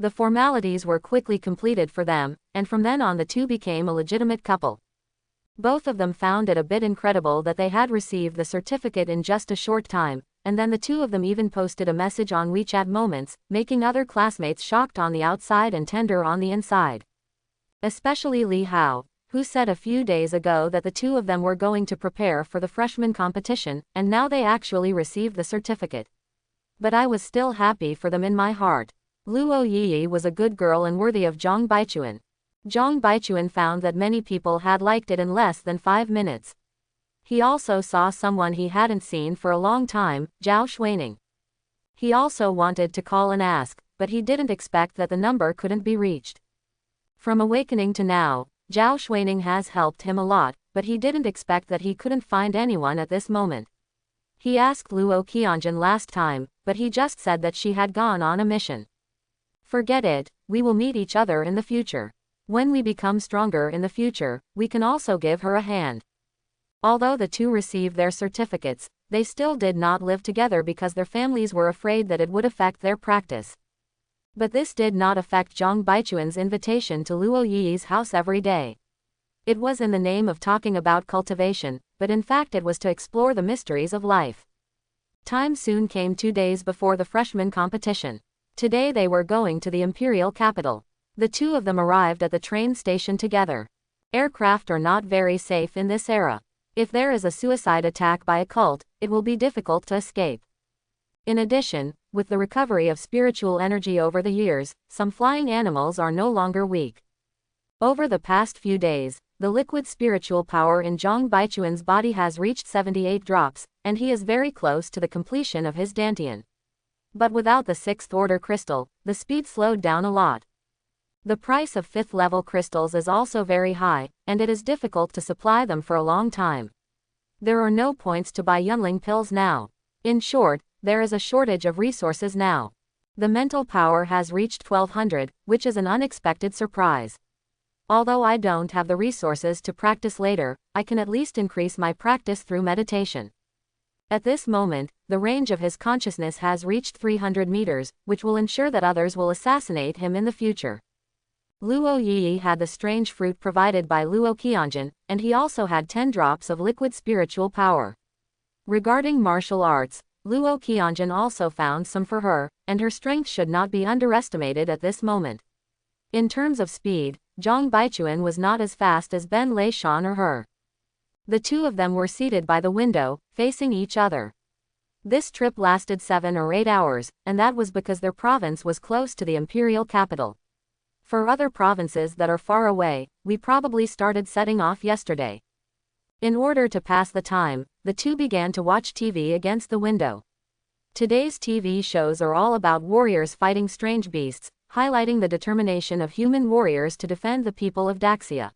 The formalities were quickly completed for them, and from then on the two became a legitimate couple. Both of them found it a bit incredible that they had received the certificate in just a short time, and then the two of them even posted a message on WeChat Moments, making other classmates shocked on the outside and tender on the inside. Especially Li Hao, who said a few days ago that the two of them were going to prepare for the freshman competition, and now they actually received the certificate. But I was still happy for them in my heart. Luo Yiyi was a good girl and worthy of Zhang Baichuan. Zhang Baichuan found that many people had liked it in less than 5 minutes. He also saw someone he hadn't seen for a long time, Zhao Xuaning. He also wanted to call and ask, but he didn't expect that the number couldn't be reached. From awakening to now, Zhao Xuaning has helped him a lot, but he didn't expect that he couldn't find anyone at this moment. He asked Luo Qianjun last time, but he just said that she had gone on a mission. Forget it, we will meet each other in the future. When we become stronger in the future, we can also give her a hand. Although the two received their certificates, they still did not live together because their families were afraid that it would affect their practice. But this did not affect Zhang Baichuan's invitation to Luo Yi's house every day. It was in the name of talking about cultivation, but in fact it was to explore the mysteries of life. Time soon came 2 days before the freshman competition. Today they were going to the imperial capital. The two of them arrived at the train station together. Aircraft are not very safe in this era. If there is a suicide attack by a cult, it will be difficult to escape. In addition, with the recovery of spiritual energy over the years, some flying animals are no longer weak. Over the past few days, the liquid spiritual power in Zhang Baichuan's body has reached 78 drops, and he is very close to the completion of his dantian. But without the 6th order crystal, the speed slowed down a lot. The price of 5th level crystals is also very high, and it is difficult to supply them for a long time. There are no points to buy Yunling pills now. In short, there is a shortage of resources now. The mental power has reached 1200, which is an unexpected surprise. Although I don't have the resources to practice later, I can at least increase my practice through meditation. At this moment, the range of his consciousness has reached 300 meters, which will ensure that others will assassinate him in the future. Luo Yi had the strange fruit provided by Luo Qianjun, and he also had 10 drops of liquid spiritual power. Regarding martial arts, Luo Qianjun also found some for her, and her strength should not be underestimated at this moment. In terms of speed, Zhang Baichuan was not as fast as Ben Lei Shan or her. The two of them were seated by the window, facing each other. This trip lasted 7 or 8 hours, and that was because their province was close to the imperial capital. For other provinces that are far away, we probably started setting off yesterday. In order to pass the time, the two began to watch TV against the window. Today's TV shows are all about warriors fighting strange beasts, highlighting the determination of human warriors to defend the people of Daxia.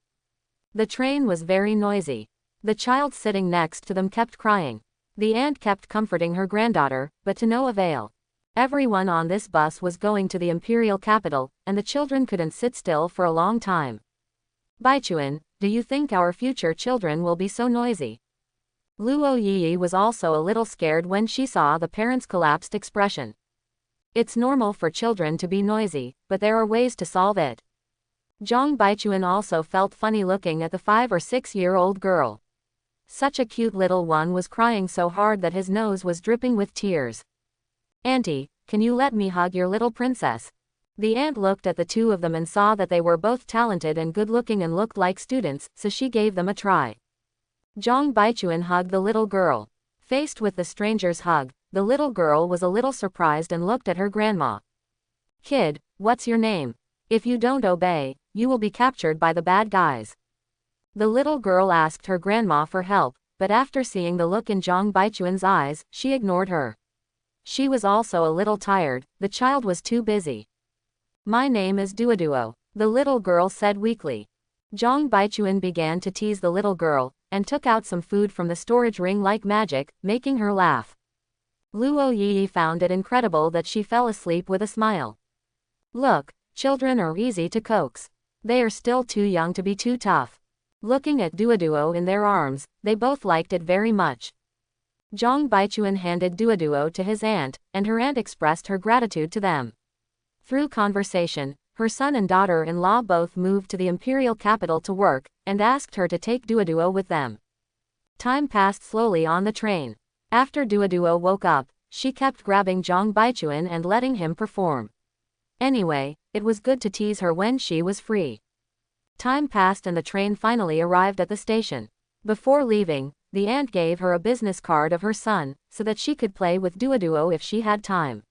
The train was very noisy. The child sitting next to them kept crying. The aunt kept comforting her granddaughter, but to no avail. Everyone on this bus was going to the imperial capital, and the children couldn't sit still for a long time. Baichuan, do you think our future children will be so noisy? Luo Yi was also a little scared when she saw the parents' collapsed expression. It's normal for children to be noisy, but there are ways to solve it. Zhang Baichuan also felt funny looking at the 5 or 6-year-old girl. Such a cute little one was crying so hard that his nose was dripping with tears. Auntie, can you let me hug your little princess? The aunt looked at the two of them and saw that they were both talented and good-looking and looked like students, so she gave them a try. Zhang Baichuan hugged the little girl. Faced with the stranger's hug, the little girl was a little surprised and looked at her grandma. Kid, what's your name? If you don't obey, you will be captured by the bad guys. The little girl asked her grandma for help, but after seeing the look in Zhang Baichuan's eyes, she ignored her. She was also a little tired, the child was too busy. My name is Duoduo, the little girl said weakly. Zhang Baichuan began to tease the little girl, and took out some food from the storage ring like magic, making her laugh. Luo Yi found it incredible that she fell asleep with a smile. Look, children are easy to coax. They are still too young to be too tough. Looking at Duoduo in their arms, they both liked it very much. Zhang Baichuan handed Duoduo to his aunt, and her aunt expressed her gratitude to them. Through conversation, her son and daughter-in-law both moved to the imperial capital to work, and asked her to take Duoduo with them. Time passed slowly on the train. After Duoduo woke up, she kept grabbing Zhang Baichuan and letting him perform. Anyway, it was good to tease her when she was free. Time passed and the train finally arrived at the station. Before leaving, the aunt gave her a business card of her son, so that she could play with Duoduo if she had time.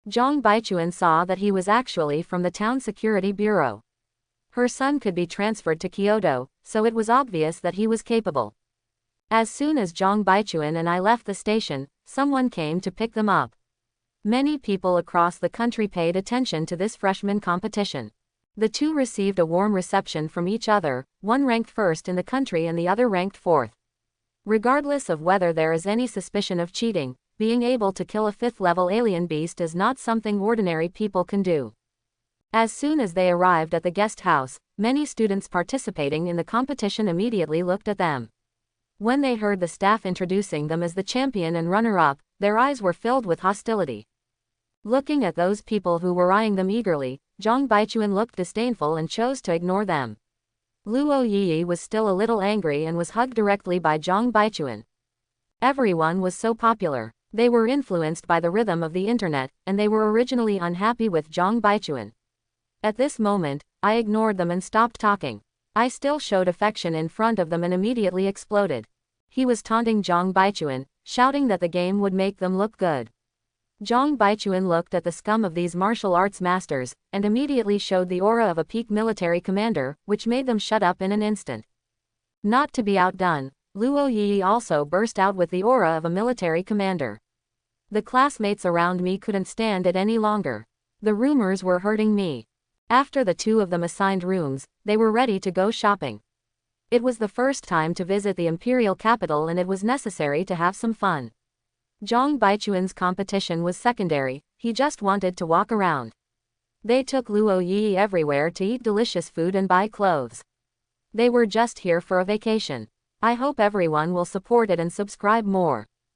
Zhang Baichuan saw that he was actually from the town security bureau. Her son could be transferred to Kyoto, so it was obvious that he was capable. As soon as Zhang Baichuan and I left the station, someone came to pick them up. Many people across the country paid attention to this freshman competition. The two received a warm reception from each other, one ranked first in the country and the other ranked fourth. Regardless of whether there is any suspicion of cheating, being able to kill a 5th-level alien beast is not something ordinary people can do. As soon as they arrived at the guest house, many students participating in the competition immediately looked at them. When they heard the staff introducing them as the champion and runner-up, their eyes were filled with hostility. Looking at those people who were eyeing them eagerly, Zhang Baichuan looked disdainful and chose to ignore them. Luo Yi was still a little angry and was hugged directly by Zhang Baichuan. Everyone was so popular. They were influenced by the rhythm of the internet, and they were originally unhappy with Zhang Baichuan. At this moment, I ignored them and stopped talking. I still showed affection in front of them and immediately exploded. He was taunting Zhang Baichuan, shouting that the game would make them look good. Zhang Baichuan looked at the scum of these martial arts masters, and immediately showed the aura of a peak military commander, which made them shut up in an instant. Not to be outdone, Luo Yi also burst out with the aura of a military commander. The classmates around me couldn't stand it any longer. The rumors were hurting me. After the two of them assigned rooms, they were ready to go shopping. It was the first time to visit the imperial capital and it was necessary to have some fun. Zhang Baichuan's competition was secondary, he just wanted to walk around. They took Luo Yi everywhere to eat delicious food and buy clothes. They were just here for a vacation. I hope everyone will support it and subscribe more.